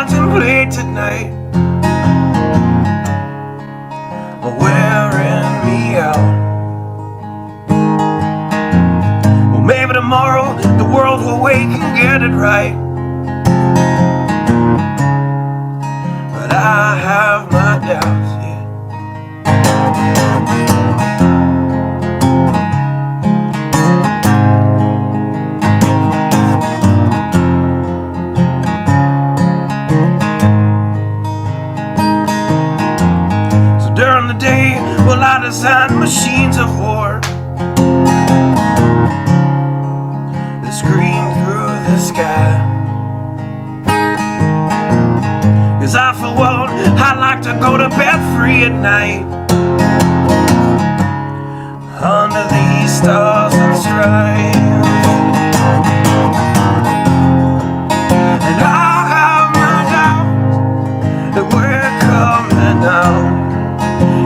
contemplate tonight, wearing me out. Well, maybe tomorrow the world will wake and get it right, but I have my doubts, yeah. During the day, well, I design machines of war that scream through the sky. 'Cause I, for one, I like to go to bed free at night, under these stars and stripes. And I have my doubts that we're coming out.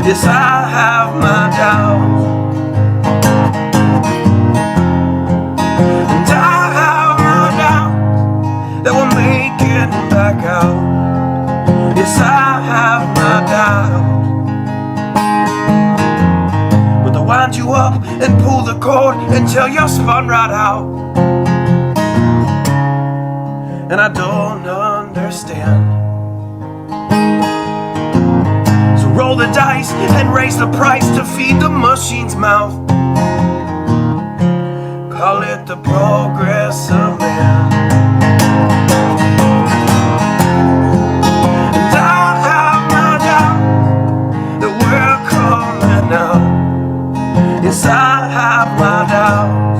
Yes, I have my doubts, and I have my doubts that we'll make it back out. Yes, I have my doubts, but they'll wind you up and pull the cord until you're spun right out. And I don't understand. Roll the dice and raise the price to feed the machine's mouth. Call it the progress of man. And I have my doubts that we're coming out. Yes, I have my doubts,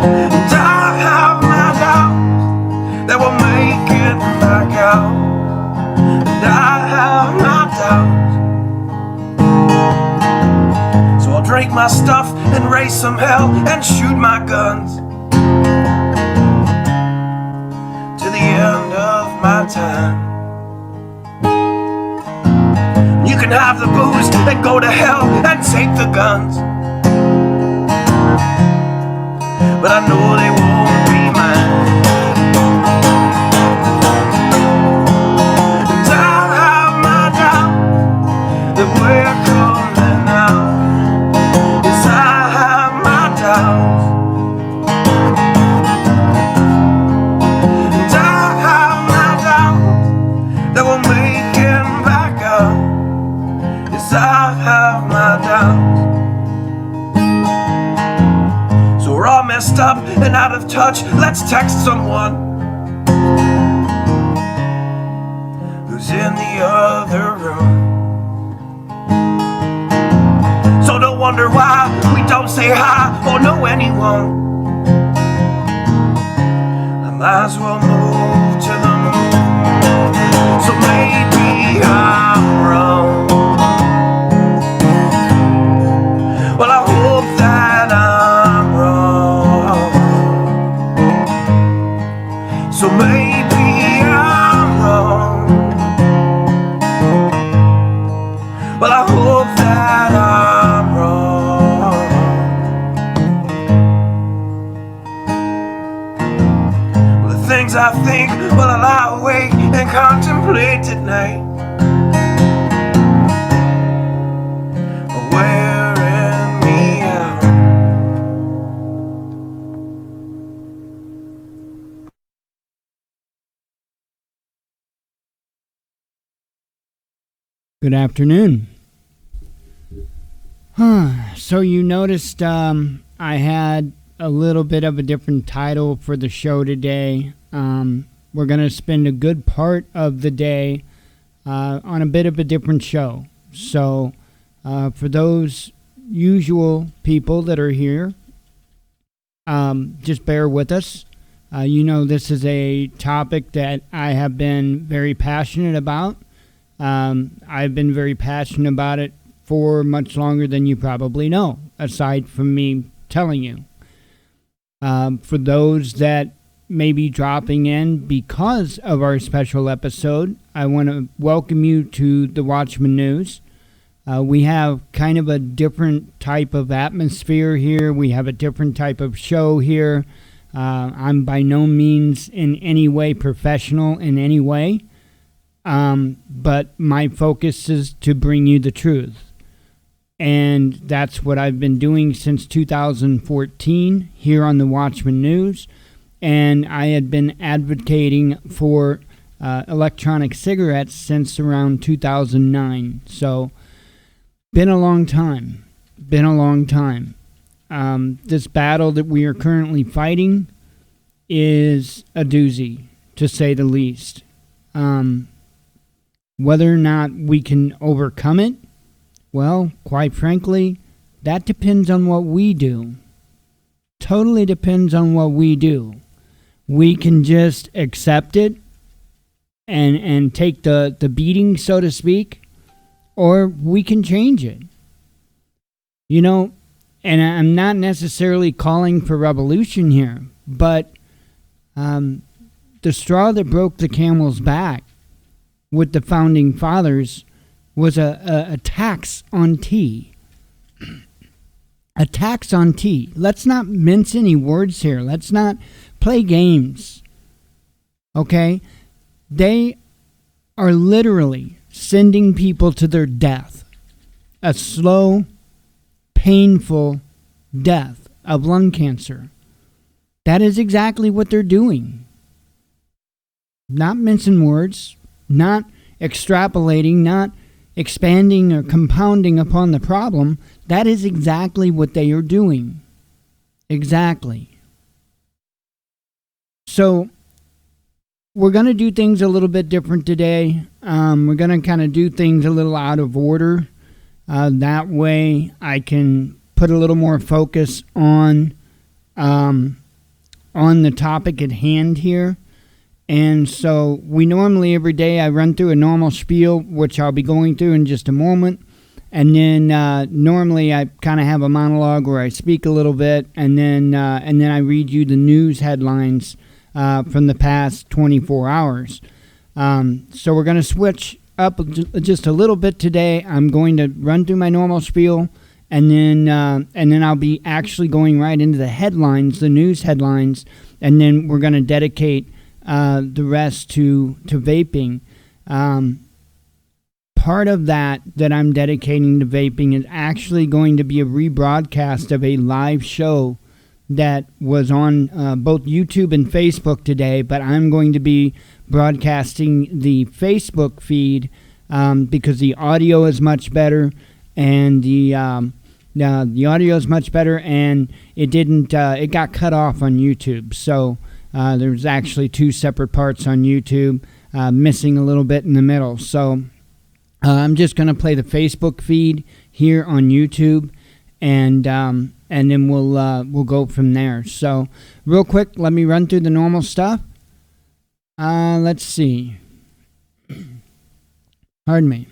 and I have my doubts that we'll make it back out. I have my doubts, so I'll drink my stuff and raise some hell and shoot my guns to the end of my time. You can have the booze and go to hell and take the guns, but I know they won't be mine. That we're coming out. Yes, I have my doubts, and I have my doubts that we'll make it back out. Yes, I have my doubts. So we're all messed up and out of touch. Let's text someone who's in the other room. So don't wonder why we don't say hi or know anyone. I might as well move to the moon. So maybe I'm wrong. Well, I hope that I'm wrong. So maybe I'm wrong. Well, I hope that I'm wrong. Well, the things I think, well, I lie awake and contemplate at night, wearing me out. Good afternoon. So you noticed I had a little bit of a different title for the show today. We're going to spend a good part of the day on a bit of a different show. So for those usual people that are here, just bear with us. This is a topic that I have been very passionate about. I've been very passionate about it for much longer than you probably know, aside from me telling you. For those that may be dropping in because of our special episode, I want to welcome you to the Watchman News. We have kind of a different type of atmosphere here. We have a different type of show here. I'm by no means in any way professional in any way, but my focus is to bring you the truth. And that's what I've been doing since 2014 here on the Watchman News. And I had been advocating for electronic cigarettes since around 2009. So, been a long time. This battle that we are currently fighting is a doozy, to say the least. Whether or not we can overcome it, well, quite frankly, that depends on what we do. Totally depends on what we do. We can just accept it and take the beating, so to speak, or we can change it. You know, and I'm not necessarily calling for revolution here, but the straw that broke the camel's back with the founding fathers was a tax on tea. A tax on tea. Let's not mince any words here. Let's not play games. Okay? They are literally sending people to their death. A slow, painful death of lung cancer. That is exactly what they're doing. Not mincing words, not extrapolating, not expanding or compounding upon the problem. That is exactly what they are doing. Exactly. So, we're going to do things a little bit different today. We're going to kind of do things a little out of order. That way I can put a little more focus on the topic at hand here. And so we normally every day I run through a normal spiel, which I'll be going through in just a moment. And then normally I kind of have a monologue where I speak a little bit, and then I read you the news headlines from the past 24 hours. So we're going to switch up just a little bit today. I'm going to run through my normal spiel, and then I'll be actually going right into the headlines, the news headlines, and then we're going to dedicate the rest to vaping. Part of that I'm dedicating to vaping is actually going to be a rebroadcast of a live show that was on both YouTube and Facebook today, but I'm going to be broadcasting the Facebook feed because the audio is much better, and the audio is much better, and it got cut off on YouTube. So there's actually two separate parts on YouTube, missing a little bit in the middle. So I'm just going to play the Facebook feed here on YouTube, and then we'll go from there. So real quick, let me run through the normal stuff. Let's see. Pardon me.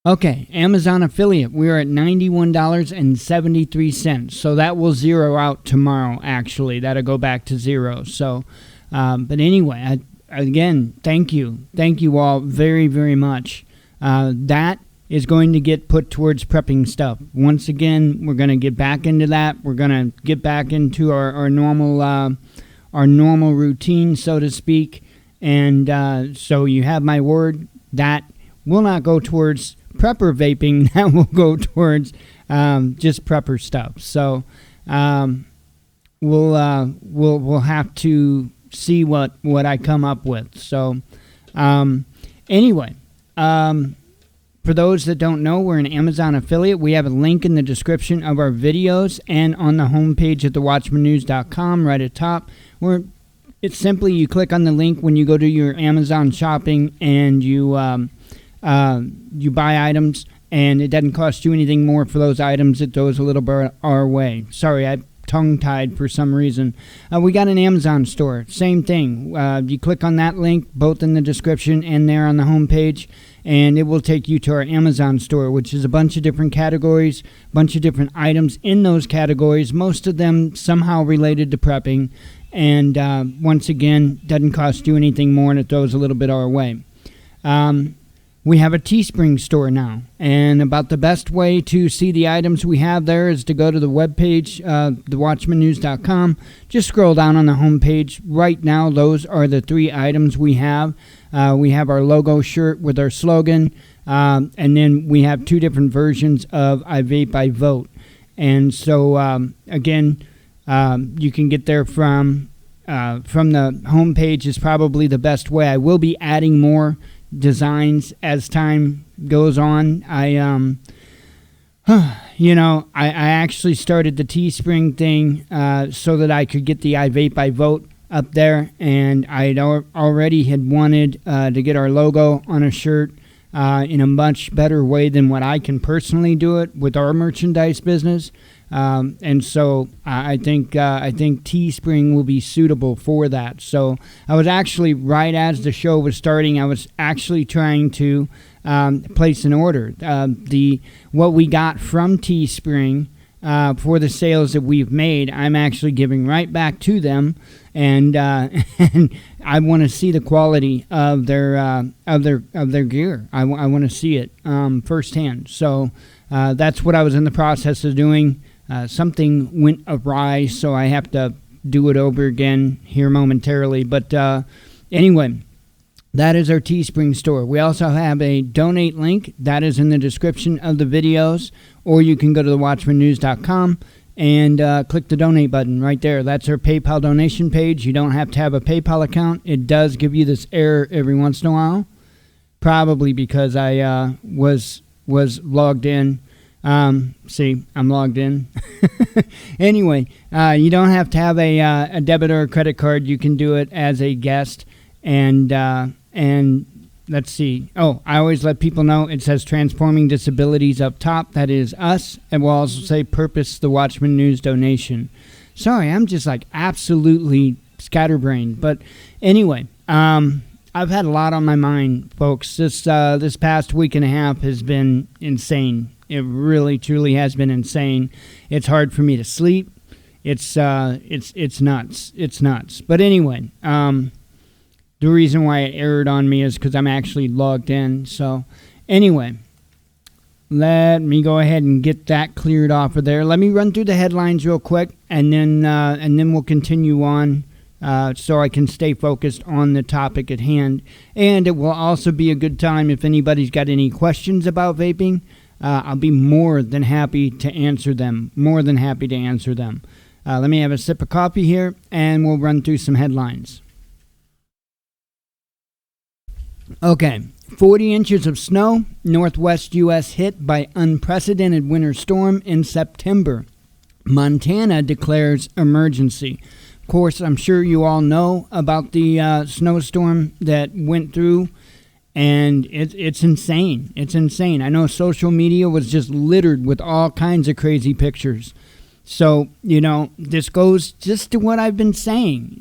Okay, Amazon affiliate. We are at $91.73. So that will zero out tomorrow, actually. That'll go back to zero. So, but anyway, again, thank you. Thank you all very, very much. That is going to get put towards prepping stuff. Once again, we're going to get back into that. We're going to get back into our normal routine, so to speak. And so you have my word, that will not go towards prepper vaping. That will go towards just prepper stuff. So we'll have to see what I come up with. So anyway, for those that don't know, we're an Amazon affiliate. We have a link in the description of our videos and on the homepage at thewatchmannews.com right at top. It's simply you click on the link when you go to your Amazon shopping, and you buy items, and it doesn't cost you anything more for those items. It goes a little bit our way. Sorry, I tongue-tied for some reason. We got an Amazon store. Same thing. You click on that link, both in the description and there on the homepage, and it will take you to our Amazon store, which is a bunch of different categories, bunch of different items in those categories, most of them somehow related to prepping. And once again, doesn't cost you anything more, and it throws a little bit our way. we have a Teespring store now. And about the best way to see the items we have there is to go to the webpage, thewatchmannews.com. Just scroll down on the homepage. Right now, those are the 3 items we have. We have our logo shirt with our slogan. And then we have 2 different versions of I Vape, I Vote. And so, again, you can get there from the homepage is probably the best way. I will be adding more designs as time goes on. I actually started the Teespring thing so that I could get the I Vape, I Vote up there. And I already had wanted to get our logo on a shirt in a much better way than what I can personally do it with our merchandise business. And so I think Teespring will be suitable for that. So I was actually, right as the show was starting, I was actually trying to place an order. What we got from Teespring for the sales that we've made, I'm actually giving right back to them, and and I want to see the quality of their gear. I want to see it firsthand. So that's what I was in the process of doing. Something went awry, so I have to do it over again here momentarily. But anyway, that is our Teespring store. We also have a donate link. That is in the description of the videos. Or you can go to thewatchmannews.com and click the donate button right there. That's our PayPal donation page. You don't have to have a PayPal account. It does give you this error every once in a while. Probably because I was logged in. See, I'm logged in. Anyway, you don't have to have a debit or a credit card. You can do it as a guest. And let's see. Oh, I always let people know it says Transforming Disabilities up top. That is us. And we'll also say Purpose the Watchman News donation. Sorry, I'm just like absolutely scatterbrained. But anyway, I've had a lot on my mind, folks. This past week and a half has been insane. It really, truly has been insane. It's hard for me to sleep. It's nuts. It's nuts. But anyway, the reason why it erred on me is because I'm actually logged in. So anyway, let me go ahead and get that cleared off of there. Let me run through the headlines real quick, and then we'll continue on. So I can stay focused on the topic at hand. And it will also be a good time if anybody's got any questions about vaping. I'll be more than happy to answer them. Let me have a sip of coffee here, and we'll run through some headlines. Okay, 40 inches of snow, northwest U.S. hit by unprecedented winter storm in September. Montana declares emergency. Of course, I'm sure you all know about the snowstorm that went through, and it's insane. It's insane. I know social media was just littered with all kinds of crazy pictures. So, this goes just to what I've been saying.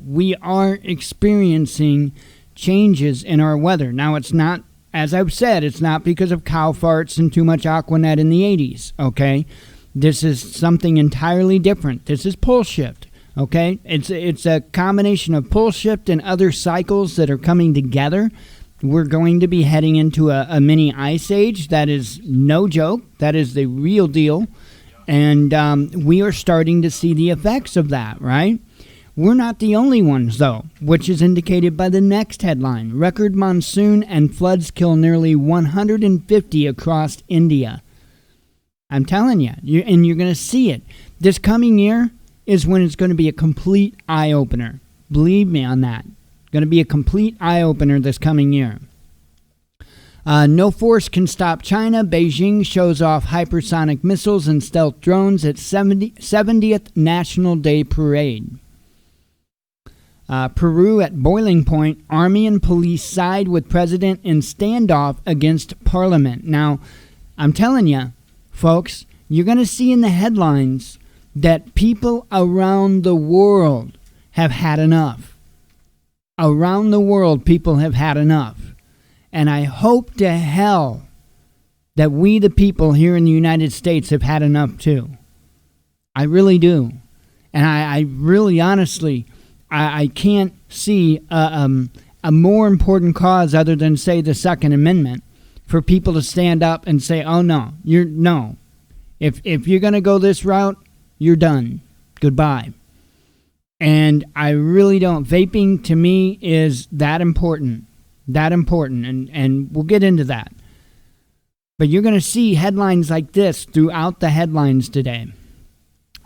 We are experiencing changes in our weather. Now, it's not, as I've said, it's not because of cow farts and too much Aquanet in the 80s, okay? This is something entirely different. This is pole shift. Okay, it's a combination of pole shift and other cycles that are coming together. We're going to be heading into a mini ice age. That is no joke. That is the real deal. And we are starting to see the effects of that, right? We're not the only ones, though, which is indicated by the next headline. Record monsoon and floods kill nearly 150 across India. I'm telling you, and you're going to see it. This coming year is when it's going to be a complete eye-opener. Believe me on that. Going to be a complete eye-opener this coming year. No force can stop China. Beijing shows off hypersonic missiles and stealth drones at 70th National Day Parade. Peru at boiling point. Army and police side with president in standoff against parliament. Now, I'm telling you, folks, you're going to see in the headlines that people around the world have had enough. Around the world, people have had enough. And I hope to hell that we, the people here in the United States, have had enough too. I really do. And I really, honestly, I can't see a more important cause other than, say, the Second Amendment for people to stand up and say, oh, no, no. If you're going to go this route, you're done. Goodbye. And I really don't. Vaping, to me, is that important. And we'll get into that. But you're going to see headlines like this throughout the headlines today.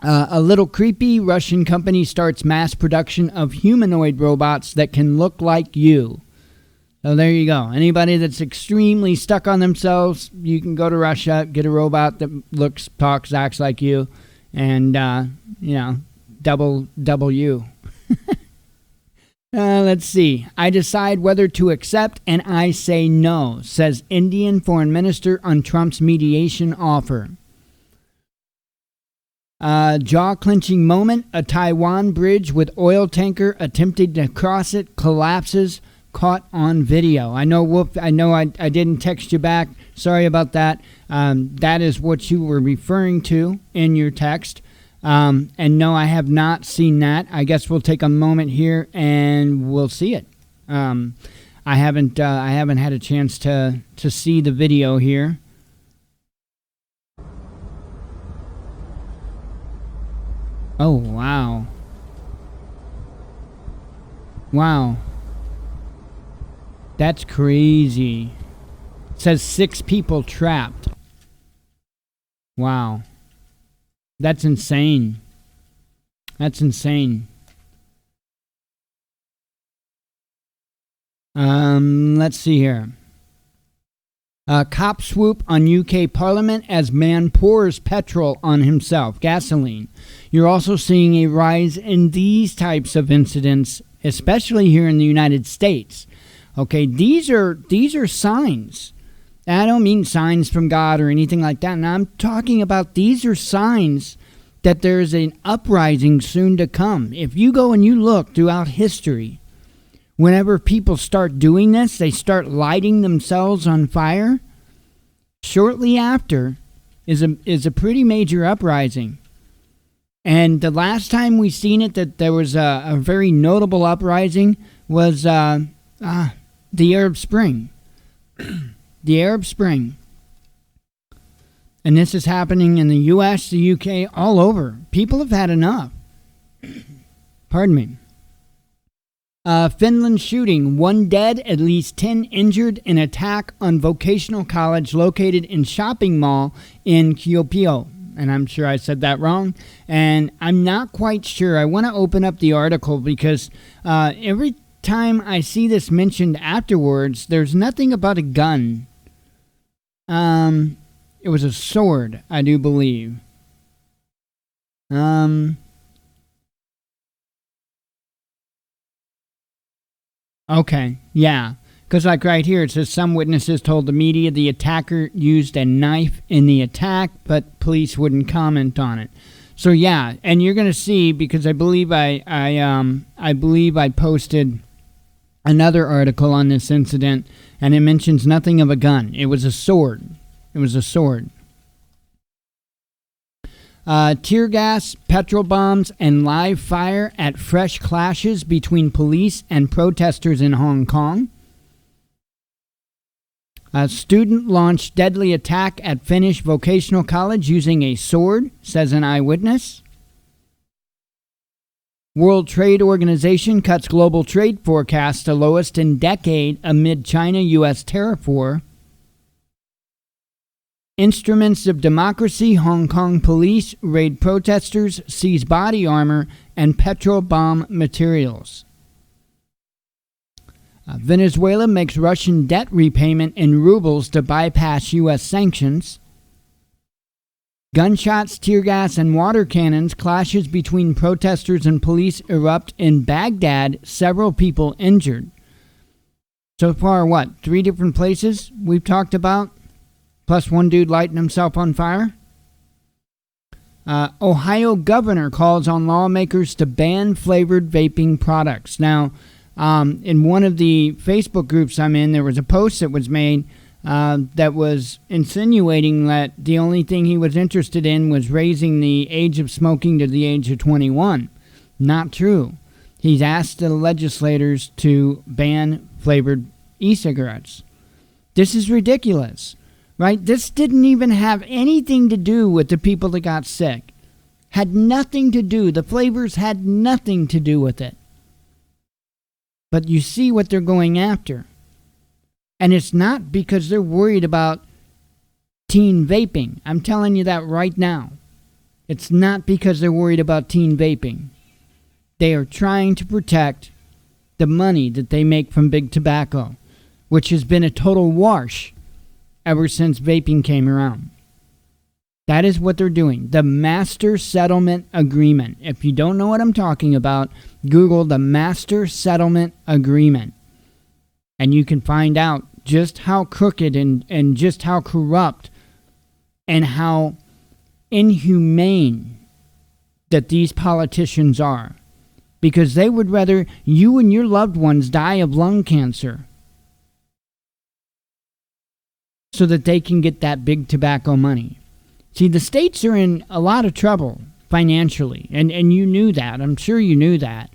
A little creepy, Russian company starts mass production of humanoid robots that can look like you. So there you go. Anybody that's extremely stuck on themselves, you can go to Russia, get a robot that looks, talks, acts like you, and, double you. Let's see. I decide whether to accept and I say no, says Indian foreign minister on Trump's mediation offer. Jaw-clenching moment. A Taiwan bridge with oil tanker attempting to cross it collapses, caught on video. I know I didn't text you back. Sorry about that. That is what you were referring to in your text. And no, I have not seen that. I guess we'll take a moment here and we'll see it. I haven't had a chance to see the video here. Oh, wow. Wow. That's crazy. It says 6 people trapped. Wow. That's insane. Let's see here. Cop swoop on UK Parliament as man pours petrol on himself, gasoline. You're also seeing a rise in these types of incidents, especially here in the United States. Okay, these are signs. I don't mean signs from God or anything like that. And I'm talking about these are signs that there's an uprising soon to come. If you go and you look throughout history, whenever people start doing this, they start lighting themselves on fire. Shortly after is a pretty major uprising. And the last time we seen it that there was a very notable uprising was the Arab Spring. The Arab Spring. And this is happening in the U.S., the U.K., all over. People have had enough. Pardon me. Finland shooting. 1 dead, at least 10 injured in attack on vocational college located in shopping mall in Kuopio. And I'm sure I said that wrong. And I'm not quite sure. I want to open up the article because every time I see this mentioned afterwards, there's nothing about a gun. It was a sword, I do believe. Okay, yeah. Because like right here, it says some witnesses told the media the attacker used a knife in the attack, but police wouldn't comment on it. So yeah, and you're going to see, because I believe I posted another article on this incident, and it mentions nothing of a gun. It was a sword. Tear gas, petrol bombs, and live fire at fresh clashes between police and protesters in Hong Kong. A student launched deadly attack at Finnish vocational college using a sword, says an eyewitness. World Trade Organization cuts global trade forecast to lowest in decade amid China-U.S. tariff war. Instruments of democracy, Hong Kong police raid protesters, seize body armor and petrol bomb materials. Venezuela makes Russian debt repayment in rubles to bypass U.S. sanctions. Gunshots, tear gas, and water cannons, clashes between protesters and police erupt in Baghdad, several people injured. So far, 3 different places we've talked about? Plus 1 dude lighting himself on fire? Ohio governor calls on lawmakers to ban flavored vaping products. Now, in one of the Facebook groups I'm in, there was a post that was made that was insinuating that the only thing he was interested in was raising the age of smoking to the age of 21. Not true. He's asked the legislators to ban flavored e-cigarettes. This is ridiculous, right? This didn't even have anything to do with the people that got sick. Had nothing to do. The flavors had nothing to do with it. But you see what they're going after. And it's not because they're worried about teen vaping. I'm telling you that right now. It's not because they're worried about teen vaping. They are trying to protect the money that they make from big tobacco, which has been a total wash ever since vaping came around. That is what they're doing. The Master Settlement Agreement. If you don't know what I'm talking about, Google the Master Settlement Agreement. And you can find out just how crooked and just how corrupt and how inhumane that these politicians are. Because they would rather you and your loved ones die of lung cancer so that they can get that big tobacco money. See, the states are in a lot of trouble financially, and you knew that. I'm sure you knew that.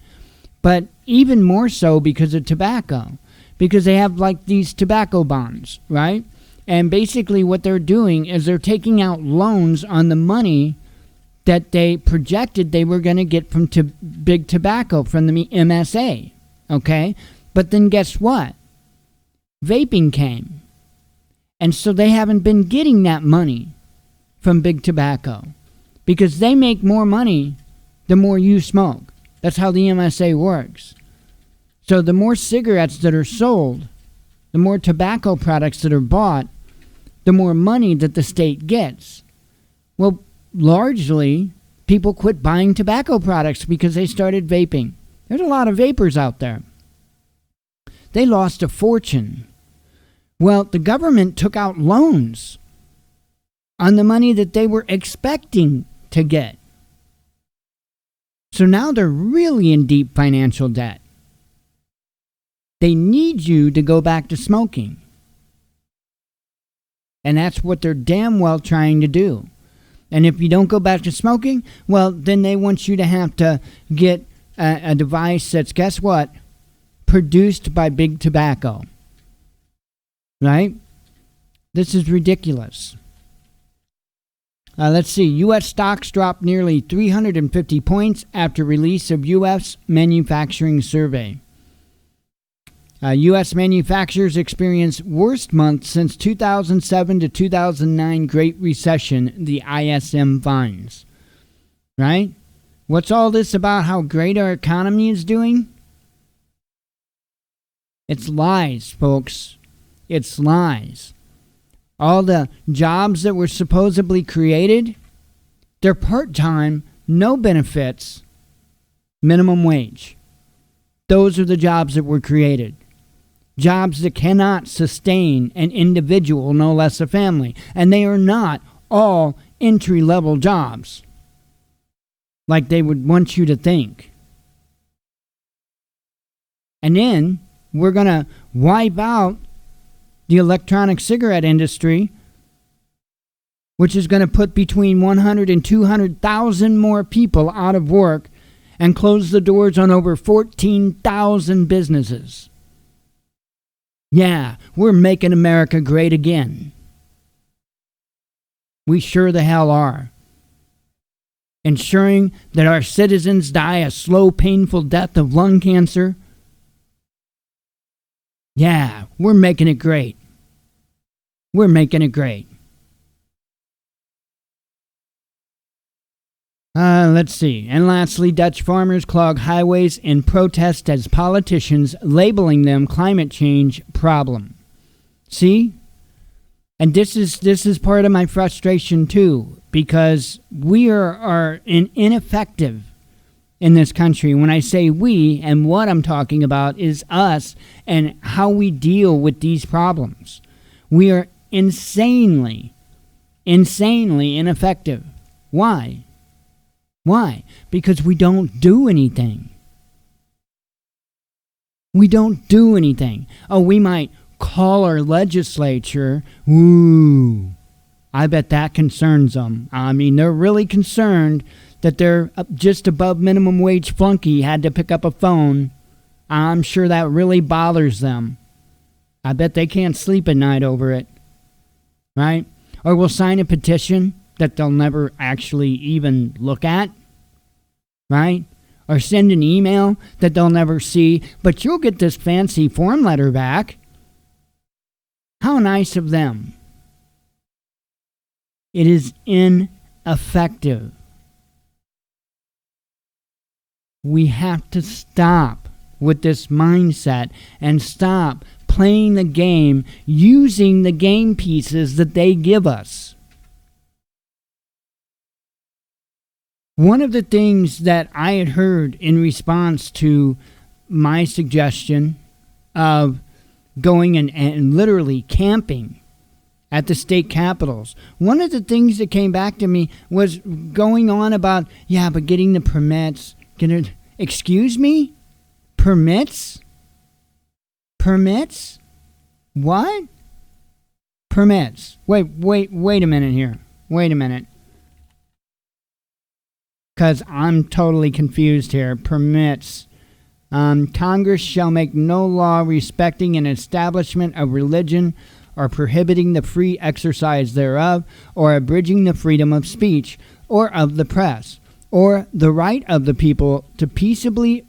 But even more so because of tobacco, because they have like these tobacco bonds, right? And basically what they're doing is they're taking out loans on the money that they projected they were going to get from big tobacco, from the MSA, okay? But then guess what? Vaping came. And so they haven't been getting that money from big tobacco because they make more money the more you smoke. That's how the MSA works. So the more cigarettes that are sold, the more tobacco products that are bought, the more money that the state gets. Well, largely, people quit buying tobacco products because they started vaping. There's a lot of vapors out there. They lost a fortune. Well, the government took out loans on the money that they were expecting to get. So now they're really in deep financial debt. They need you to go back to smoking. And that's what they're damn well trying to do. And if you don't go back to smoking, well, then they want you to have to get a device that's, guess what? Produced by big tobacco. Right? This is ridiculous. Let's see. U.S. stocks dropped nearly 350 points after release of U.S. manufacturing survey. U.S. manufacturers experienced worst month since 2007 to 2009 Great Recession, the ISM finds. Right? What's all this about how great our economy is doing? It's lies, folks. It's lies. All the jobs that were supposedly created, they're part-time, no benefits, minimum wage. Those are the jobs that were created. Jobs that cannot sustain an individual, no less a family. And they are not all entry-level jobs like they would want you to think. And then we're going to wipe out the electronic cigarette industry, which is going to put between 100 and 200,000 more people out of work and close the doors on over 14,000 businesses. Yeah, we're making America great again. We sure the hell are. Ensuring that our citizens die a slow, painful death of lung cancer. Yeah, we're making it great. We're making it great. Let's see. And lastly, Dutch farmers clog highways in protest as politicians labeling them climate change problem. See? And this is part of my frustration too, because we are ineffective in this country. When I say we, and what I'm talking about is us and how we deal with these problems. We are insanely ineffective. Why? Why? Because we don't do anything. We don't do anything. Oh, we might call our legislature. Ooh, I bet that concerns them. I mean, they're really concerned that their just above minimum wage flunky had to pick up a phone. I'm sure that really bothers them. I bet they can't sleep at night over it. Right? Or we'll sign a petition that they'll never actually even look at. Right? Or send an email that they'll never see, but you'll get this fancy form letter back. How nice of them. It is ineffective. We have to stop with this mindset and stop playing the game using the game pieces that they give us. One of the things that I had heard in response to my suggestion of going and literally camping at the state capitals, one of the things that came back to me was going on about, yeah, but getting the permits. Excuse me? Permits? Permits? What? Permits. Wait a minute here. Wait a minute. Because I'm totally confused here. Permits. Congress shall make no law respecting an establishment of religion or prohibiting the free exercise thereof, or abridging the freedom of speech, or of the press, or the right of the people to peaceably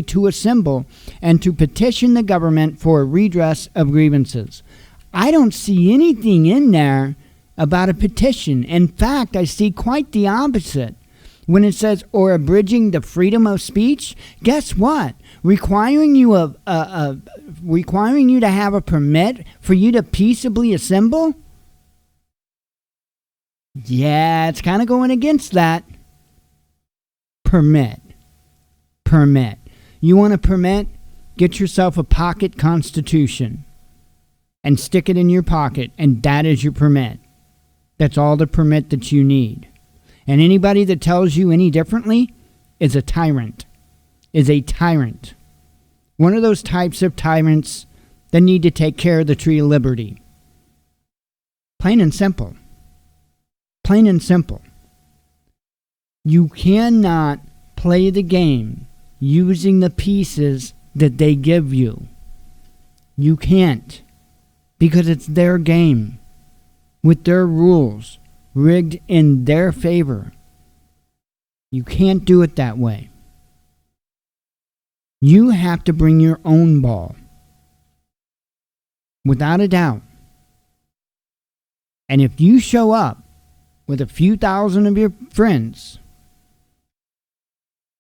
to assemble and to petition the government for redress of grievances. I don't see anything in there about a petition. In fact, I see quite the opposite. When it says, or abridging the freedom of speech, guess what? Requiring you to have a permit for you to peaceably assemble? Yeah, it's kind of going against that. Permit. You want a permit? Get yourself a pocket constitution and stick it in your pocket, and that is your permit. That's all the permit that you need. And anybody that tells you any differently is a tyrant. One of those types of tyrants that need to take care of the tree of liberty. Plain and simple. You cannot play the game using the pieces that they give you. You can't. Because it's their game. With their rules. Rigged in their favor. You can't do it that way. You have to bring your own ball. Without a doubt. And if you show up with a few thousand of your friends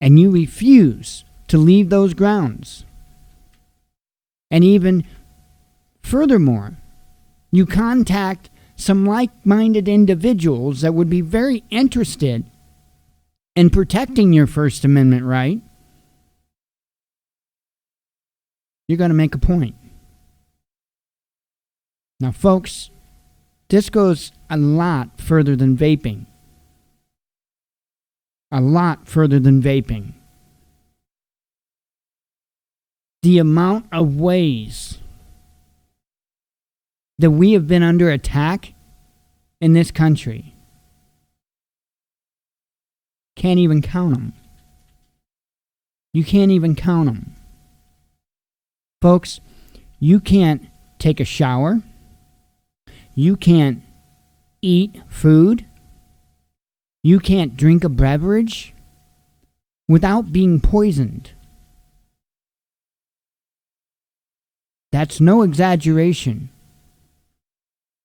and you refuse to leave those grounds, and even furthermore, you contact some like-minded individuals that would be very interested in protecting your First Amendment right, you're going to make a point. Now, folks, this goes a lot further than vaping. The amount of ways that we have been under attack in this country. Can't even count them. You can't even count them. Folks, you can't take a shower. You can't eat food. You can't drink a beverage without being poisoned. That's no exaggeration.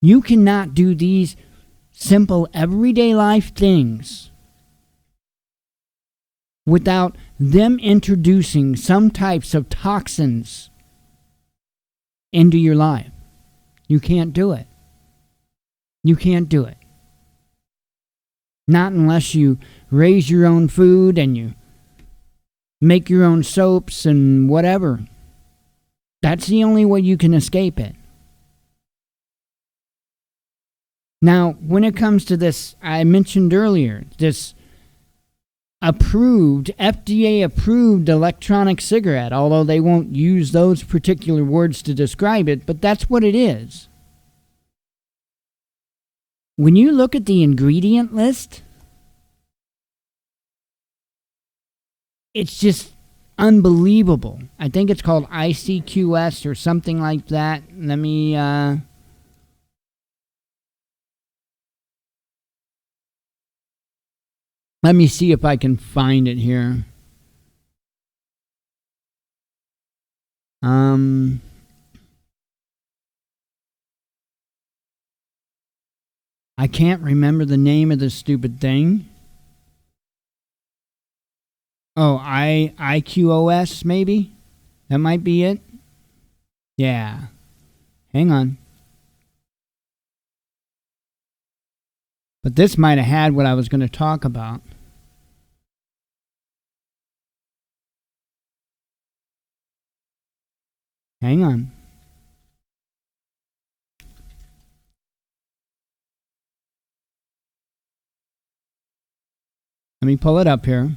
You cannot do these simple everyday life things without them introducing some types of toxins into your life. You can't do it. Not unless you raise your own food and you make your own soaps and whatever. That's the only way you can escape it. Now, when it comes to this, I mentioned earlier, this FDA-approved electronic cigarette, although they won't use those particular words to describe it, but that's what it is. When you look at the ingredient list, It's just unbelievable. I think it's called ICQS or something like that. Let me see if I can find it here. I can't remember the name of this stupid thing. Oh, IQOS maybe? That might be it. Yeah. Hang on. But this might have had what I was going to talk about. Hang on. Let me pull it up here.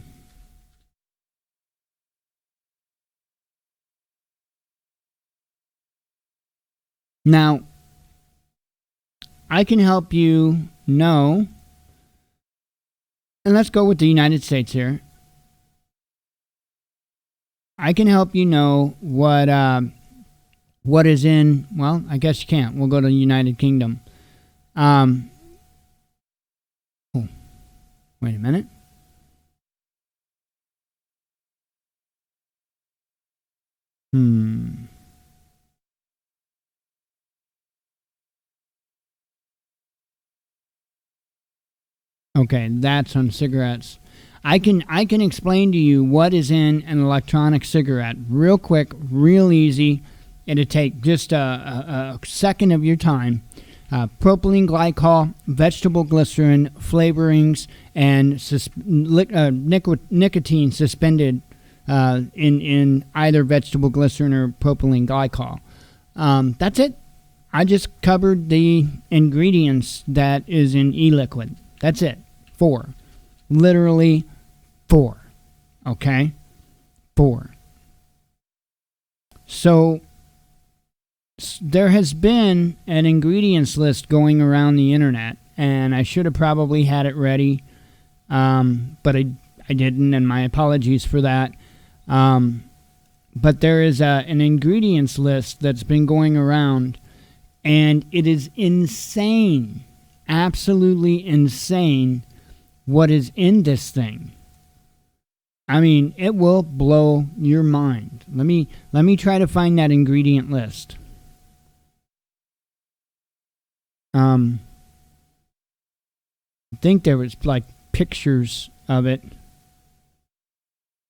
Now, I can help you know, and let's go with the United States here. I can help you know what is in, well, I guess you can't. We'll go to the United Kingdom. Oh, wait a minute. Okay, that's on cigarettes. I can explain to you what is in an electronic cigarette real quick, real easy. It'll take just a second of your time. Propylene glycol, vegetable glycerin, flavorings, and nicotine suspended in either vegetable glycerin or propylene glycol. That's it. I just covered the ingredients that is in e-liquid. That's it. 4. Literally 4. Okay? 4. So there has been an ingredients list going around the internet, and I should have probably had it ready, but I didn't, and my apologies for that. But there is an ingredients list that's been going around, and it is insane, absolutely insane, what is in this thing. I mean, it will blow your mind. Let me try to find that ingredient list. I think there was like pictures of it,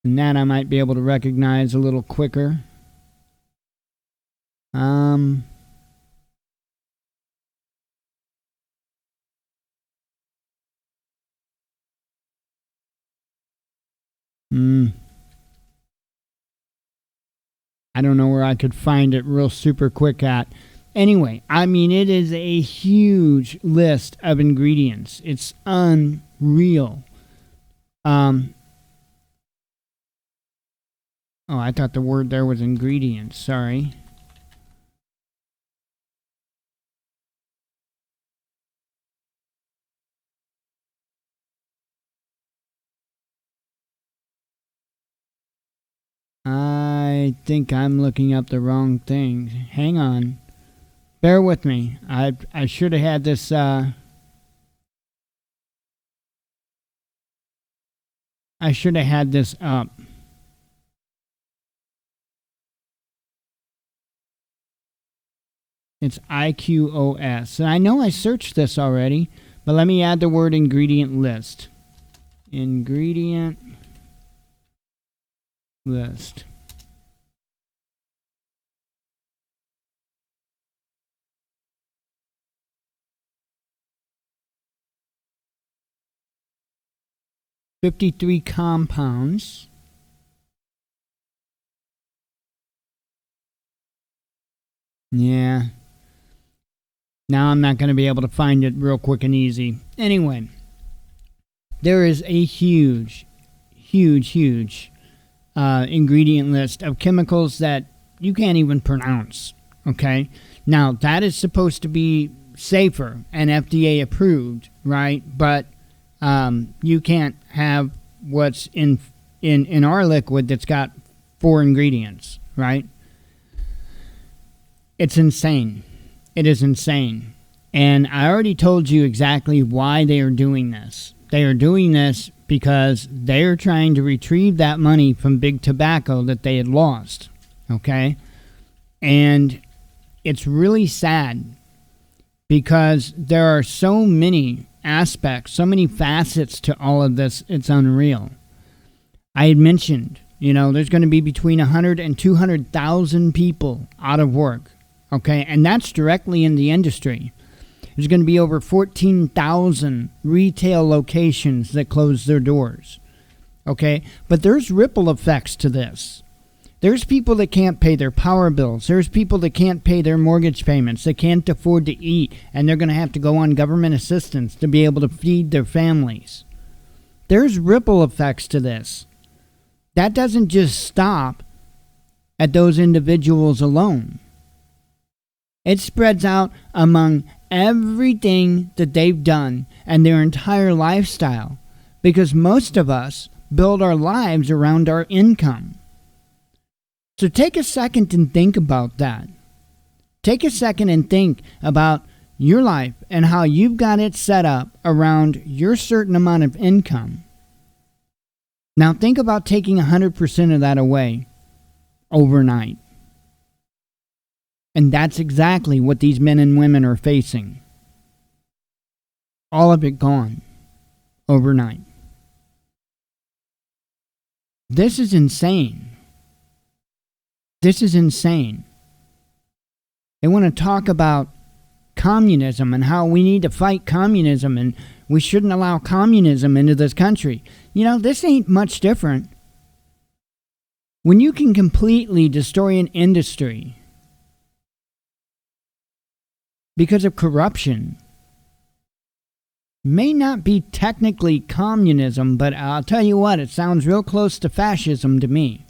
and that I might be able to recognize a little quicker. I don't know where I could find it real super quick at. Anyway, I mean, it is a huge list of ingredients. It's unreal. Oh, I thought the word there was ingredients. Sorry. I think I'm looking up the wrong thing. Hang on. Bear with me. I should have had this I should have had this up. It's IQOS. And I know I searched this already, but let me add the word ingredient list. Ingredient list. $53 compounds. Yeah. Now I'm not going to be able to find it real quick and easy. Anyway, there is a huge ingredient list of chemicals that you can't even pronounce. Okay? Now, that is supposed to be safer and FDA approved, right? But you can't have what's in in our liquid that's got 4 ingredients, right? It's insane. It is insane. And I already told you exactly why they are doing this. They are doing this because they are trying to retrieve that money from Big Tobacco that they had lost. Okay? And it's really sad because there are so many aspects, so many facets to all of this, it's unreal. I had mentioned, there's going to be between 100 and 200,000 people out of work. Okay? And that's directly in the industry. There's going to be over 14,000 retail locations that close their doors. Okay? But there's ripple effects to this. There's people that can't pay their power bills. There's people that can't pay their mortgage payments. They can't afford to eat, and they're going to have to go on government assistance to be able to feed their families. There's ripple effects to this. That doesn't just stop at those individuals alone. It spreads out among everything that they've done and their entire lifestyle, because most of us build our lives around our income. So take a second and think about that. Take a second and think about your life and how you've got it set up around your certain amount of income. Now think about taking 100% of that away overnight. And that's exactly what these men and women are facing. All of it gone overnight. This is insane. This is insane. They want to talk about communism and how we need to fight communism and we shouldn't allow communism into this country. This ain't much different. When you can completely destroy an industry because of corruption, may not be technically communism, but I'll tell you what, it sounds real close to fascism to me.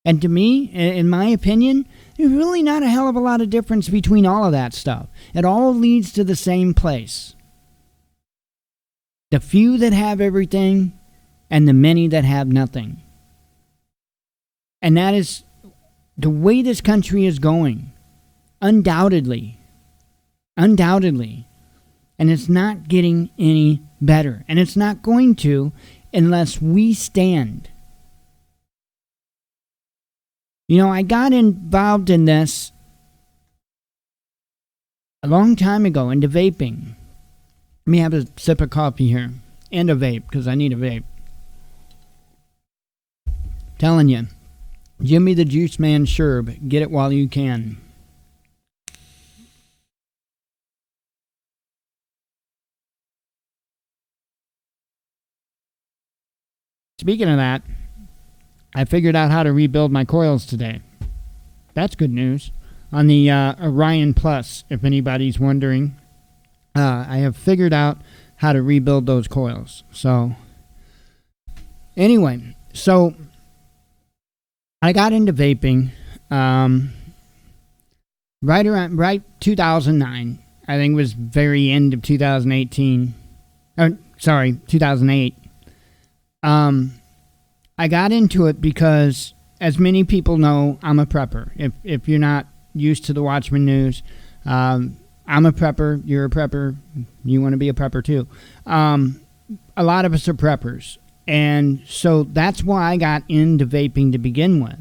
And to me, in my opinion, there's really not a hell of a lot of difference between all of that stuff. It all leads to the same place. The few that have everything and the many that have nothing. And that is the way this country is going. Undoubtedly. Undoubtedly. And it's not getting any better. And it's not going to unless we stand. I got involved in this a long time ago, into vaping. Let me have a sip of coffee here. And a vape, because I need a vape. Telling you. Jimmy the Juice Man Sherb. Get it while you can. Speaking of that, I figured out how to rebuild my coils today. That's good news. On the Orion Plus, if anybody's wondering, I have figured out how to rebuild those coils. So, anyway, I got into vaping right 2009. I think it was very end of 2018. 2008. I got into it because, as many people know, I'm a prepper. If you're not used to the Watchman news, I'm a prepper. You're a prepper. You want to be a prepper too. A lot of us are preppers. And so that's why I got into vaping to begin with.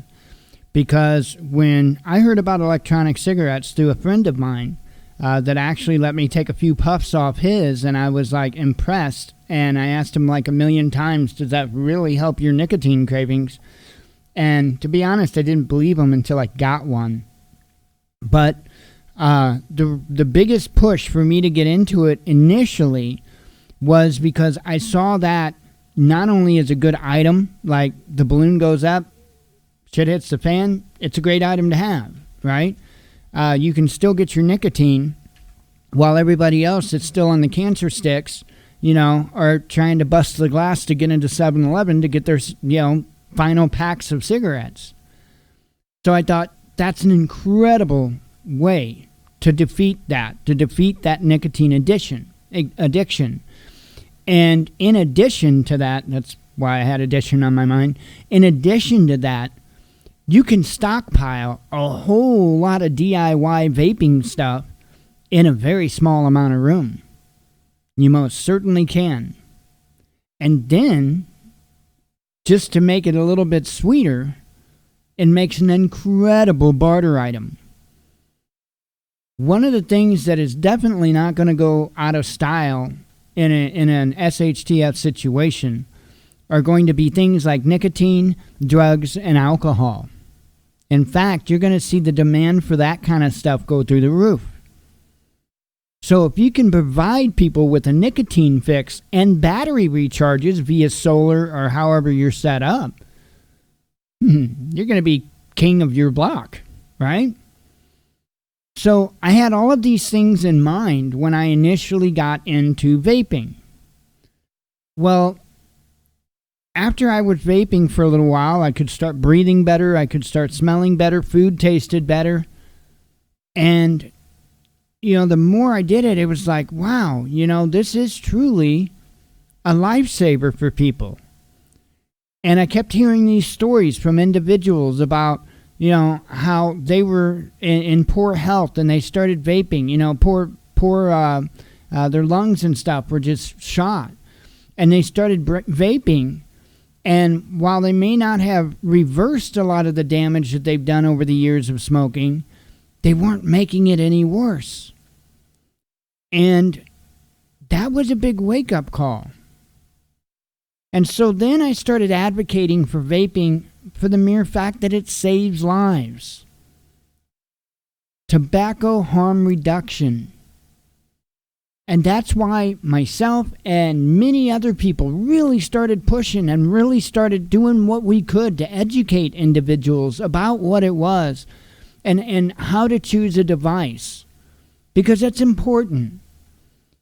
Because when I heard about electronic cigarettes through a friend of mine that actually let me take a few puffs off his, and I was like impressed. And I asked him like 1,000,000 times, does that really help your nicotine cravings? And to be honest, I didn't believe him until I got one. But the biggest push for me to get into it initially was because I saw that not only as a good item, like the balloon goes up, shit hits the fan, it's a great item to have, right? You can still get your nicotine while everybody else that's still on the cancer sticks, are trying to bust the glass to get into 7-Eleven to get their, final packs of cigarettes. So I thought that's an incredible way to defeat that nicotine addiction. And in addition to that, that's why I had addition on my mind. In addition to that, you can stockpile a whole lot of DIY vaping stuff in a very small amount of room. You most certainly can. And then, just to make it a little bit sweeter, it makes an incredible barter item. One of the things that is definitely not going to go out of style in an SHTF situation are going to be things like nicotine, drugs, and alcohol. In fact, you're going to see the demand for that kind of stuff go through the roof. So if you can provide people with a nicotine fix and battery recharges via solar or however you're set up, you're going to be king of your block, right? So I had all of these things in mind when I initially got into vaping. Well, after I was vaping for a little while, I could start breathing better, I could start smelling better, food tasted better. And, the more I did it, it was like, wow, this is truly a lifesaver for people. And I kept hearing these stories from individuals about, how they were in poor health and they started vaping, their lungs and stuff were just shot. And they started vaping. And while they may not have reversed a lot of the damage that they've done over the years of smoking, they weren't making it any worse. And that was a big wake-up call. And so then I started advocating for vaping for the mere fact that it saves lives. Tobacco harm reduction. And that's why myself and many other people really started pushing and really started doing what we could to educate individuals about what it was and how to choose a device. Because that's important.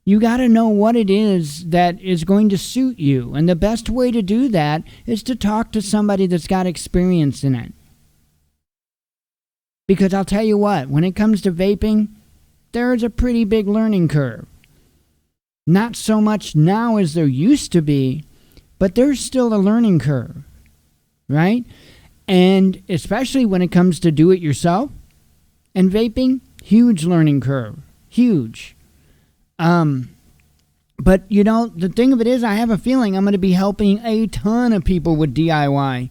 You got to know what it is that is going to suit you. And the best way to do that is to talk to somebody that's got experience in it. Because I'll tell you what, when it comes to vaping, there's a pretty big learning curve. Not so much now as there used to be, but there's still a learning curve, right? And especially when it comes to do it yourself and vaping, huge learning curve, huge. But the thing of it is, I have a feeling I'm going to be helping a ton of people with DIY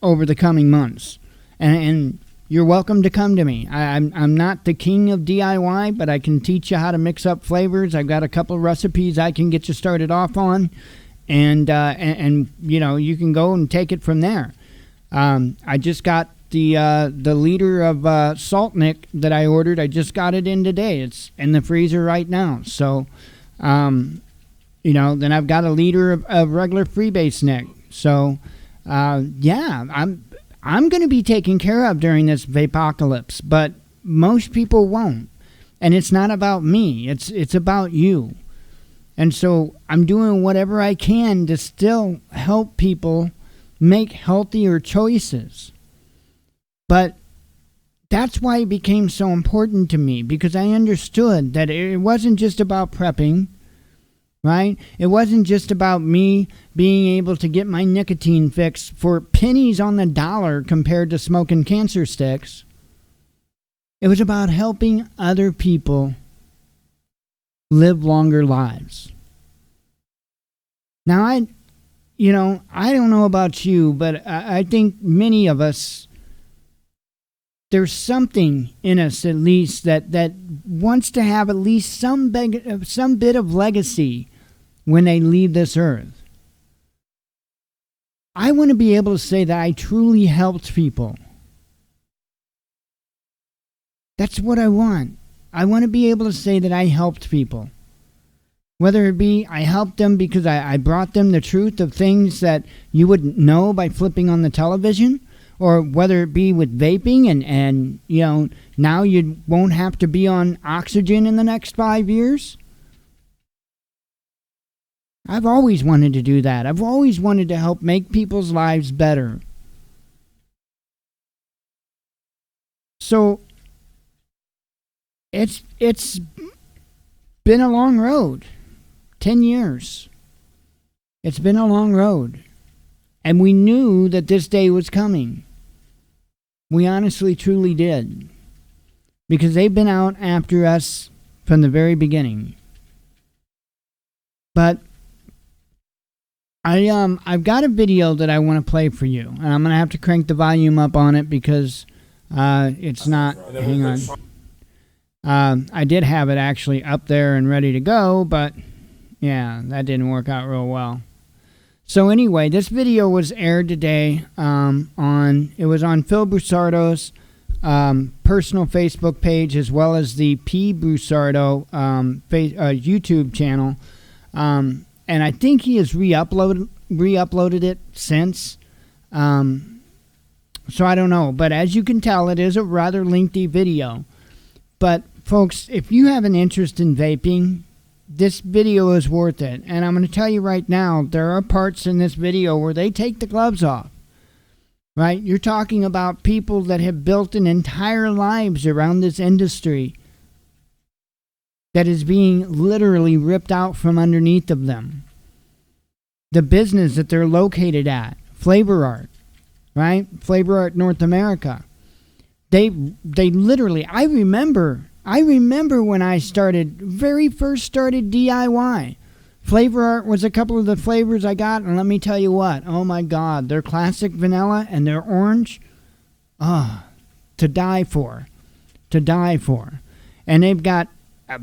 over the coming months. And you're welcome to come to me. I'm not the king of DIY, but I can teach you how to mix up flavors. I've got a couple of recipes I can get you started off on. And you can go and take it from there. I just got the liter of Saltnik that I ordered. I just got it in today. It's in the freezer right now. So, then I've got a liter of regular freebase Nick. So, I'm going to be taken care of during this vapocalypse, but most people won't. And it's not about me. It's about you. And so I'm doing whatever I can to still help people make healthier choices. But that's why it became so important to me, because I understood that it wasn't just about prepping, right? It wasn't just about me being able to get my nicotine fix for pennies on the dollar compared to smoking cancer sticks. It was about helping other people live longer lives. Now, I don't know about you, but I think many of us, there's something in us at least that wants to have at least some bit of legacy when they leave this earth. I want to be able to say that I truly helped people. That's what I want. I want to be able to say that I helped people. Whether it be I helped them because I brought them the truth of things that you wouldn't know by flipping on the television, or whether it be with vaping and now you won't have to be on oxygen in the next 5 years. I've always wanted to do that. I've always wanted to help make people's lives better. So it's been a long road. 10 years. It's been a long road. And we knew that this day was coming. We honestly, truly did. Because they've been out after us from the very beginning. But I've got a video that I want to play for you. And I'm going to have to crank the volume up on it because it's not... Hang on. I did have it actually up there and ready to go, but yeah, that didn't work out real well. So anyway, this video was aired today it was on Phil Broussardo's personal Facebook page as well as the P. Broussardo YouTube channel. And I think he has re-uploaded it since. So I don't know. But as you can tell, it is a rather lengthy video. But folks, if you have an interest in vaping, this video is worth it. And I'm going to tell you right now, there are parts in this video where they take the gloves off. Right? You're talking about people that have built an entire lives around this industry that is being literally ripped out from underneath of them. The business that they're located at, Flavor Art, right? Flavor Art North America. They literally, I remember when I very first started DIY. Flavor Art was a couple of the flavors I got, and let me tell you what, oh my God, their classic vanilla and their orange, to die for. And they've got a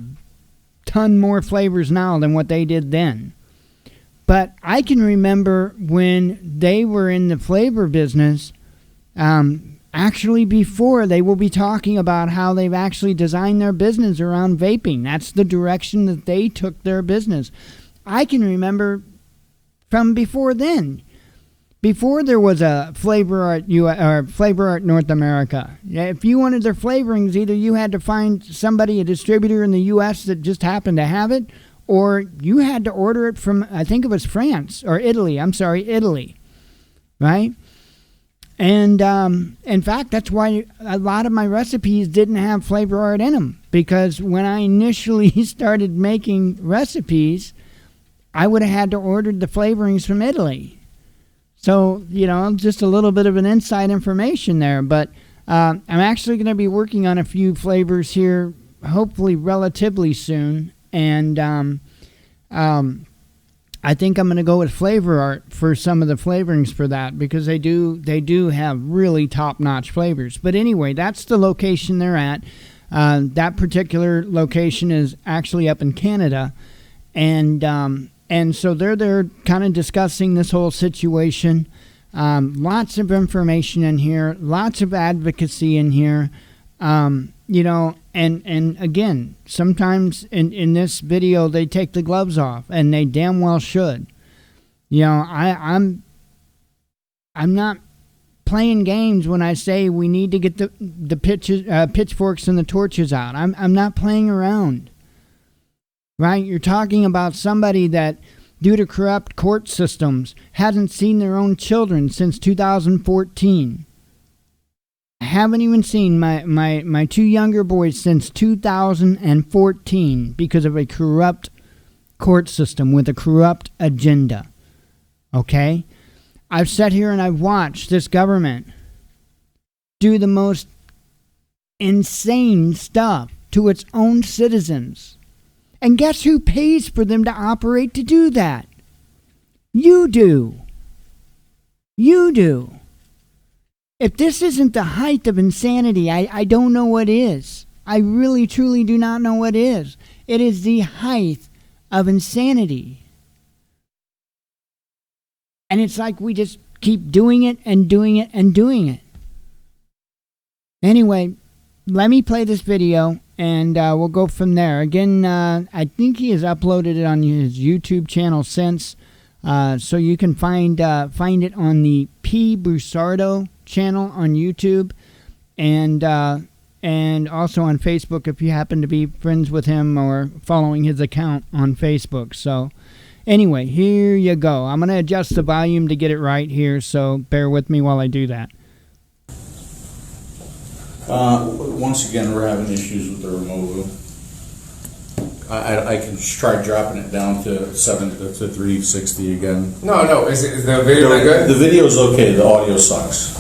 ton more flavors now than what they did then. But I can remember when they were in the flavor business, actually before they will be talking about how they've actually designed their business around vaping. That's the direction that they took their business. I can remember from before then. Before there was a Flavor Art North America. If you wanted their flavorings, either you had to find somebody, a distributor in the U.S. that just happened to have it, or you had to order it from, I think it was France, or Italy. Italy. Right? And in fact, that's why a lot of my recipes didn't have Flavor Art in them. Because when I initially started making recipes, I would have had to order the flavorings from Italy. So, just a little bit of an inside information there. But I'm actually going to be working on a few flavors here, hopefully relatively soon. And I think I'm going to go with Flavor Art for some of the flavorings for that, because they do have really top-notch flavors. But anyway, that's the location they're at. That particular location is actually up in Canada. And so they're there kind of discussing this whole situation. Lots of information in here, lots of advocacy in here. And again, sometimes in this video they take the gloves off, and they damn well should. I'm not playing games when I say we need to get the pitchforks and the torches out. I'm not playing around. Right? You're talking about somebody that, due to corrupt court systems, hasn't seen their own children since 2014. I haven't even seen my two younger boys since 2014 because of a corrupt court system with a corrupt agenda. Okay? I've sat here and I've watched this government do the most insane stuff to its own citizens. And guess who pays for them to operate to do that? You do. You do. If this isn't the height of insanity, I don't know what is. I really, truly do not know what is. It is the height of insanity. And it's like we just keep doing it and doing it and doing it. Anyway, let me play this video, and we'll go from there. Again, I think he has uploaded it on his YouTube channel since, so you can find it on the P. Broussardo channel on YouTube, and also on Facebook if you happen to be friends with him or following his account on Facebook. So anyway, here you go. I'm going to adjust the volume to get it right here, so bear with me while I do that. Once again, we're having issues with the removal. I can try dropping it down to 360 again. No, is the video not good? The video's okay, the audio sucks.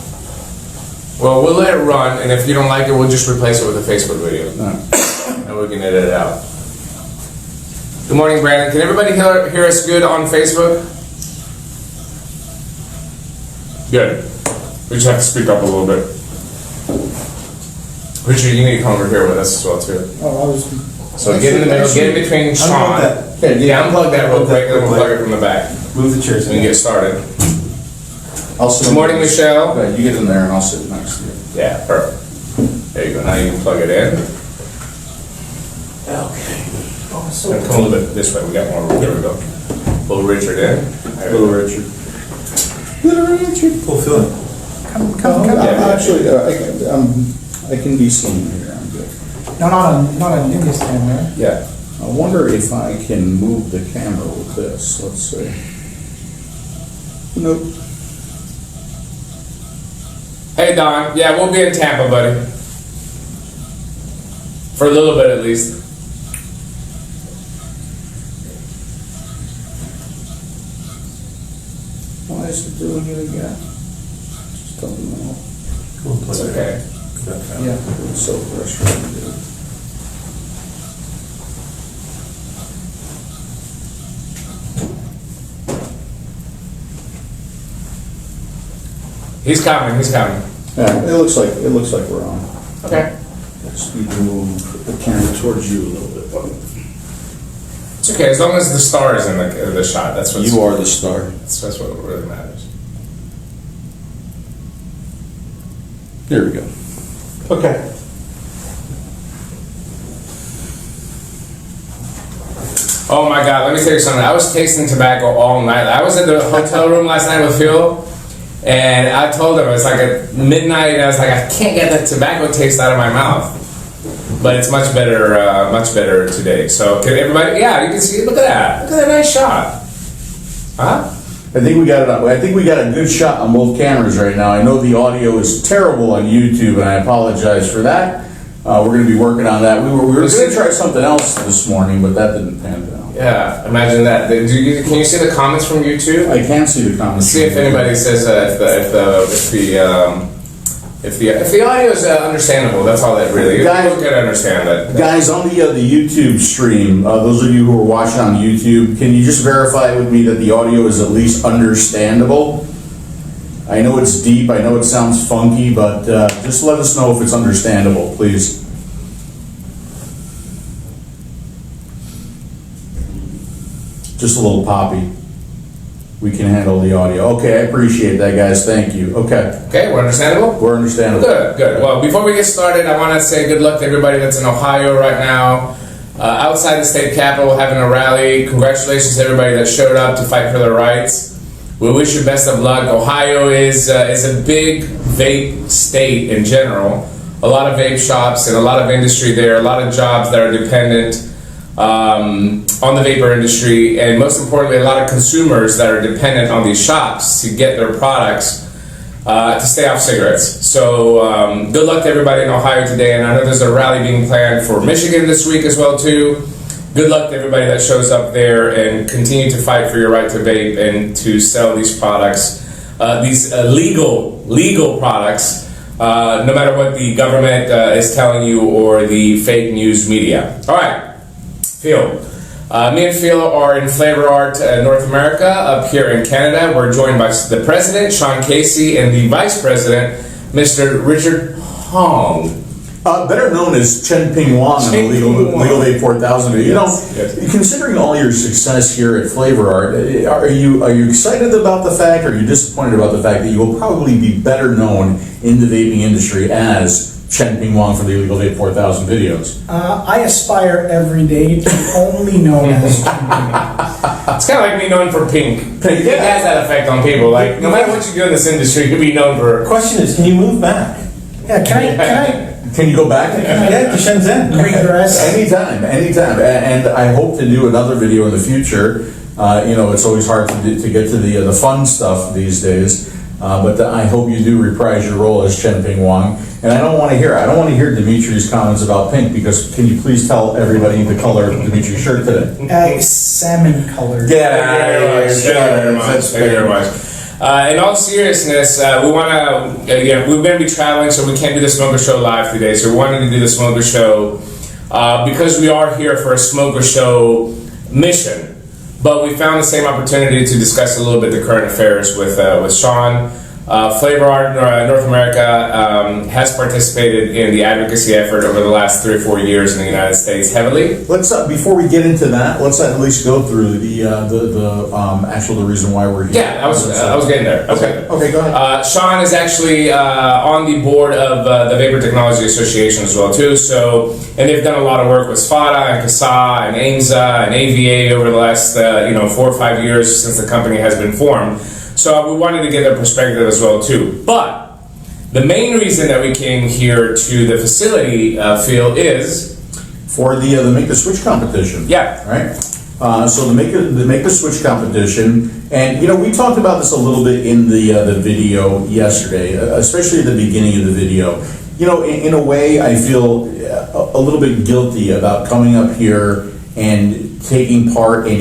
Well, we'll let it run, and if you don't like it, we'll just replace it with a Facebook video. Alright. And we can edit it out. Good morning, Brandon. Can everybody hear us good on Facebook? Good. We just have to speak up a little bit. Richard, you need to come over here with us as well, too. Oh, I was. So get in the middle, get in between Sean. Yeah, unplug that real quick, and then we'll plug it from the back. Move the chairs. So we can get started. I'll sit. Good morning, Michelle. Okay, you get in there and I'll sit next to you. Yeah, perfect. There you go. Now you can plug it in. Okay. Come a little bit this way. We got more room. There we go. Pull Richard in. Little Richard. Little Richard. Pull Phil. Come. Actually, I can be seen here. I'm good. No, not a nudist camera. Yeah. I wonder if I can move the camera with this. Let's see. Nope. Hey, Don. Yeah, we'll be in Tampa, buddy. For a little bit, at least. Why is it doing it again? Just don't know. It's okay. Yeah. It's so frustrating, dude. He's coming. Yeah, it looks like we're on. Okay. Just need to move the camera towards you a little bit, buddy. It's okay, as long as the star is in the shot. That's what You are the star. That's what really matters. There we go. Okay. Oh my God, let me tell you something. I was tasting tobacco all night. I was at the hotel room last night with Phil, and I told him, it was like at midnight, and I was like, I can't get that tobacco taste out of my mouth. But it's much better today. So can everybody, yeah, you can see, look at that. Look at that nice shot. Huh? I think we got it. I think we got a good shot on both cameras right now. I know the audio is terrible on YouTube, and I apologize for that. We're going to be working on that. We were going to try something else this morning, but that didn't pan out. Yeah, imagine that. Can you see the comments from YouTube? I can see the comments. See if anybody says if the audio is understandable. That's all that really. Guys, People can understand that. Guys, on the YouTube stream, those of you who are watching on YouTube, can you just verify with me that the audio is at least understandable? I know it's deep, I know it sounds funky, but just let us know if it's understandable, please. Just a little poppy. We can handle the audio. Okay, I appreciate that, guys. Thank you. Okay. Okay, we're understandable? We're understandable. Good. Well, before we get started, I want to say good luck to everybody that's in Ohio right now. Outside the state capitol, having a rally. Congratulations to everybody that showed up to fight for their rights. We wish you best of luck. Ohio is a big vape state in general. A lot of vape shops and a lot of industry there, a lot of jobs that are dependent on the vapor industry, and most importantly, a lot of consumers that are dependent on these shops to get their products to stay off cigarettes. So good luck to everybody in Ohio today, and I know there's a rally being planned for Michigan this week as well too. Good luck to everybody that shows up there, and continue to fight for your right to vape and to sell these products, these legal products, no matter what the government is telling you or the fake news media. All right. Phil. Me and Phil are in Flavor Art North America up here in Canada. We're joined by the President, Sean Casey, and the Vice President, Mr. Richard Hong. Better known as Chen Ping Wang in the Legal Vape 4000. You know, considering all your success here at Flavor Art, are you excited about the fact, or are you disappointed about the fact that you will probably be better known in the vaping industry as Chen Ping Wang for the Illegal Vape 4000 videos? I aspire every day to only known as Chen Ping Wang. It's kind of like me known for Pink. Pink has that effect on people. Like, no matter what you do in this industry, you'll be known for... Question is, can you move back? Yeah, Can you go back? Yeah, to Shenzhen. regress? Anytime. And I hope to do another video in the future. It's always hard to get to the fun stuff these days. but I hope you do reprise your role as Chen Ping Wang. And I don't want to hear Dimitri's comments about pink, because can you please tell everybody the color of Dimitri's shirt today? Salmon colored. Yeah, Thank you very much. In all seriousness, we want to, we're going to be traveling, so we can't do the Smoker Show live today. So we wanted to do the Smoker Show because we are here for a Smoker Show mission. But we found the same opportunity to discuss a little bit the current affairs with Sean. Flavor Art North America has participated in the advocacy effort over the last 3 or 4 years in the United States heavily. Let's before we get into that, let's at least go through the reason why we're here. Yeah, I was getting there. Okay, go ahead. Sean is actually on the board of the Vapor Technology Association as well too. So, and they've done a lot of work with SPADA and CASA and AIMSA and AVA over the last 4 or 5 years since the company has been formed. So we wanted to get their perspective as well too. But the main reason that we came here to the facility, Phil, is for the Make the Switch competition. Yeah. Right. So the Make the Switch competition, and we talked about this a little bit in the video yesterday, especially at the beginning of the video. In a way, I feel a little bit guilty about coming up here and taking part in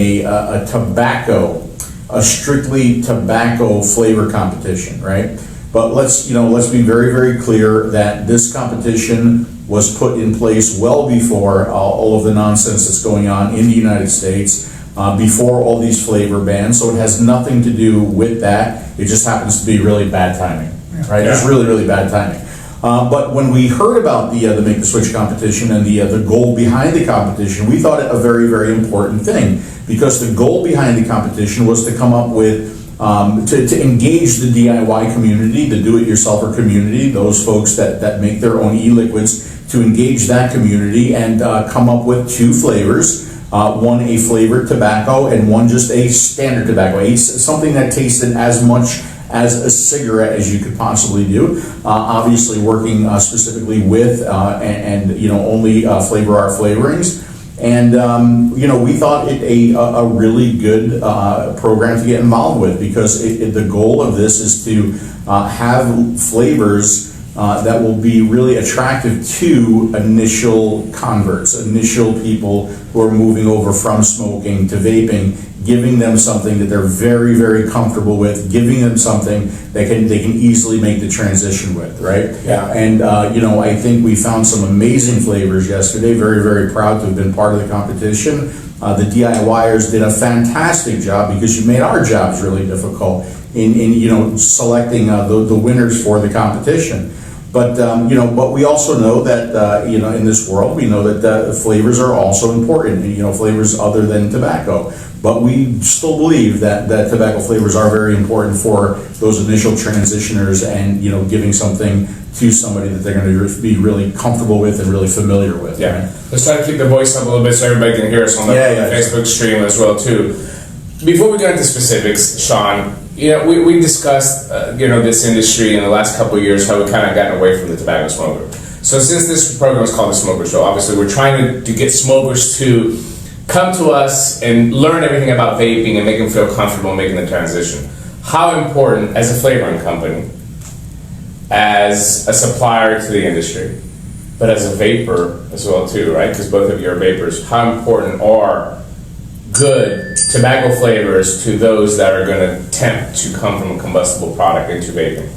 a strictly tobacco flavor competition, right? But let's be very, very clear that this competition was put in place well before all of the nonsense that's going on in the United States, before all these flavor bans. So it has nothing to do with that. It just happens to be really bad timing, right? Just really, really bad timing. But when we heard about the Make the Switch competition and the goal behind the competition, we thought it a very, very important thing, because the goal behind the competition was to come up with, to engage the DIY community, the do-it-yourselfer community, those folks that make their own e-liquids, to engage that community and come up with 2 flavors. One a flavored tobacco and one just a standard tobacco, something that tasted as much as a cigarette as you could possibly do. Obviously working specifically with and only Flavor Art flavorings. And we thought it a really good program to get involved with, because the goal of this is to have flavors that will be really attractive to initial converts, initial people who are moving over from smoking to vaping, giving them something that they're very, very comfortable with, giving them something that they can easily make the transition with, right? Yeah. And I think we found some amazing flavors yesterday. Very, very proud to have been part of the competition. The DIYers did a fantastic job, because you made our jobs really difficult in selecting the winners for the competition. But but we also know that in this world, we know that flavors are also important. Flavors other than tobacco. But we still believe that tobacco flavors are very important for those initial transitioners, and giving something to somebody that they're going to be really comfortable with and really familiar with. Yeah. Right? Let's try to keep the voice up a little bit so everybody can hear us on the Facebook stream as well too. Before we get into specifics, Sean, we discussed this industry in the last couple of years, how we kind of gotten away from the tobacco smoker. So since this program is called the Smoker Show, obviously we're trying to get smokers to come to us and learn everything about vaping and make them feel comfortable making the transition. How important, as a flavoring company, as a supplier to the industry, but as a vapor as well too, right? Because both of you are vapors. How important are good tobacco flavors to those that are going to attempt to come from a combustible product into vaping?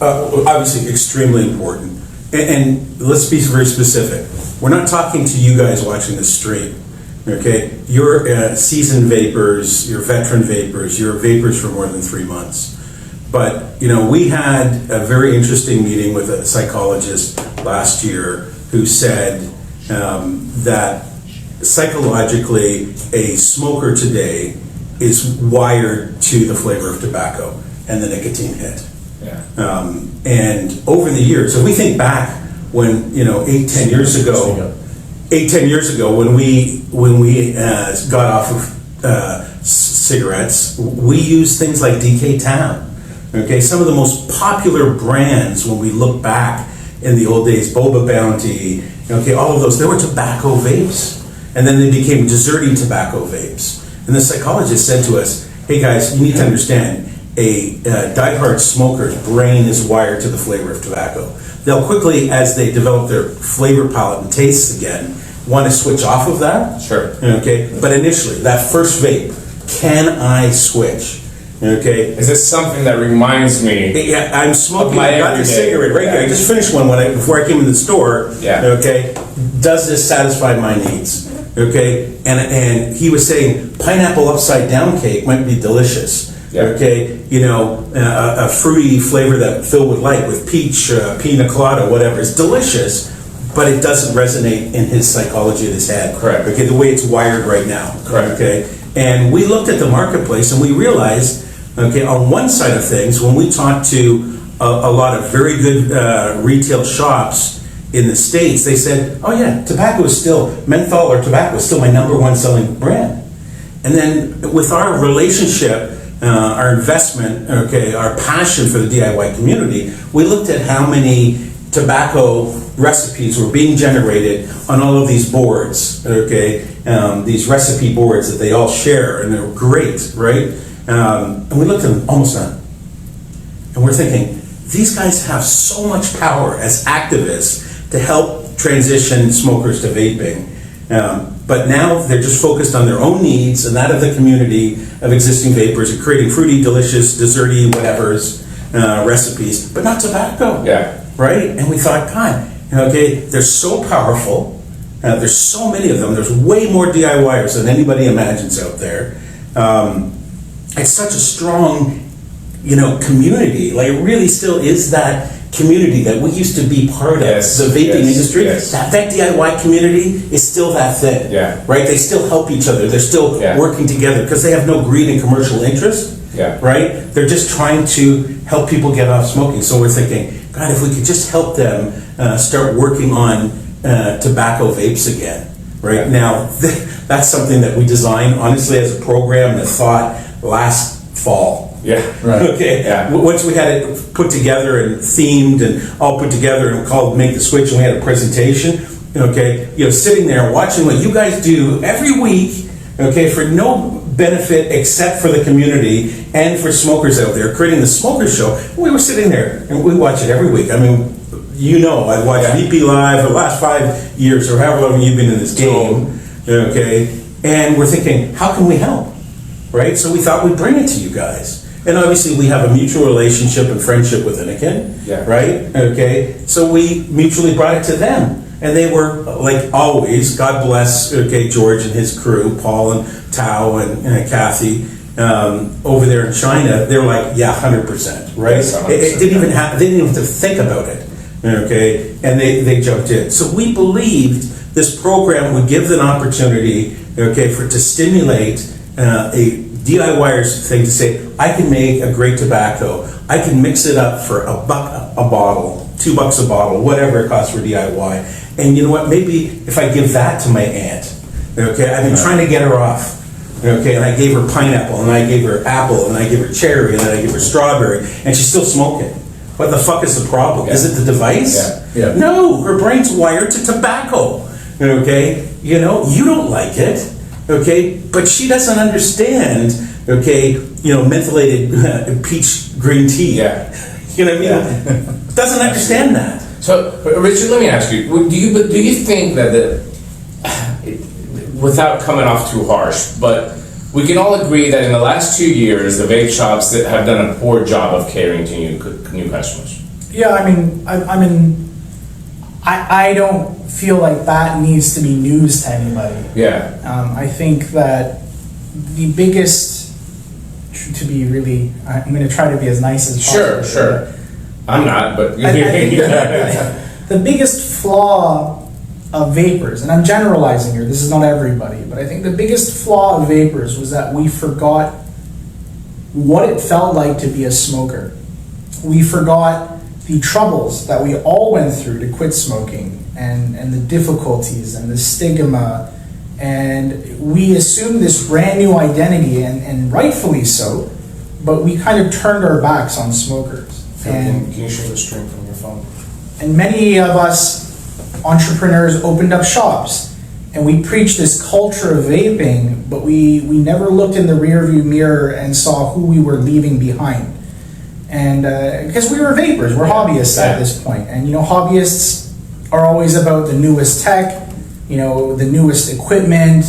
Obviously, extremely important. And let's be very specific. We're not talking to you guys watching the stream. Okay, you're seasoned vapors, you're veteran vapors, you're vapors for more than 3 months. But we had a very interesting meeting with a psychologist last year who said that psychologically, a smoker today is wired to the flavor of tobacco and the nicotine hit. Yeah. And over the years, if we think back when 8-10 years ago. 8-10 years ago, when we got off of cigarettes, we used things like DK Town. Okay, some of the most popular brands when we look back in the old days, Boba Bounty, okay, all of those, they were tobacco vapes, and then they became deserty tobacco vapes. And the psychologist said to us, "Hey guys, you need to understand, a diehard smoker's brain is wired to the flavor of tobacco. They'll quickly, as they develop their flavor palette and tastes again, want to switch off of that. Sure. Okay, but initially, that first vape, can I switch? Okay. Is this something that reminds me? Yeah, I'm smoking. my I got this everyday. cigarette right here. I just finished one before I came in the store. Yeah. Okay. Does this satisfy my needs? Okay. And he was saying pineapple upside down cake might be delicious. Yeah. Okay. You know, a fruity flavor that Phil would like with peach, pina colada, whatever. It's delicious, but it doesn't resonate in his psychology of his head. Correct. Okay. The way it's wired right now. Correct. Okay. And we looked at the marketplace and we realized, okay, on one side of things, when we talked to a lot of very good retail shops in the States, they said, oh yeah, tobacco is still, menthol or tobacco is still my #1 selling brand. And then with our relationship, our investment, okay, our passion for the DIY community, we looked at how many tobacco recipes were being generated on all of these boards, okay, these recipe boards that they all share, and they're great, right? And we looked at them, almost none. And we're thinking, these guys have so much power as activists to help transition smokers to vaping. But now they're just focused on their own needs and that of the community of existing vapors and creating fruity, delicious, desserty, whatever's recipes, but not tobacco. Yeah. Right? And we thought, God, okay, they're so powerful. There's so many of them. There's way more DIYers than anybody imagines out there. It's such a strong, community. Like, it really still is that community that we used to be part of. Yes, The vaping yes, industry. yes. That DIY community is still that thing. Yeah. Right? They still help each other. They're still Yeah. working together because they have no greed and commercial interest. Yeah. Right? They're just trying to help people get off smoking. So we're thinking, God, if we could just help them start working on tobacco vapes again. Right? Yeah. Now, that's something that we designed, honestly, as a program that thought last fall. Yeah. Right. Okay. Yeah. Once we had it put together and themed and all put together and called Make the Switch, and we had a presentation. Okay. Sitting there watching what you guys do every week. Okay, for no benefit except for the community and for smokers out there, creating the Smoker Show. We were sitting there and we watch it every week. I mean, I watched Yeah. VP Live for the last 5 years or however long you've been in this game. Okay, and we're thinking, how can we help? Right? So we thought we'd bring it to you guys. And obviously we have a mutual relationship and friendship with Anakin, Yeah. right? Okay, so we mutually brought it to them. And they were, like always, God bless, okay, George and his crew, Paul and Tao and Kathy, over there in China, they're like, yeah, 100%, right? Yes, 100%. It didn't even they didn't even have to think about it, okay? And they jumped in. So we believed this program would give them an opportunity, okay, to stimulate a DIYer's thing to say, I can make a great tobacco. I can mix it up for $1 a bottle, $2 a bottle, whatever it costs for DIY. And you know what? Maybe if I give that to my aunt, okay, I've been trying to get her off. Okay, and I gave her pineapple, and I gave her apple, and I gave her cherry, and then I gave her strawberry, and she's still smoking. What the fuck is the problem? Yeah. Is it the device? Yeah. Yeah. No, her brain's wired to tobacco. Okay, you don't like it. Okay, but she doesn't understand. Okay, mentholated peach green tea. Yeah. You know what I mean? Doesn't understand that. So, Richard, let me ask you: do you think that without coming off too harsh, but we can all agree that in the last 2 years, the vape shops that have done a poor job of catering to new customers? Yeah, I don't feel like that needs to be news to anybody. Yeah. I think that the biggest, I'm going to try to be as nice as possible. Sure. I'm not, but I think the biggest flaw of vapors, and I'm generalizing here, this is not everybody, but I think the biggest flaw of vapors was that we forgot what it felt like to be a smoker. We forgot the troubles that we all went through to quit smoking, and the difficulties and the stigma, and we assumed this brand new identity, and rightfully so, but we kind of turned our backs on smokers. Can you share the stream from your phone? And many of us entrepreneurs opened up shops, and we preached this culture of vaping, but we never looked in the rearview mirror and saw who we were leaving behind. And because we were vapors, we're hobbyists at this point. And hobbyists are always about the newest tech, the newest equipment,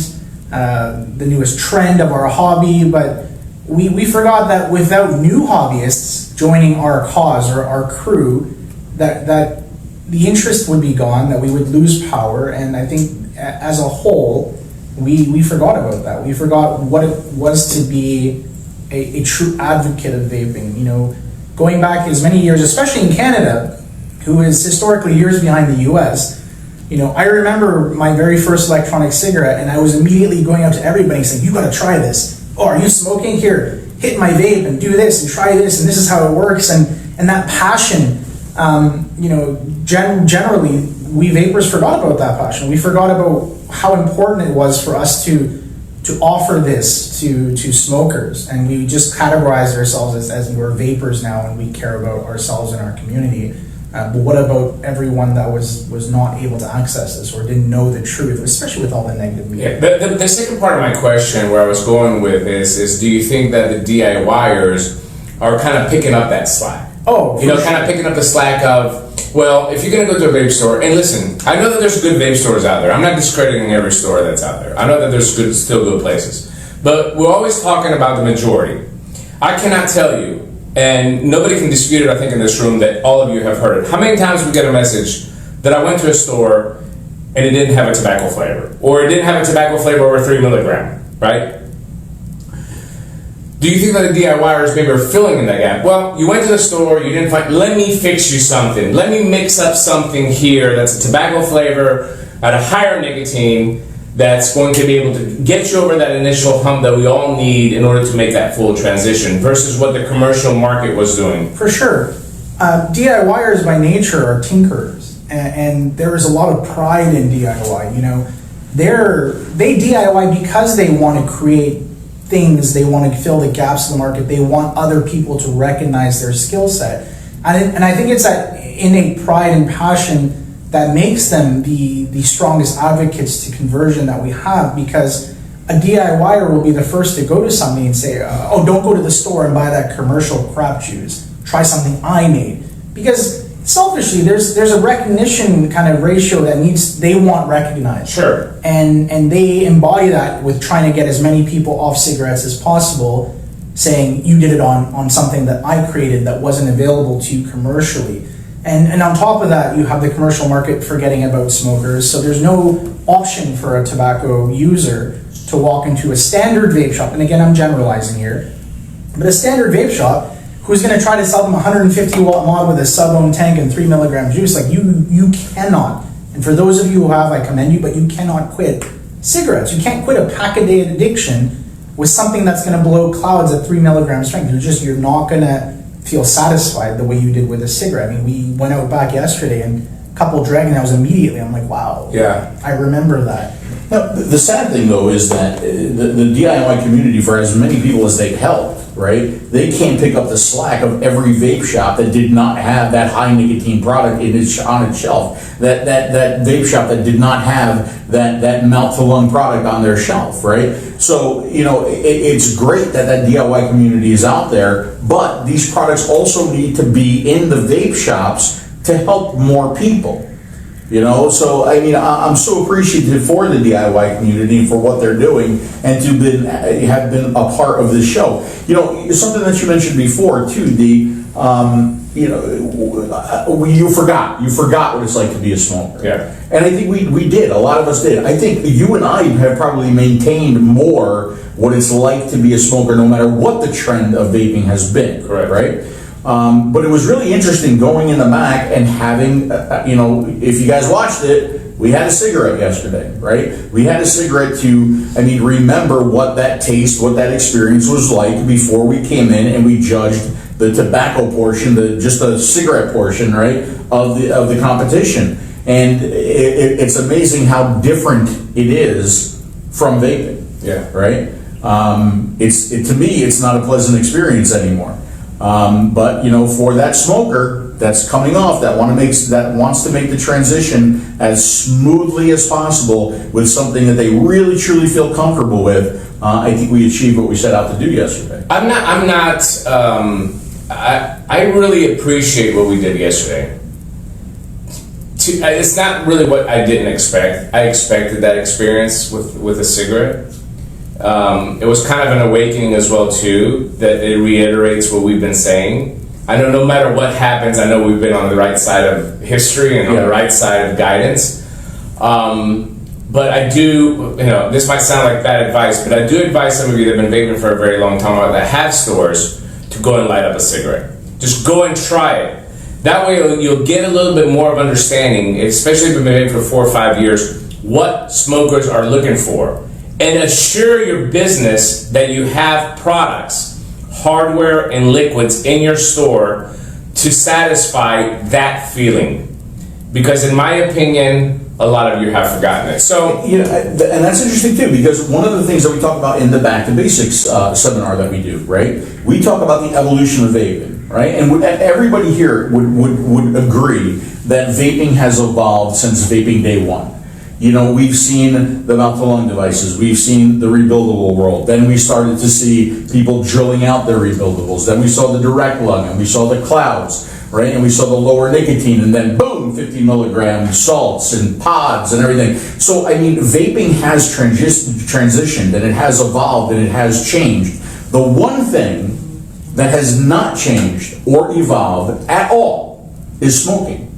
the newest trend of our hobby. But we forgot that without new hobbyists joining our cause or our crew, that the interest would be gone, that we would lose power. And I think as a whole, we forgot about that. We forgot what it was to be a true advocate of vaping. Going back as many years, especially in Canada, who is historically years behind the US, I remember my very first electronic cigarette, and I was immediately going up to everybody saying, "You got to try this. Oh, are you smoking? Here, hit my vape and do this and try this, and this is how it works." And that passion, generally, we vapors forgot about that passion. We forgot about how important it was for us to offer this to smokers, and we just categorize ourselves as we're vapors now, and we care about ourselves and our community. But what about everyone that was not able to access this or didn't know the truth, especially with all the negative media? Yeah, the second part of my question, where I was going with is do you think that the DIYers are kind of picking up that slack? Oh, kind of picking up the slack of, well, if you're going to go to a vape store, and listen, I know that there's good vape stores out there. I'm not discrediting every store that's out there. I know that there's still good places. But we're always talking about the majority. I cannot tell you, and nobody can dispute it, I think, in this room, that all of you have heard it. How many times we get a message that I went to a store and it didn't have a tobacco flavor, or it didn't have a tobacco flavor over 3 milligram, right? Do you think that the DIYers maybe are filling in that gap? Well, you went to the store, you didn't find, let me fix you something. Let me mix up something here that's a tobacco flavor at a higher nicotine that's going to be able to get you over that initial hump that we all need in order to make that full transition versus what the commercial market was doing. For sure. DIYers by nature are tinkerers, and there is a lot of pride in DIY. They DIY because they want to create things, they want to fill the gaps in the market, they want other people to recognize their skill set. And I think it's that innate pride and passion that makes them the strongest advocates to conversion that we have, because a DIYer will be the first to go to somebody and say, oh, don't go to the store and buy that commercial crap juice. Try something I made. Because selfishly, there's a recognition kind of ratio that they want recognized. Sure. And they embody that with trying to get as many people off cigarettes as possible, saying you did it on something that I created that wasn't available to you commercially. And on top of that, you have the commercial market forgetting about smokers, so there's no option for a tobacco user to walk into a standard vape shop, and again, I'm generalizing here, but a standard vape shop who's going to try to sell them a 150 watt mod with a sub-ohm tank and 3 milligram juice, like you cannot, and for those of you who have, I commend you, but you cannot quit cigarettes. You can't quit a pack-a-day addiction with something that's going to blow clouds at 3 milligram strength. You're not going to feel satisfied the way you did with a cigarette. I mean, we went out back yesterday and a couple dragged, and I was immediately, I'm like, wow. Yeah. I remember that. Now, the sad thing, though, is that the DIY community, for as many people as they've helped, right, they can't pick up the slack of every vape shop that did not have that high nicotine product on its shelf, that vape shop that did not have that mouth-to-lung product on their shelf, right? So, it's great that DIY community is out there, but these products also need to be in the vape shops to help more people. So I mean, I'm so appreciative for the DIY community and for what they're doing, and to have been a part of this show. Something that you mentioned before too, you forgot what it's like to be a smoker. Yeah. And I think we did. A lot of us did. I think you and I have probably maintained more what it's like to be a smoker, no matter what the trend of vaping has been. Correct. Right. But it was really interesting going in the back and having, if you guys watched it, we had a cigarette yesterday, right? We had a cigarette to, remember what that taste, what that experience was like before we came in and we judged the tobacco portion, just the cigarette portion, right, of the competition. And it's amazing how different it is from vaping. Yeah. Right? To me, it's not a pleasant experience anymore. But for that smoker, that's coming off that wants to make the transition as smoothly as possible with something that they really truly feel comfortable with, I think we achieved what we set out to do yesterday. I really appreciate what we did yesterday. It's not really what I didn't expect. I expected that experience with a cigarette. It was kind of an awakening as well too, that it reiterates what we've been saying. I know no matter what happens, I know we've been on the right side of history and on the right side of guidance. But I do, this might sound like bad advice, but I do advise some of you that have been vaping for a very long time, that have stores, to go and light up a cigarette. Just go and try it. That way you'll get a little bit more of understanding, especially if you've been vaping for 4 or 5 years, what smokers are looking for. And assure your business that you have products, hardware and liquids in your store to satisfy that feeling. Because in my opinion, a lot of you have forgotten it. So, and that's interesting too, because one of the things that we talk about in the Back to Basics seminar that we do, right? We talk about the evolution of vaping, right? And everybody here would agree that vaping has evolved since vaping day one. We've seen the mouth-to-lung devices. We've seen the rebuildable world. Then we started to see people drilling out their rebuildables. Then we saw the direct lung, and we saw the clouds, right? And we saw the lower nicotine, and then boom, 50 milligram salts and pods and everything. So, vaping has transitioned, and it has evolved, and it has changed. The one thing that has not changed or evolved at all is smoking,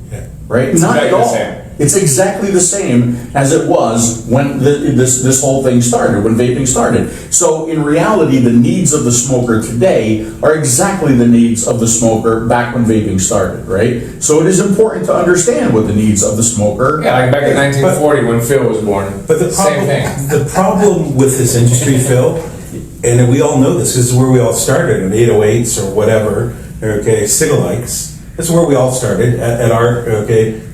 right? Not at all. It's exactly the same as it was when this whole thing started, when vaping started. So in reality, the needs of the smoker today are exactly the needs of the smoker back when vaping started, right? So it is important to understand what the needs of the smoker. Yeah, like back in 1940 when Phil was born. But the problem with this industry, Phil, and we all know this is where we all started in 808s or whatever, Cigalikes. That's where we all started at our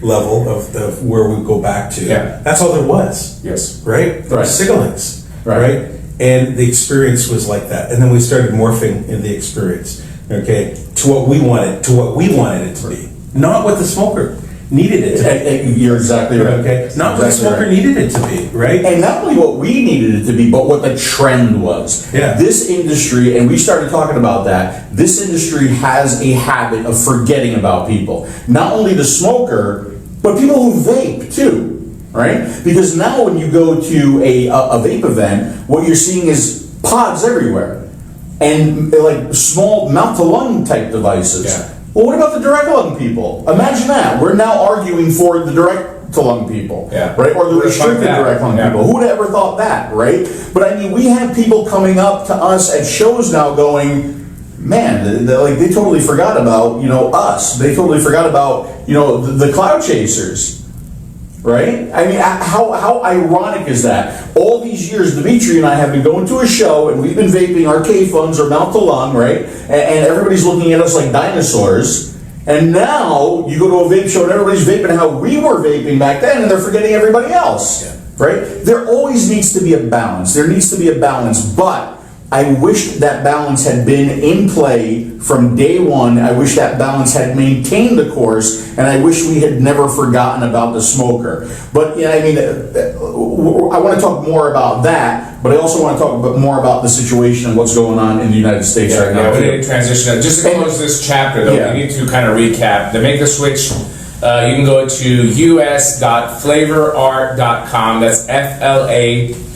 level of where we go back to. Yeah. That's all there was. Yes. Right? There was Cigalinks. Right. And the experience was like that. And then we started morphing in the experience, to what we wanted it to be. Not what the smoker needed it to be. You're exactly right. Not what the smoker needed it to be, right? And not only what we needed it to be, but what the trend was. Yeah. This industry, and we started talking about that, this industry has a habit of forgetting about people. Not only the smoker, but people who vape too, right? Because now when you go to a vape event, what you're seeing is pods everywhere. And like small mouth-to-lung type devices. Yeah. Well, what about the direct lung people? Imagine that. We're now arguing for the direct to lung people, right? Or the restricted direct lung people. Who would have ever thought that, right? But we have people coming up to us at shows now going, man, they totally forgot about, us. They totally forgot about, the cloud chasers. Right? How ironic is that? All these years, Dimitri and I have been going to a show, and we've been vaping our K-Funds or mouth to lung, right? And everybody's looking at us like dinosaurs. And now you go to a vape show, and everybody's vaping how we were vaping back then, and they're forgetting everybody else, right? There always needs to be a balance. There needs to be a balance, but I wish that balance had been in play from day one. I wish that balance had maintained the course, and I wish we had never forgotten about the smoker. But I want to talk more about that, but I also want to talk more about the situation and what's going on in the United States right now. We need to transition. Just to close this chapter, though, we need to kind of recap. To make the switch, you can go to us.flavorart.com. That's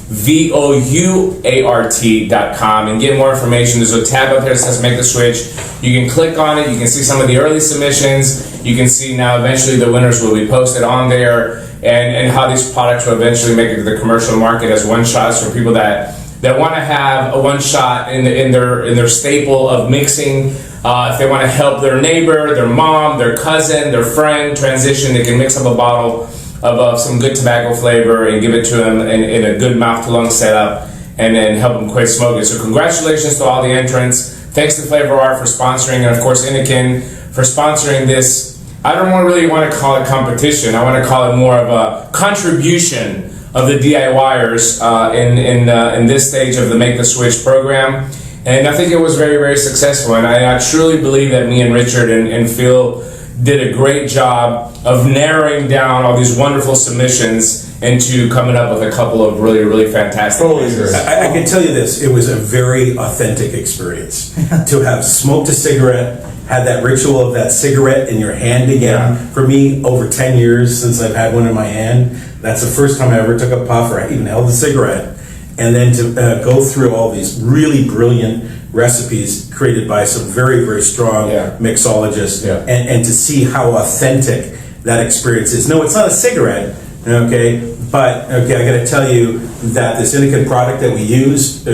FLAVOUART.com and get more information. There's a tab up there that says make the switch. You can click on it. You can see some of the early submissions. You can see now eventually the winners will be posted on there, and how these products will eventually make it to the commercial market as one shots for people that want to have a one shot in their staple of mixing. If they want to help their neighbor, their mom, their cousin, their friend transition, they can mix up a bottle of some good tobacco flavor and give it to them in a good mouth-to-lung setup, and then help them quit smoking. So congratulations to all the entrants. Thanks to Flavor Art for sponsoring, and of course Inikin for sponsoring this. I don't really want to call it competition. I want to call it more of a contribution of the DIYers in this stage of the Make the Switch program. And I think it was very, very successful. And I truly believe that me and Richard and Phil did a great job of narrowing down all these wonderful submissions into coming up with a couple of really, really fantastic pieces. I can tell you this, it was a very authentic experience. To have smoked a cigarette, had that ritual of that cigarette in your hand again. For me, over 10 years since I've had one in my hand, that's the first time I ever took a puff or I even held a cigarette. And then to go through all these really brilliant recipes created by some very, very strong mixologists, and to see how authentic that experience is. No, it's not a cigarette, okay, but I got to tell you that this indica product that we used,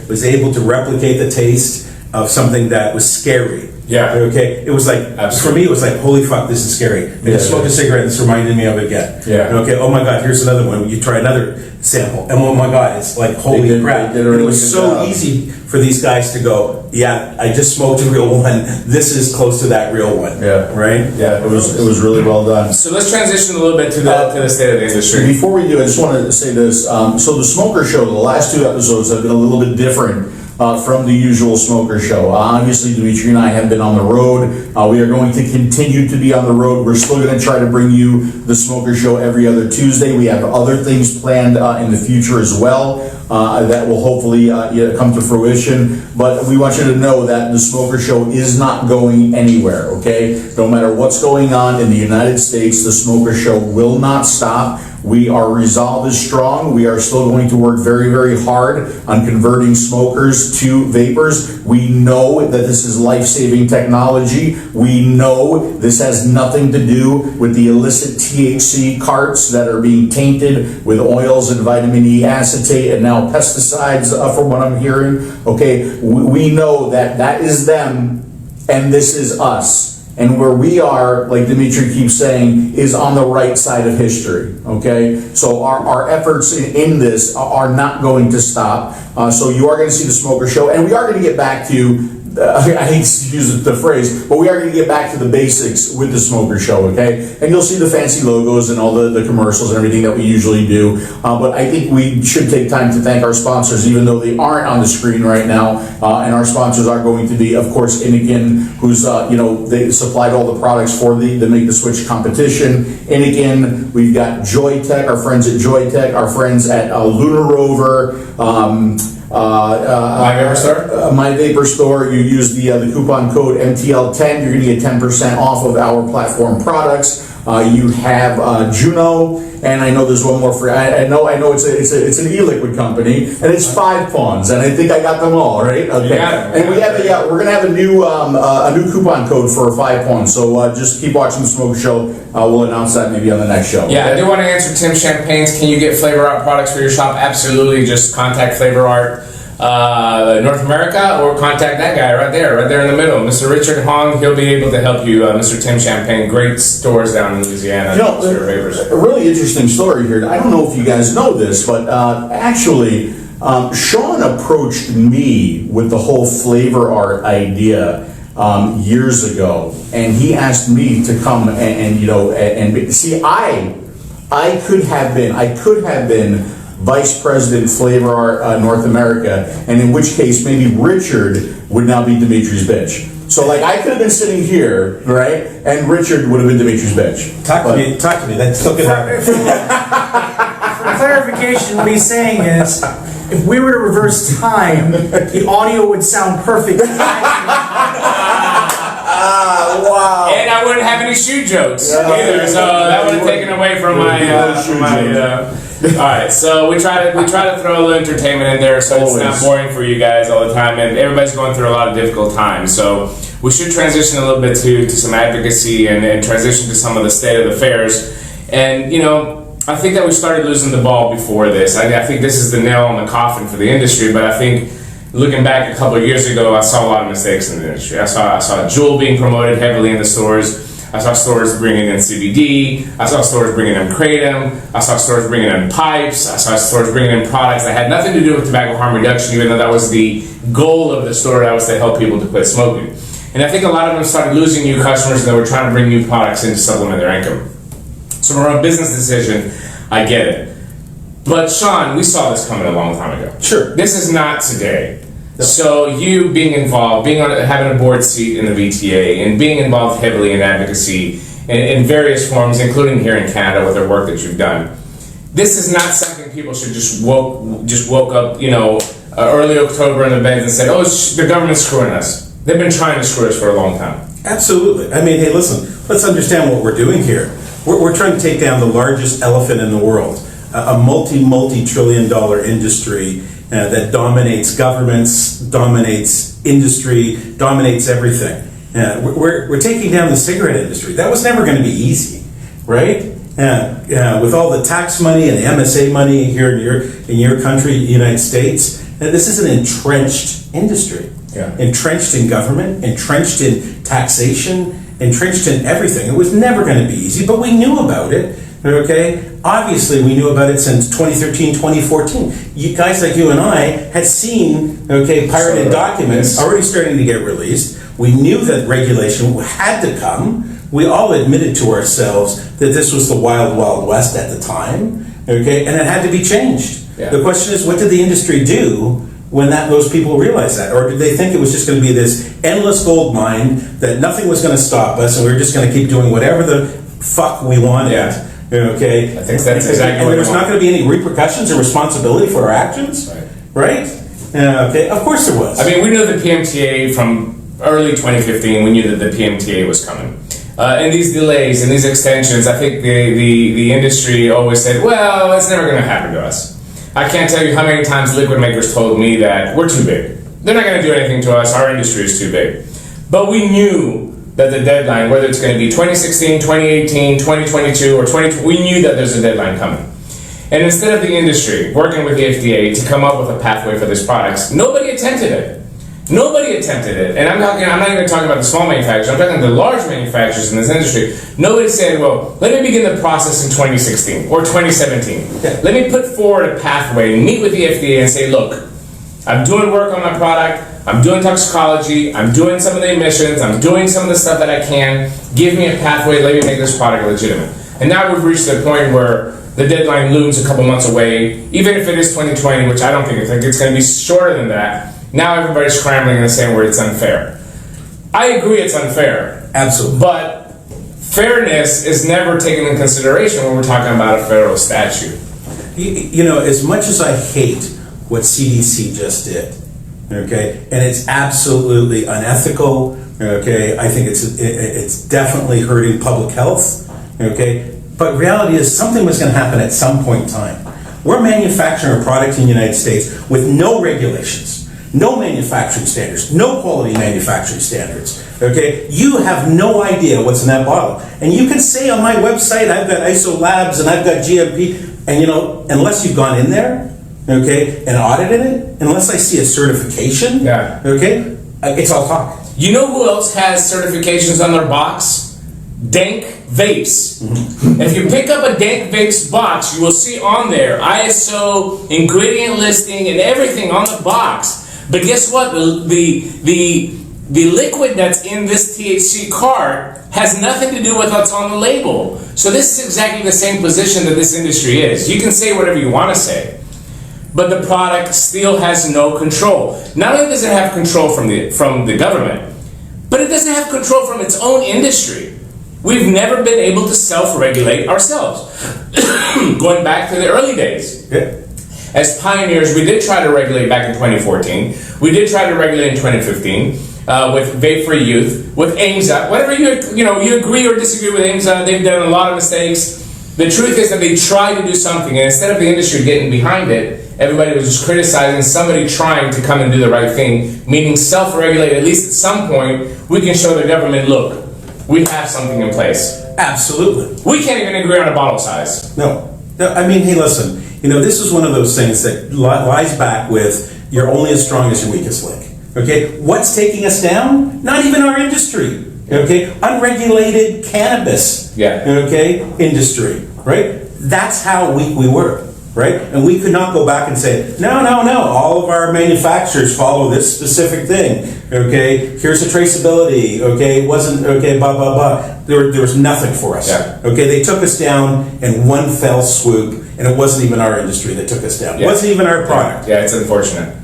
was able to replicate the taste of something that was scary. Okay. It was like, for me, it was like, holy fuck, this is scary. I just smoked a cigarette, this reminded me of it again. Okay. Oh my God, here's another one. You try another sample, and oh my God, it's like, holy crap. And it was so easy for these guys to go, yeah, I just smoked a real one. This is close to that real one. Right? Yeah, it was really well done. So let's transition a little bit to the state of the industry. Before we do, I just wanted to say this. So the Smoker Show, the last 2 episodes have been a little bit different from the usual Smoker Show. Obviously, Dimitri and I have been on the road. We are going to continue to be on the road. We're still going to try to bring you the Smoker Show every other Tuesday. We have other things planned in the future as well that will hopefully come to fruition. But we want you to know that the Smoker Show is not going anywhere, okay? No matter what's going on in the United States, the Smoker Show will not stop. Our resolve is strong. We are still going to work very, very hard on converting smokers to vapors. We know that this is life-saving technology. We know this has nothing to do with the illicit THC carts that are being tainted with oils and vitamin E acetate and now pesticides, from what I'm hearing. Okay, we know that that is them and this is us. And where we are, like Dimitri keeps saying, is on the right side of history, okay? So our efforts in this are not going to stop. So you are going to see the Smoker Show, and we are going to get back to, I hate to use the phrase, but we are going to get back to the basics with the Smoker Show, okay? And you'll see the fancy logos and all the commercials and everything that we usually do. But I think we should take time to thank our sponsors, even though they aren't on the screen right now. And our sponsors are going to be, of course, Innikin, who's, they supplied all the products for the Make the Switch competition. Innikin, we've got Joytech, our friends at Joytech, our friends at Lunar Rover, My Vapor Store? My Vapor Store. You use the coupon code MTL10. You're going to get 10% off of our platform products. You have Juno, and I know there's one more for. I know it's an e-liquid company, and it's 5 Pawns, and I think I got them all right. Okay, and we have we're going to have a new coupon code for 5 Pawns. So just keep watching the Smoke Show. We'll announce that maybe on the next show. Yeah, I do want to answer Tim Champagne's. Can you get Flavor Art products for your shop? Absolutely. Just contact Flavor Art North America, or contact that guy right there in the middle, Mr. Richard Hong. He'll be able to help you. Mr. Tim Champagne, great stores down in Louisiana. A really interesting story here. I don't know if you guys know this, but actually, Sean approached me with the whole Flavor Art idea years ago, and he asked me to come and see. I could have been Vice President Flavor Art North America, and in which case maybe Richard would now be Dimitri's bitch. So like I could have been sitting here, right, and Richard would have been Dimitri's bitch. Talk to me. That's still good. For clarification, what he's saying is, if we were to reverse time, the audio would sound perfect. Wow. And I wouldn't have any shoe jokes either, so that would have taken away from my. All right, so we try to throw a little entertainment in there, so it's not boring for you guys all the time, and everybody's going through a lot of difficult times. So we should transition a little bit to some advocacy and transition to some of the state of affairs. And I think that we started losing the ball before this. I think this is the nail on the coffin for the industry, but I think looking back a couple of years ago, I saw a lot of mistakes in the industry. I saw Juul being promoted heavily in the stores. I saw stores bringing in CBD. I saw stores bringing in Kratom. I saw stores bringing in pipes. I saw stores bringing in products that had nothing to do with tobacco harm reduction, even though that was the goal of the store. That was to help people to quit smoking. And I think a lot of them started losing new customers, and they were trying to bring new products in to supplement their income. So from a business decision, I get it. But Sean, we saw this coming a long time ago. Sure. This is not today. So you being involved, having a board seat in the VTA, and being involved heavily in advocacy in various forms, including here in Canada with the work that you've done, this is not something people should just woke up, early October in the beds and said, "Oh, the government's screwing us." They've been trying to screw us for a long time. Absolutely. I mean, hey, listen, let's understand what we're doing here. We're trying to take down the largest elephant in the world, a multi-trillion-dollar industry that dominates governments, dominates industry, dominates everything. We're taking down the cigarette industry. That was never going to be easy, right? With all the tax money and the MSA money here in your country, the United States, this is an entrenched industry. Yeah. Entrenched in government, entrenched in taxation, entrenched in everything. It was never going to be easy, but we knew about it. Okay, obviously we knew about it since 2013, 2014. You guys like you and I had seen, pirated documents already starting to get released. We knew that regulation had to come. We all admitted to ourselves that this was the wild, wild west at the time. Okay, and it had to be changed. Yeah. The question is, what did the industry do when those people realized that? Or did they think it was just going to be this endless gold mine, that nothing was going to stop us, and we were just going to keep doing whatever the fuck we wanted? Yeah. Okay, I think that's exactly and what there was not going to be any repercussions or responsibility for our actions, right? Okay, of course there was. I mean, we knew the PMTA from early 2015. We knew that the PMTA was coming, and these delays and these extensions. I think the industry always said, "Well, it's never going to happen to us." I can't tell you how many times liquid makers told me that we're too big. They're not going to do anything to us. Our industry is too big. But we knew that the deadline, whether it's going to be 2016, 2018, 2022, or 2020, we knew that there's a deadline coming. And instead of the industry working with the FDA to come up with a pathway for these products, nobody attempted it. Nobody attempted it. And I'm not even talking about the small manufacturers. I'm talking about the large manufacturers in this industry. Nobody said, well, let me begin the process in 2016 or 2017. Let me put forward a pathway, meet with the FDA and say, look, I'm doing work on my product. I'm doing toxicology, I'm doing some of the emissions, I'm doing some of the stuff that I can. Give me a pathway, let me make this product legitimate. And now we've reached the point where the deadline looms a couple months away, even if it is 2020, which I don't think it's going to be shorter than that. Now everybody's scrambling and saying where it's unfair. I agree it's unfair. Absolutely. But fairness is never taken into consideration when we're talking about a federal statute. As much as I hate what CDC just did, okay, and it's absolutely unethical. Okay, I think it's definitely hurting public health. Okay, but reality is something was going to happen at some point in time. We're manufacturing a product in the United States with no regulations, no manufacturing standards, no quality manufacturing standards. Okay, you have no idea what's in that bottle, and you can say on my website I've got ISO labs and I've got GMP, and unless you've gone in there, okay, and audited it, unless I see a certification, okay, it's all talk. You know who else has certifications on their box? Dank Vapes. Mm-hmm. If you pick up a Dank Vapes box, you will see on there ISO, ingredient listing, and everything on the box. But guess what? The liquid that's in this THC card has nothing to do with what's on the label. So this is exactly the same position that this industry is. You can say whatever you want to say, but the product still has no control. Not only does it have control from the government, but it doesn't have control from its own industry. We've never been able to self-regulate ourselves. Going back to the early days. Yeah. As pioneers, we did try to regulate back in 2014. We did try to regulate in 2015 with Vape-Free Youth, with AIMSA. Whatever you agree or disagree with AIMSA, they've done a lot of mistakes. The truth is that they tried to do something, and instead of the industry getting behind it, everybody was just criticizing somebody trying to come and do the right thing, meaning self-regulate. At least at some point, we can show the government, look, we have something in place. Absolutely. We can't even agree on a bottle size. No, I mean, hey, listen, this is one of those things that lies back with you're only as strong as your weakest link. Okay? What's taking us down? Not even our industry. Okay? Unregulated cannabis. Yeah. Okay? Industry. Right? That's how weak we were. Right? And we could not go back and say, no, all of our manufacturers follow this specific thing. Okay? Here's a traceability. Okay? It wasn't, okay, blah, blah, blah. There was nothing for us. Yeah. Okay? They took us down in one fell swoop, and it wasn't even our industry that took us down. It wasn't even our product. Yeah, it's unfortunate.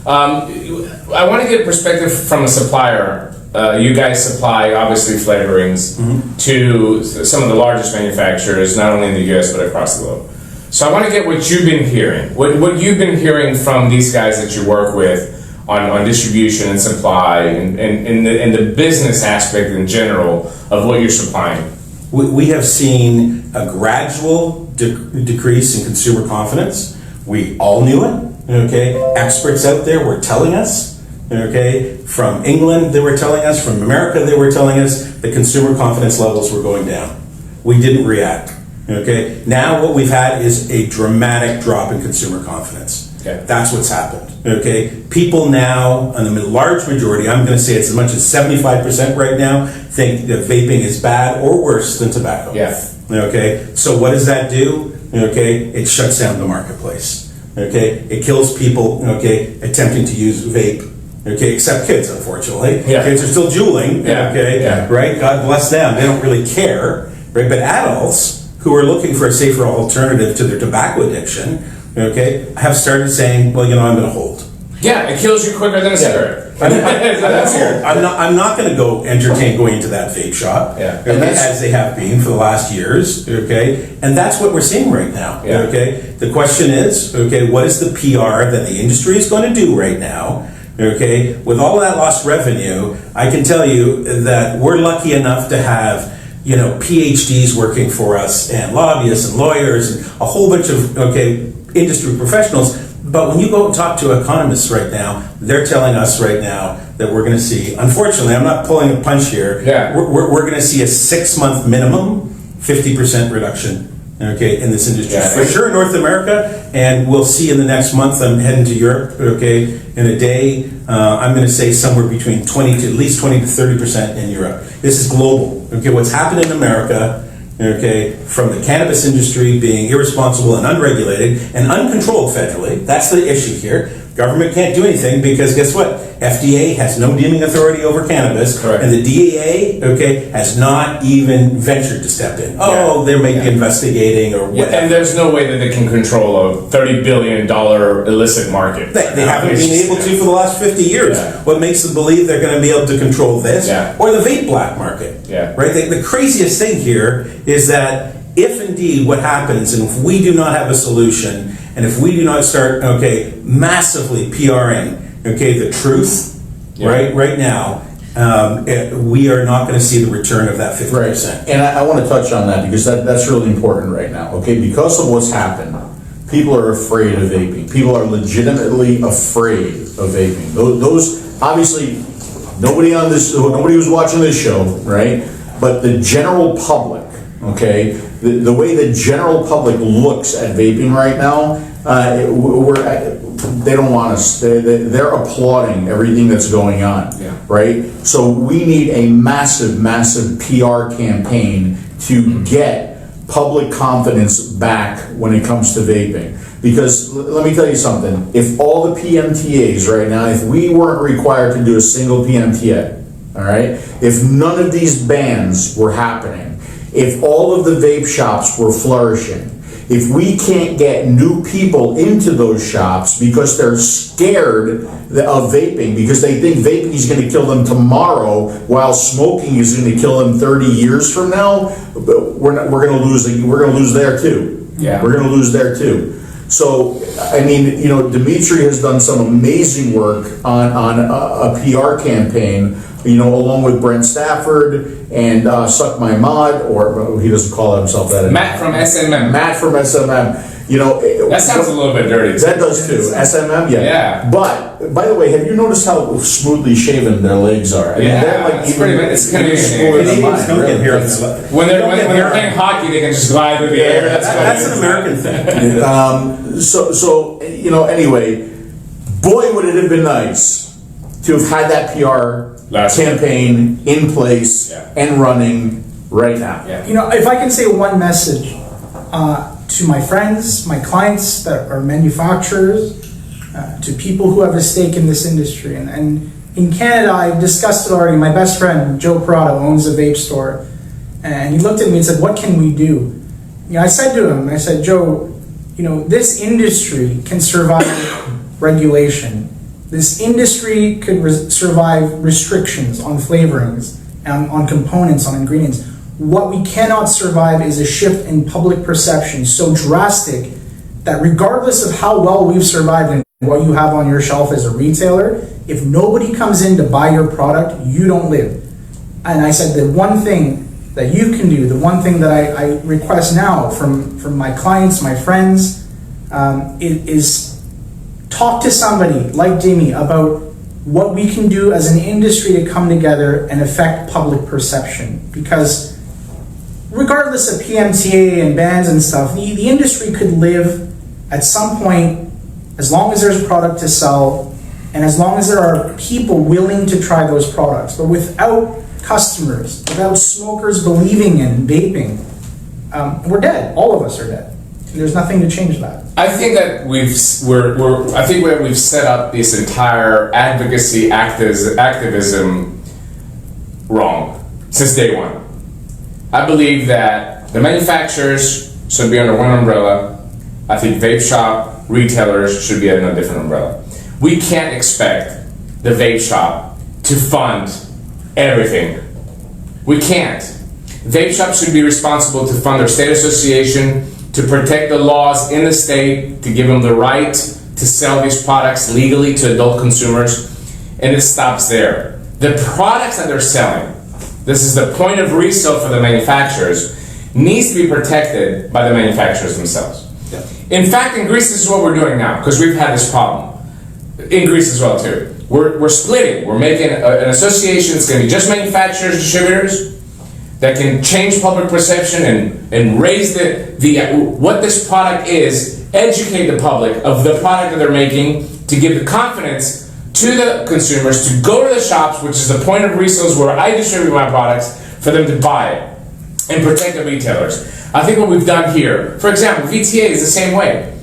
I want to get perspective from a supplier. You guys supply, obviously, flavorings to some of the largest manufacturers, not only in the US, but across the globe. So I want to get what you've been hearing. What you've been hearing from these guys that you work with on distribution and supply and the business aspect in general of what you're supplying. We have seen a gradual decrease in consumer confidence. We all knew it, okay? Experts out there were telling us, okay? From England, they were telling us, from America, they were telling us the consumer confidence levels were going down. We didn't react, okay? Now what we've had is a dramatic drop in consumer confidence. Okay. That's what's happened, okay? People now, and the large majority, I'm going to say it's as much as 75% right now, think that vaping is bad or worse than tobacco. Yeah. Okay, so what does that do? Okay, it shuts down the marketplace. Okay, it kills people, okay, attempting to use vape. Okay, except kids, unfortunately. Yeah. Kids are still juuling, Yeah. okay, Yeah. right? God bless them. They don't really care, right? But adults who are looking for a safer alternative to their tobacco addiction, okay, have started saying, well, I'm going to hold. Yeah, it kills you quicker than a cigarette. I'm not going to go entertain going into that vape shop, Yeah. okay, as they have been for the last years, okay? And that's what we're seeing right now, Yeah. okay? The question is, okay, what is the PR that the industry is going to do right now, okay? With all that lost revenue, I can tell you that we're lucky enough to have PhDs working for us and lobbyists and lawyers and a whole bunch of, industry professionals. But when you go and talk to economists right now, they're telling us right now that we're going to see, unfortunately, I'm not pulling a punch here, Yeah. we're going to see a 6-month minimum 50% reduction, okay, in this industry. Yeah. For sure in North America, and we'll see in the next month, I'm heading to Europe, okay, in a day, I'm going to say somewhere between at least 20 to 30% in Europe. This is global, okay, what's happened in America, okay, from the cannabis industry being irresponsible and unregulated and uncontrolled federally. That's the issue here. Government can't do anything because guess what? FDA has no deeming authority over cannabis, Correct. and the DEA, okay, has not even ventured to step in. Oh, they may be investigating or Yeah, whatever. and there's no way that they can control a $30 billion illicit market. They haven't It's been just- able to for the last 50 years. Yeah. What makes them believe they're going to be able to control this Yeah. or the vape black market? Yeah. Right? The craziest thing here is that if indeed what happens, and if we do not have a solution, and if we do not start, massively PRing, the truth, Yeah. right now, we are not going to see the return of that 50%. And I want to touch on that because that's really important right now, okay? Because of what's happened, people are afraid of vaping. People are legitimately afraid of vaping. Those obviously, nobody who's watching this show, right? But the general public, okay? The way the general public looks at vaping right now, they don't want us. They're applauding everything that's going on, Yeah. right? So we need a massive, massive PR campaign to get public confidence back when it comes to vaping. Because let me tell you something, if all the PMTAs right now, if we weren't required to do a single PMTA, all right, if none of these bans were happening, if all of the vape shops were flourishing, if we can't get new people into those shops because they're scared of vaping, because they think vaping is going to kill them tomorrow while smoking is going to kill them 30 years from now, we're going to lose there too. Yeah. We're going to lose there too. So, I mean, Dimitri has done some amazing work on a PR campaign, along with Brent Stafford and Suck My Mod, or he doesn't call himself that. Matt from SMM. Matt from SMM. That sounds a little bit dirty. That does too. SMM, yeah. Yeah. But by the way, have you noticed how smoothly shaven their legs are? I mean, Yeah, they're like it's pretty bad. It's gonna be smoother than Canadians mine, don't get really. hair on It's- their legs. When they're playing hockey, they can just glide through the air. That's an American thing. So anyway, boy, would it have been nice to have had that PR Last campaign in place Yeah. and running right now. Yeah. If I can say one message to my friends, my clients that are manufacturers, to people who have a stake in this industry, and in Canada, I've discussed it already. My best friend, Joe Prado, owns a vape store, and he looked at me and said, "What can we do?" I said to him, I said, "Joe, this industry can survive regulation. this industry could survive restrictions on flavorings, on components, on ingredients. What we cannot survive is a shift in public perception so drastic that regardless of how well we've survived and what you have on your shelf as a retailer, if nobody comes in to buy your product, you don't live. And I said the one thing that you can do, the one thing that I request now from my clients, my friends, is talk to somebody like Dimi about what we can do as an industry to come together and affect public perception. Because regardless of PMTA and bans and stuff, the industry could live at some point as long as there's product to sell and as long as there are people willing to try those products. But without customers, without smokers believing in vaping, we're dead. All of us are dead. There's nothing to change that. I think that we've set up this entire advocacy activism wrong since day one. I believe that the manufacturers should be under one umbrella. I think vape shop retailers should be under a different umbrella. We can't expect the vape shop to fund everything. We can't. Vape shops should be responsible to fund their state association, to protect the laws in the state, to give them the right to sell these products legally to adult consumers, and it stops there. The products that they're selling, this is the point of resale for the manufacturers, needs to be protected by the manufacturers themselves. Yeah. In fact, in Greece, this is what we're doing now, because we've had this problem. In Greece as well, too. We're splitting. We're making an association that's going to be just manufacturers, distributors, that can change public perception and raise what this product is, educate the public of the product that they're making, to give the confidence to the consumers to go to the shops, which is the point of resales where I distribute my products, for them to buy it and protect the retailers. I think what we've done here, for example, VTA is the same way.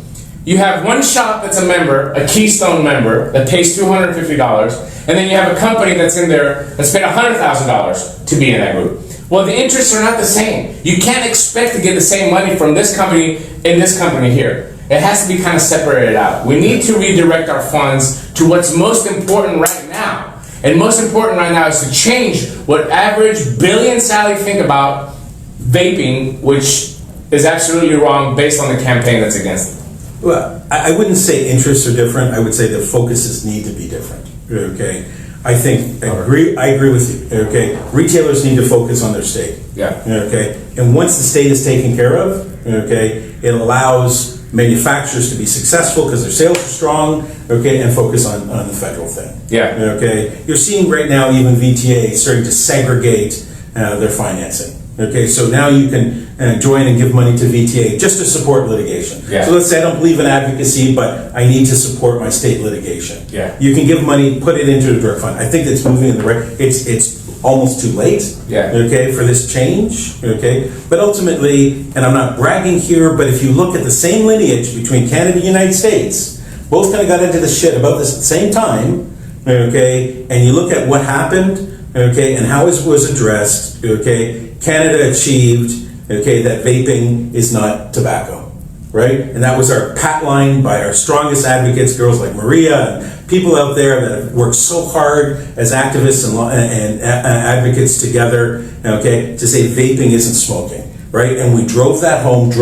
You have one shop that's a member, a Keystone member, that pays $250, and then you have a company that's in there that's paid $100,000 to be in that group. Well, the interests are not the same. You can't expect to get the same money from this company and this company here. It has to be kind of separated out. We need to redirect our funds to what's most important right now. And most important right now is to change what average Billy and Sally think about vaping, which is absolutely wrong based on the campaign that's against it. Well, I wouldn't say interests are different. I would say the focuses need to be different. Okay, I agree with you. Okay, retailers need to focus on their state. Yeah. Okay, and once the state is taken care of, okay, it allows manufacturers to be successful because their sales are strong. Okay, and focus on the federal thing. Yeah. Okay, you're seeing right now even VTA starting to segregate their financing. Okay, so now you can join and give money to VTA just to support litigation. Yeah. So let's say I don't believe in advocacy, but I need to support my state litigation. Yeah. You can give money, put it into a direct fund. I think it's moving in the right. It's almost too late. Yeah. Okay, for this change. Okay, but ultimately, and I'm not bragging here, but if you look at the same lineage between Canada and the United States, both kind of got into this shit about this at the same time. Okay, and you look at what happened. Okay, and how it was addressed. Okay. Canada achieved, okay, that vaping is not tobacco, right? And that was our pat line by our strongest advocates, girls like Maria, and people out there that have worked so hard as activists and advocates together, okay, to say vaping isn't smoking, right? And we drove that home,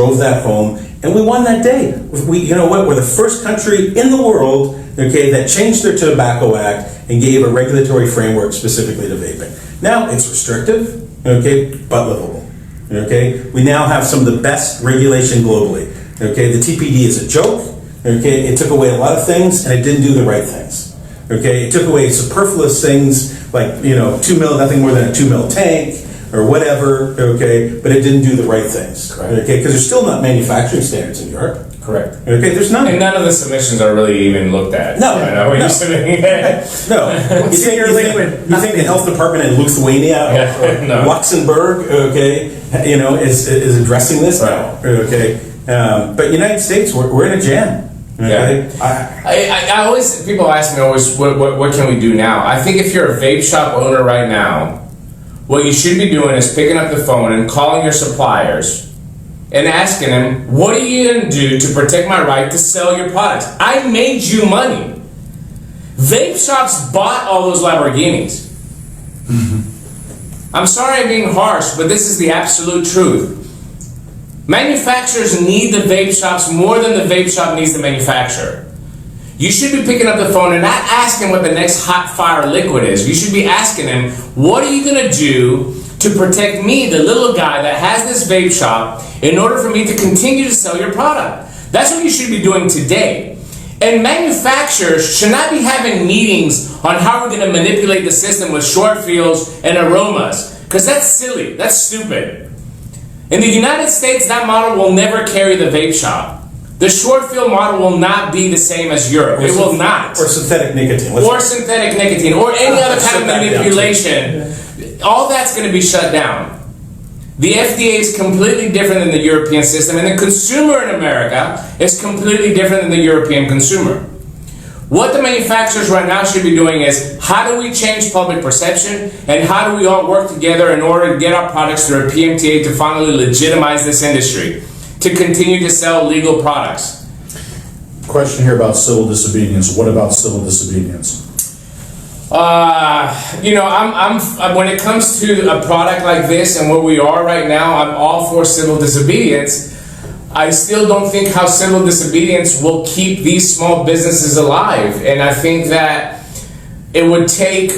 and we won that day. You know what? We're the first country in the world, okay, that changed their Tobacco Act and gave a regulatory framework specifically to vaping. Now it's restrictive. Okay, but livable. Okay, we now have some of the best regulation globally. Okay, the TPD is a joke. Okay, it took away a lot of things and it didn't do the right things. Okay, it took away superfluous things like, 2 mil, nothing more than a 2 mil tank or whatever. Okay, but it didn't do the right things. Correct. Okay, because there's still not manufacturing standards in Europe. Correct. Okay, there's none. And none of the submissions are really even looked at. No. You know, when No. you're submitting it. No. You think the health department in Lithuania or No. Luxembourg, okay, is addressing this? Right. No. Okay. But United States, we're in a jam. Okay? Yeah. I always, people ask me always, what can we do now? I think if you're a vape shop owner right now, what you should be doing is picking up the phone and calling your suppliers and asking them, what are you going to do to protect my right to sell your products? I made you money. Vape shops bought all those Lamborghinis. I'm sorry I'm being harsh, but this is the absolute truth. Manufacturers need the vape shops more than the vape shop needs the manufacturer. You should be picking up the phone and not asking what the next hot fire liquid is. You should be asking them, what are you going to do to protect me, the little guy that has this vape shop, in order for me to continue to sell your product? That's what you should be doing today. And manufacturers should not be having meetings on how we're going to manipulate the system with short fields and aromas, because that's silly, that's stupid. In the United States, that model will never carry the vape shop. The short field model will not be the same as Europe. It will not. Or synthetic nicotine. Or synthetic nicotine, or any other kind of manipulation. All that's going to be shut down. The FDA is completely different than the European system, and the consumer in America is completely different than the European consumer. What the manufacturers right now should be doing is, how do we change public perception, and how do we all work together in order to get our products through a PMTA to finally legitimize this industry, to continue to sell legal products? Question here about civil disobedience. What about civil disobedience? I'm when it comes to a product like this and where we are right now, I'm all for civil disobedience. I still don't think how civil disobedience will keep these small businesses alive, and I think that it would take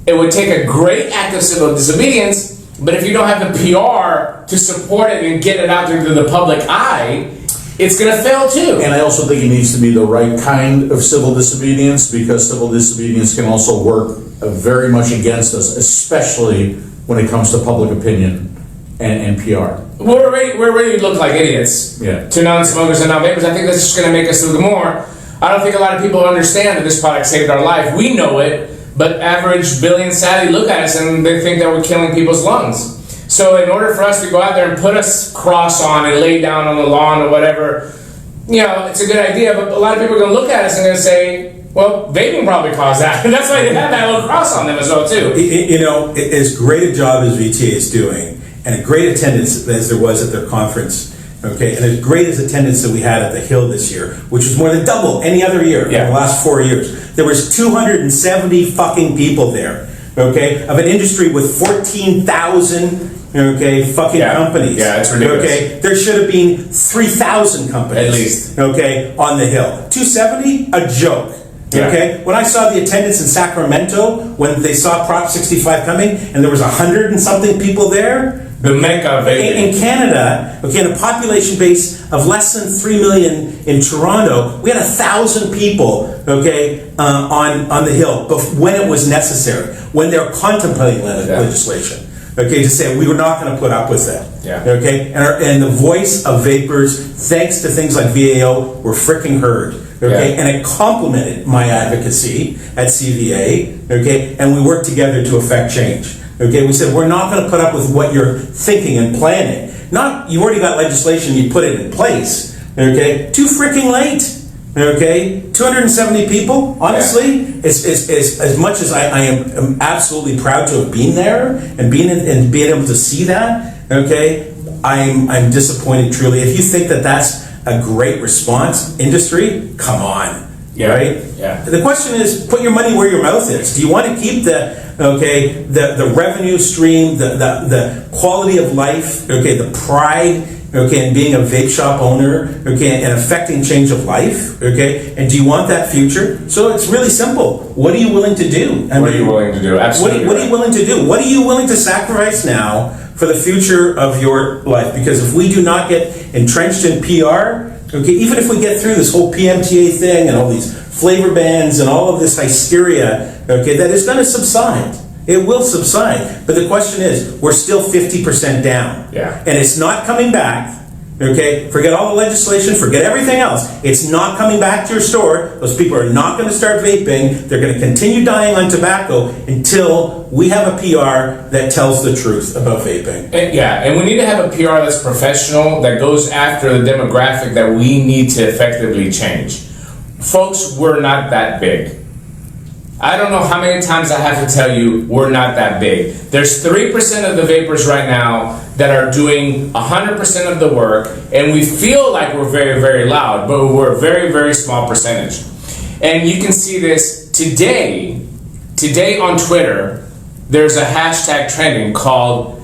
a great act of civil disobedience, but if you don't have the PR to support it and get it out there to the public eye, it's going to fail too. And I also think it needs to be the right kind of civil disobedience, because civil disobedience can also work very much against us, especially when it comes to public opinion and PR. We're already look like idiots to non-smokers and non-vapers. I think that's just going to make us look more. I don't think a lot of people understand that this product saved our life. We know it, but average Billy and Sally look at us and they think that we're killing people's lungs. So in order for us to go out there and put a cross on and lay down on the lawn or whatever, it's a good idea, but a lot of people are going to look at us and going to say, well, vaping probably caused that. And that's why they have that little cross on them as well too. As great a job as VTA is doing, and a great attendance as there was at their conference, okay, and as great as attendance that we had at the Hill this year, which was more than double any other year in the last 4 years. There was 270 fucking people there, okay, of an industry with 14,000 fucking companies. Yeah, it's ridiculous. Okay, there should have been 3,000 companies. At least. Okay, on the Hill. 270? A joke. Yeah. Okay, when I saw the attendance in Sacramento, when they saw Prop 65 coming, and there was 100 and something people there. The mecca of vaping. In Canada, in a population base of less than 3 million in Toronto, we had 1,000 people, on the Hill, but when it was necessary, when they were contemplating legislation. Okay, to say we were not going to put up with that. Yeah. Okay, and the voice of vapors, thanks to things like VAO, were freaking heard. Okay, and it complemented my advocacy at CVA. Okay, and we worked together to effect change. Okay, we said we're not going to put up with what you're thinking and planning. Not you already got legislation, you put it in place. Okay, too freaking late. Okay, 270 people. Honestly, it's as much as I am absolutely proud to have been there and being able to see that. Okay, I'm disappointed truly. If you think that that's a great response, industry, come on. Right? Yeah. The question is, put your money where your mouth is. Do you want to keep the revenue stream, the quality of life, the pride, and being a vape shop owner, and affecting change of life, and do you want that future? So it's really simple. What are you willing to do? What are you willing to do? Absolutely. What are you willing to do? What are you willing to sacrifice now for the future of your life? Because if we do not get entrenched in PR, even if we get through this whole PMTA thing and all these flavor bans and all of this hysteria, that is going to subside. It will subside. But the question is, we're still 50% down. Yeah. And it's not coming back. Forget all the legislation, forget everything else. It's not coming back to your store. Those people are not going to start vaping. They're going to continue dying on tobacco until we have a PR that tells the truth about vaping. And we need to have a PR that's professional, that goes after the demographic that we need to effectively change. Folks, we're not that big. I don't know how many times I have to tell you we're not that big. There's 3% of the vapors right now that are doing 100% of the work, and we feel like we're very, very loud, but we're a very, very small percentage. And you can see this today on Twitter, there's a hashtag trending called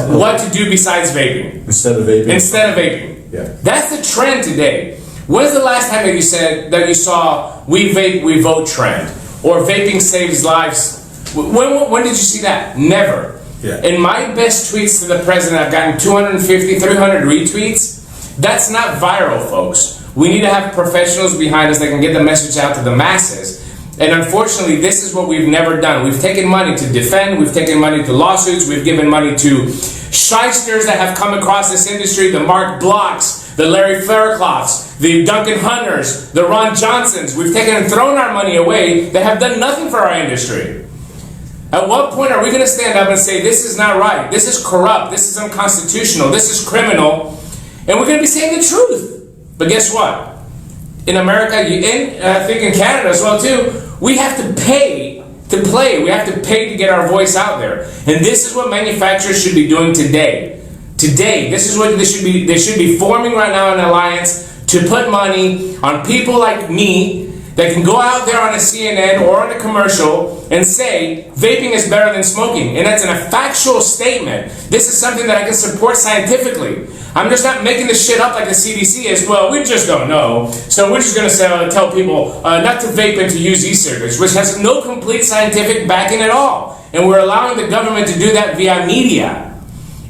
what to do besides vaping. Instead of vaping. Instead of vaping. Yeah. That's the trend today. When's the last time that you said that you saw we vape, we vote trend? Or vaping saves lives? When did you see that? Never. Yeah. In my best tweets to the president, I've gotten 250, 300 retweets. That's not viral, folks. We need to have professionals behind us that can get the message out to the masses. And unfortunately, this is what we've never done. We've taken money to defend, we've taken money to lawsuits, we've given money to shysters that have come across this industry, the Mark Blocks, the Larry Faircloths, the Duncan Hunters, the Ron Johnsons. We've taken and thrown our money away that have done nothing for our industry. At what point are we going to stand up and say, this is not right, this is corrupt, this is unconstitutional, this is criminal, and we're going to be saying the truth? But guess what? In America, I think in Canada as well too, we have to pay to play. We have to pay to get our voice out there. And this is what manufacturers should be doing today. Today, this is what they should be forming right now an alliance to put money on people like me that can go out there on a CNN or on a commercial and say vaping is better than smoking. And that's a factual statement. This is something that I can support scientifically. I'm just not making this shit up like the CDC is. Well, we just don't know. So we're just going to tell people not to vape and to use e-cigarettes, which has no complete scientific backing at all. And we're allowing the government to do that via media.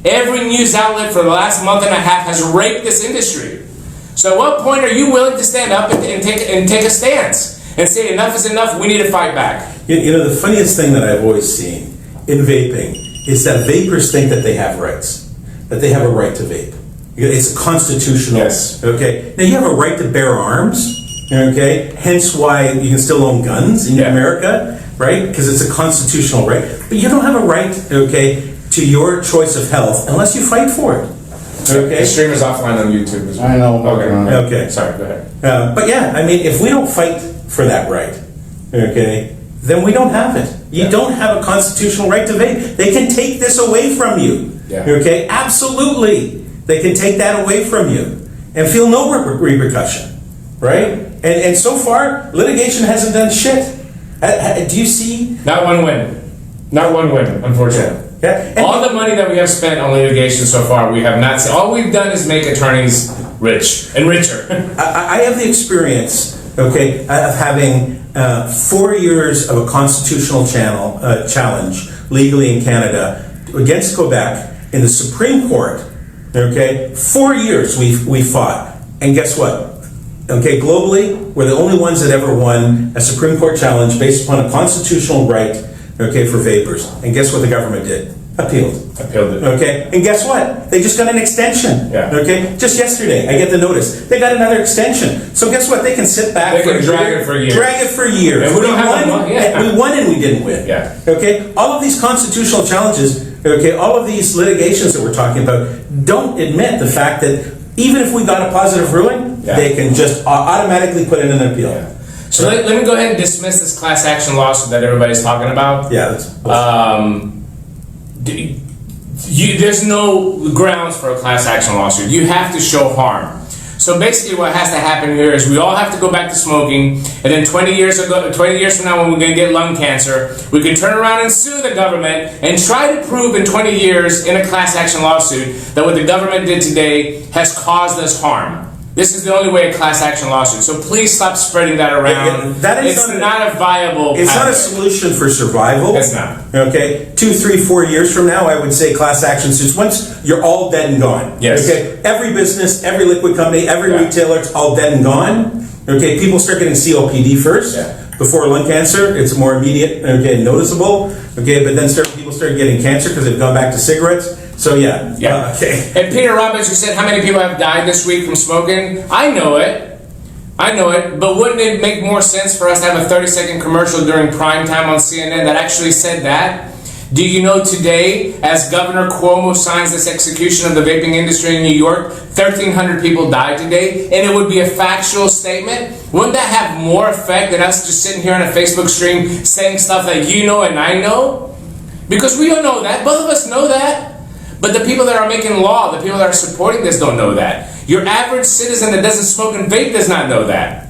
Every news outlet for the last month and a half has raped this industry. So at what point are you willing to stand up and take a stance and say enough is enough, we need to fight back? You know, the funniest thing that I've always seen in vaping is that vapors think that they have rights, that they have a right to vape. It's a constitutional, yes. Okay? Now you have a right to bear arms, okay? Hence why you can still own guns in America, right? Because it's a constitutional right. But you don't have a right, okay, to your choice of health unless you fight for it. Okay. The stream is offline on YouTube as well. I know. Okay. Sorry, go ahead. But yeah, I mean, if we don't fight for that right, okay, then we don't have it. You don't have a constitutional right to vape. They can take this away from you. Yeah. Okay, absolutely. They can take that away from you and feel no repercussion, right? And so far, litigation hasn't done shit. Do you see? Not one win. Not one win, unfortunately. Yeah. All the money that we have spent on litigation so far, we have not seen. All we've done is make attorneys rich and richer. I have the experience, okay, of having 4 years of a constitutional challenge legally in Canada against Quebec in the Supreme Court. Okay, 4 years we fought, and guess what? Okay, globally, we're the only ones that ever won a Supreme Court challenge based upon a constitutional right. Okay, for vapors. And guess what the government did? Appealed it. Okay, and guess what? They just got an extension. Yeah. Okay, just yesterday, I get the notice. They got another extension. So guess what? They can sit back. They can drag it for years. Drag it for years. And we don't have the money. Yeah. We won and we didn't win. Yeah. Okay, all of these constitutional challenges, okay, all of these litigations that we're talking about don't admit the fact that even if we got a positive ruling, they can just automatically put in an appeal. Yeah. So let me go ahead and dismiss this class action lawsuit that everybody's talking about. Yeah, there's no grounds for a class action lawsuit. You have to show harm. So basically what has to happen here is we all have to go back to smoking, and then 20 years from now when we're going to get lung cancer, we can turn around and sue the government and try to prove in 20 years in a class action lawsuit that what the government did today has caused us harm. This is the only way a class action lawsuit. So please stop spreading that around. It's not a viable It's pathway. not a solution for survival. It's not. Okay, 2, 3, 4 years from now, I would say class action suits. Once you're all dead and gone. Yes. Okay, every business, every liquid company, every retailer, it's all dead and gone. Okay, people start getting COPD first before lung cancer. It's more immediate, okay, noticeable. Okay, but then people start getting cancer because they've gone back to cigarettes. So okay. And Peter Robbins, you said how many people have died this week from smoking? I know it, but wouldn't it make more sense for us to have a 30-second commercial during prime time on CNN that actually said that? Do you know today, as Governor Cuomo signs this execution of the vaping industry in New York, 1,300 people died today, and it would be a factual statement? Wouldn't that have more effect than us just sitting here on a Facebook stream saying stuff that you know and I know? Because we don't know that. Both of us know that. But the people that are making law, the people that are supporting this don't know that. Your average citizen that doesn't smoke and vape does not know that.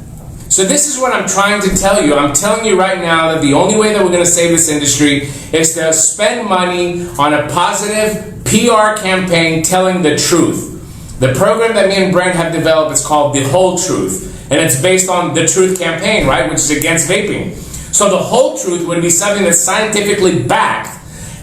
So this is what I'm trying to tell you. I'm telling you right now that the only way that we're going to save this industry is to spend money on a positive PR campaign telling the truth. The program that me and Brent have developed is called The Whole Truth, and it's based on the Truth campaign, right, which is against vaping. So the whole truth would be something that's scientifically backed.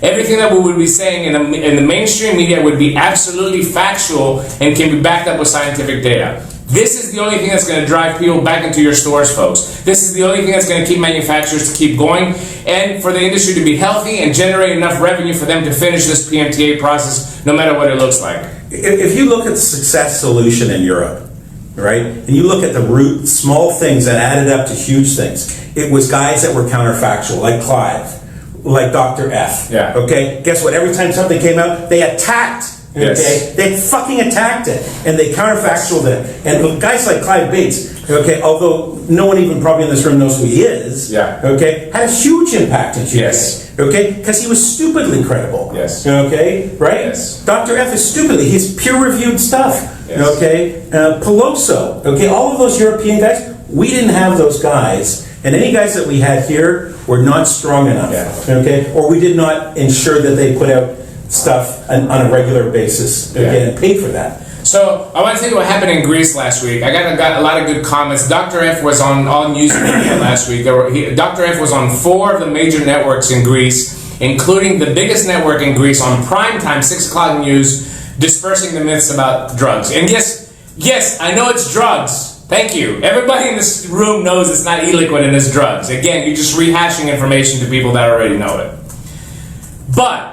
Everything that we would be saying in the mainstream media would be absolutely factual and can be backed up with scientific data. This is the only thing that's going to drive people back into your stores, folks. This is the only thing that's going to keep manufacturers to keep going and for the industry to be healthy and generate enough revenue for them to finish this PMTA process, no matter what it looks like. If you look at the success solution in Europe, right, and you look at the root small things that added up to huge things, it was guys that were counterfactual, like Clive, like Dr. F. Yeah. Okay, guess what? Every time something came out, they attacked. Okay, Yes. they fucking attacked it, and they counterfactualed it. And guys like Clive Bates, okay, although no one even probably in this room knows who he is, Yeah. okay, had a huge impact in UK. Yes. Okay, because he was stupidly credible. Yes. Okay, right? Yes. Dr. F is stupidly. He's peer-reviewed stuff. Yes. Okay, Peloso. Okay, all of those European guys. We didn't have those guys, and any guys that we had here were not strong enough. Yeah. Okay, or we did not ensure that they put out stuff on a regular basis. Okay, Yeah. and paid for that. So I want to tell you what happened in Greece last week. I got a lot of good comments. Dr. F was on all news media last week. Dr. F was on 4 of the major networks in Greece, including the biggest network in Greece on primetime 6 o'clock news, dispersing the myths about drugs. And yes, I know it's drugs. Thank you. Everybody in this room knows it's not e-liquid and it's drugs. Again, you're just rehashing information to people that already know it. But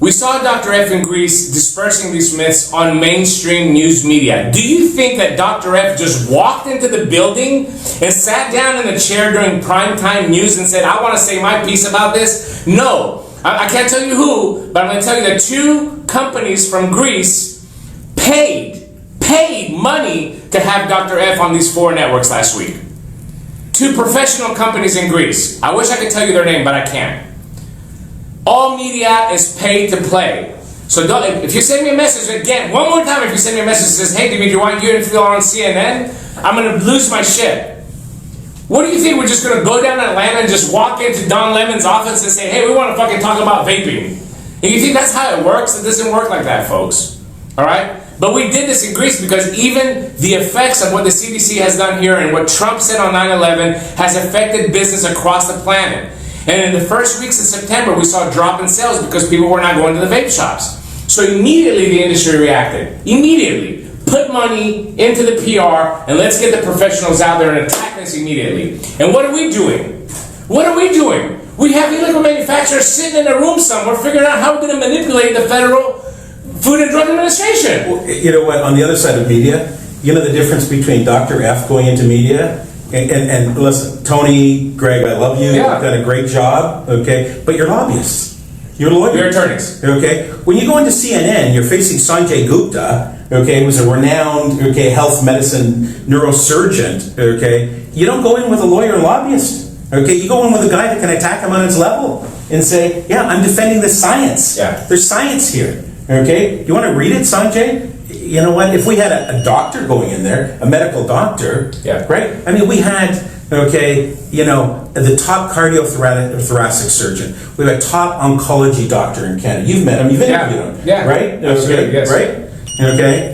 we saw Dr. F in Greece dispersing these myths on mainstream news media. Do you think that Dr. F just walked into the building and sat down in the chair during primetime news and said, I want to say my piece about this? No. I can't tell you who, but I'm going to tell you that 2 companies from Greece paid money to have Dr. F on these 4 networks last week. 2 professional companies in Greece. I wish I could tell you their name, but I can't. All media is paid to play. So if you send me a message, again, one more time, if you send me a message that says, hey, Dimitri, why you interview on CNN? I'm going to lose my shit. What do you think? We're just going to go down Atlanta and just walk into Don Lemon's office and say, hey, we want to fucking talk about vaping? And you think that's how it works? It doesn't work like that, folks. All right? But we did this in Greece because even the effects of what the CDC has done here and what Trump said on 9/11 has affected business across the planet. And in the first weeks of September, we saw a drop in sales because people were not going to the vape shops. So immediately the industry reacted. Immediately. Put money into the PR and let's get the professionals out there and attack this immediately. And what are we doing? What are we doing? We have illegal manufacturers sitting in a room somewhere figuring out how we're going to manipulate the Federal Food and Drug Administration. Well, you know what? On the other side of media, you know the difference between Dr. F going into media and listen, Tony, Greg, I love you. Yeah. You've done a great job. Okay, but you're lobbyists. You're lawyers. You're attorneys. Okay, when you go into CNN, you're facing Sanjay Gupta. Okay, who's a renowned health medicine neurosurgeon. Okay, you don't go in with a lawyer lobbyist. Okay, you go in with a guy that can attack him on his level and say, yeah, I'm defending the science. Yeah. There's science here. Okay, you want to read it, Sanjay? You know what? If we had a doctor going in there, a medical doctor, Yeah. right? I mean, we had, the top cardiothoracic surgeon. We have a top oncology doctor in Canada. You've met him. You've interviewed him. Yeah. Right? Absolutely, yes. Right? Okay.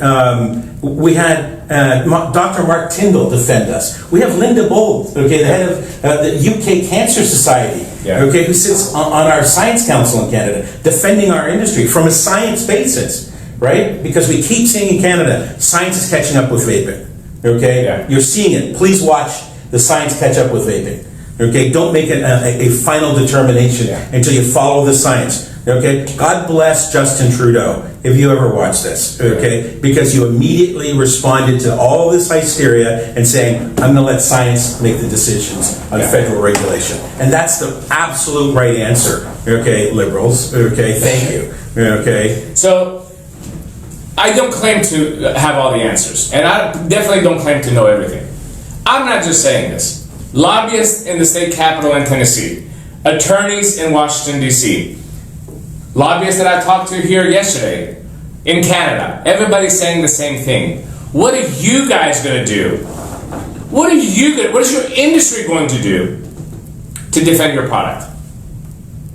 We had Dr. Mark Tyndall defend us. We have Linda Bold, the head of the UK Cancer Society, Yeah. who sits on our Science Council in Canada, defending our industry from a science basis, right? Because we keep seeing in Canada, science is catching up with vaping. Okay? Yeah. You're seeing it. Please watch the science catch up with vaping. Okay? Don't make it a final determination until you follow the science. Okay? God bless Justin Trudeau, if you ever watch this. Okay? Because you immediately responded to all this hysteria and saying, I'm going to let science make the decisions on federal regulation. And that's the absolute right answer. Okay, liberals. Okay? Thank you. Okay? So, I don't claim to have all the answers, and I definitely don't claim to know everything. I'm not just saying this. Lobbyists in the state capitol in Tennessee, attorneys in Washington, D.C., lobbyists that I talked to here yesterday in Canada, everybody's saying the same thing. What are you guys going to do? What is your industry going to do to defend your product?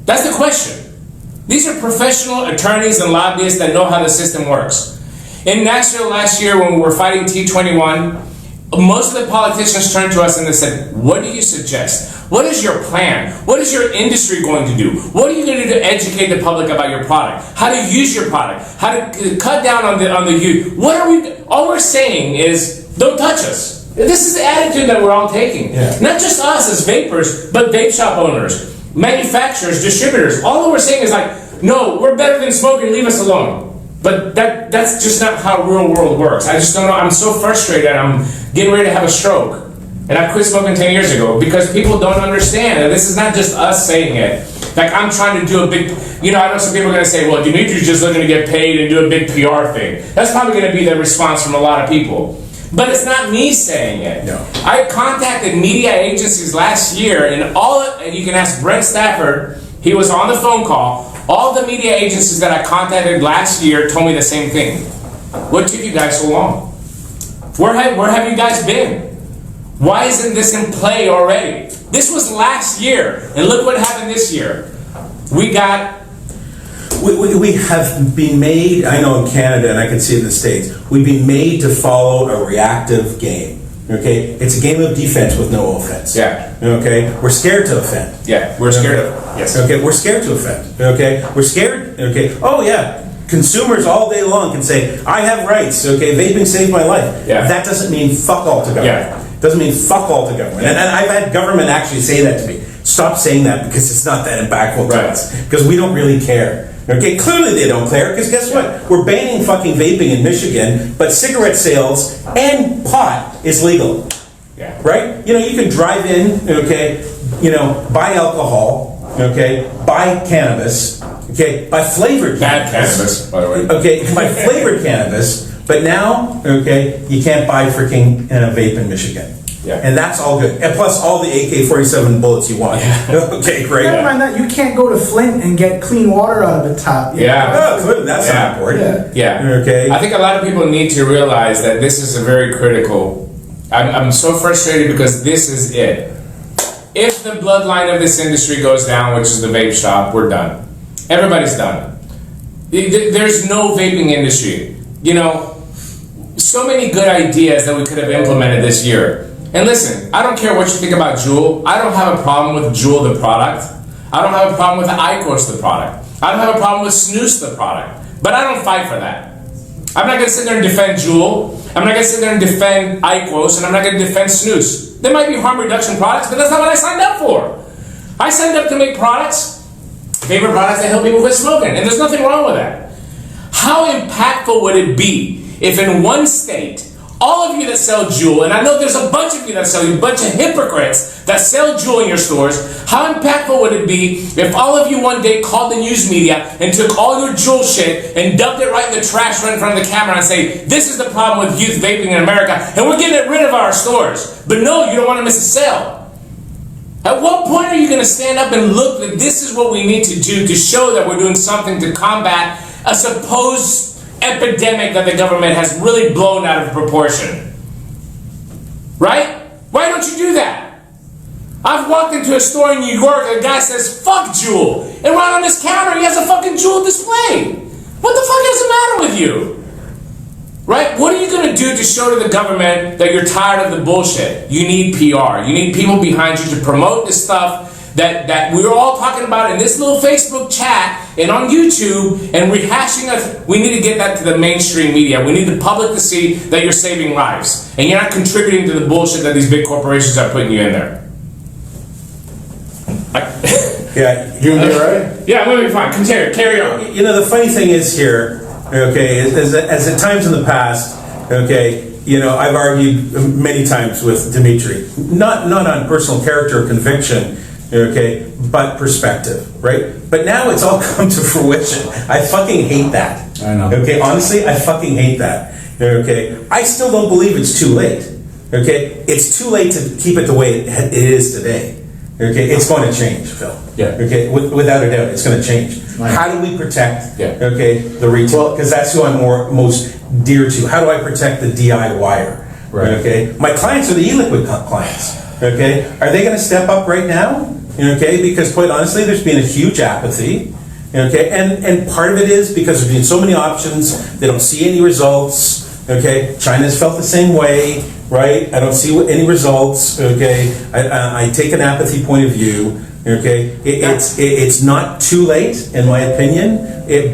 That's the question. These are professional attorneys and lobbyists that know how the system works. In Nashville last year when we were fighting T21, most of the politicians turned to us and they said, what do you suggest? What is your plan? What is your industry going to do? What are you going to do to educate the public about your product? How to use your product? How to cut down on the use? All we're saying is, don't touch us. This is the attitude that we're all taking. Yeah. Not just us as vapors, but vape shop owners, manufacturers, distributors. All that we're saying is like, no, we're better than smoking, leave us alone. But that's just not how real world works. I just don't know. I'm so frustrated. I'm getting ready to have a stroke. And I quit smoking 10 years ago because people don't understand. And this is not just us saying it. Like I'm trying to do a big, I know some people are going to say, well, Dimitri's just looking to get paid and do a big PR thing. That's probably going to be the response from a lot of people. But it's not me saying it. No. I contacted media agencies last year and you can ask Brent Stafford, he was on the phone call. All the media agencies that I contacted last year told me the same thing. What took you guys so long? Where have you guys been? Why isn't this in play already? This was last year, and look what happened this year. We have been made, I know in Canada, and I can see it in the States, we've been made to follow a reactive game. Okay? It's a game of defense with no offense. Yeah. Okay? We're scared to offend. Yeah, we're scared of it. Yes. Okay, we're scared to offend. Okay? We're scared. Okay? Oh, yeah. Consumers all day long can say, I have rights. Okay? Vaping saved my life. Yeah. That doesn't mean fuck all to government. Yeah. Doesn't mean fuck all to government. And I've had government actually say that to me. Stop saying that because it's not that impactful to us. Because we don't really care. Okay, clearly they don't care because guess what? We're banning fucking vaping in Michigan, but cigarette sales and pot is legal. Yeah. Right? You can drive in, okay, buy alcohol, okay, buy cannabis, okay, buy flavored Bad cannabis. cannabis, by the way. Okay, buy flavored cannabis, but now, okay, you can't buy freaking vape in Michigan. Yeah. And that's all good. And plus all the AK-47 bullets you want. Okay, great. Never mind that, you can't go to Flint and get clean water out of a tap. Yeah. Oh, good. That's not important. Yeah. Okay. I think a lot of people need to realize that this is a very critical. I'm so frustrated because this is it. If the bloodline of this industry goes down, which is the vape shop, we're done. Everybody's done. There's no vaping industry. So many good ideas that we could have implemented this year. And listen, I don't care what you think about Juul. I don't have a problem with Juul, the product. I don't have a problem with IQOS, the product. I don't have a problem with snus, the product. But I don't fight for that. I'm not going to sit there and defend Juul. I'm not going to sit there and defend IQOS, and I'm not going to defend snus. There might be harm reduction products, but that's not what I signed up for. I signed up to make products, favorite products that help people quit smoking, and there's nothing wrong with that. How impactful would it be if in one state, all of you that sell Juul, and I know there's a bunch of you that sell, a bunch of hypocrites that sell Juul in your stores, how impactful would it be if all of you one day called the news media and took all your Juul shit and dumped it right in the trash right in front of the camera and say, this is the problem with youth vaping in America, and we're getting rid of our stores. But no, you don't want to miss a sale. At what point are you going to stand up and look that this is what we need to do to show that we're doing something to combat a supposed epidemic that the government has really blown out of proportion? Right? Why don't you do that? I've walked into a store in New York, a guy says, fuck Juul. And right on his counter, he has a fucking Juul display. What the fuck is the matter with you? Right? What are you going to do to show to the government that you're tired of the bullshit? You need PR. You need people behind you to promote this stuff that we were all talking about in this little Facebook chat and on YouTube and rehashing us. We need to get that to the mainstream media. We need the public to see that you're saving lives and you're not contributing to the bullshit that these big corporations are putting you in there. Yeah, you gonna be all right? Yeah, I'm gonna be fine. Continue. Carry on. The funny thing is here, okay, as at times in the past, okay, I've argued many times with Dimitri, not on personal character or conviction, okay, but perspective, right? But now it's all come to fruition. I fucking hate that. I know. Okay, honestly, I fucking hate that. Okay, I still don't believe it's too late. Okay, it's too late to keep it the way it is today. Okay, it's going to change, Phil. Yeah. Okay, without a doubt, it's going to change. Right. How do we protect? Yeah. Okay, the retail, because that's who I'm most dear to. How do I protect the DIYer? Right. Okay, my clients are the e-liquid clients. Okay, are they going to step up right now? Okay, because quite honestly, there's been a huge apathy. Okay, and part of it is because there's been so many options, they don't see any results. Okay, China's felt the same way, right? I don't see any results. Okay, I take an apathy point of view. Okay, it's not too late in my opinion.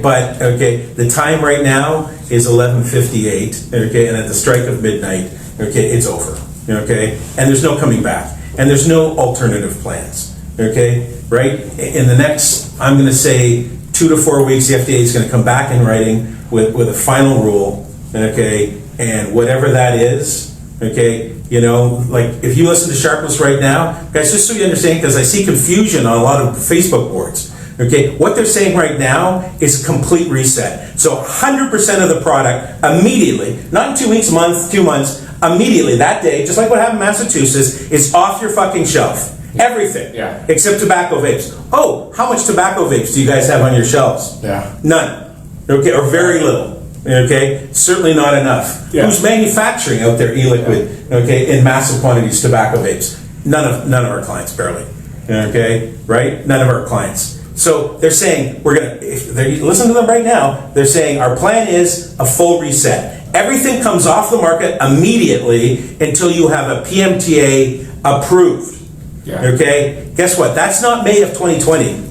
But okay, the time right now is 11:58. Okay, and at the strike of midnight, okay, it's over. Okay, and there's no coming back, and there's no alternative plans. Okay, right? In the next, I'm going to say 2 to 4 weeks, the FDA is going to come back in writing with a final rule. Okay, and whatever that is, okay, you know, like if you listen to Sharpless right now, guys, just so you understand, because I see confusion on a lot of Facebook boards. Okay, what they're saying right now is complete reset. So 100% of the product immediately, not in 2 weeks, a month, 2 months, immediately that day, just like what happened in Massachusetts, is off your fucking shelf. Everything. Yeah. Except tobacco vapes. Oh, how much tobacco vapes do you guys have on your shelves? Yeah. None. Okay, or very little. Okay, certainly not enough. Yeah. Who's manufacturing out there e-liquid? Okay, in massive quantities tobacco vapes? None of our clients, barely. Okay, right? None of our clients. So they're saying listen to them right now. They're saying our plan is a full reset. Everything comes off the market immediately until you have a PMTA approved. Yeah. Okay, guess what? That's not May of 2020,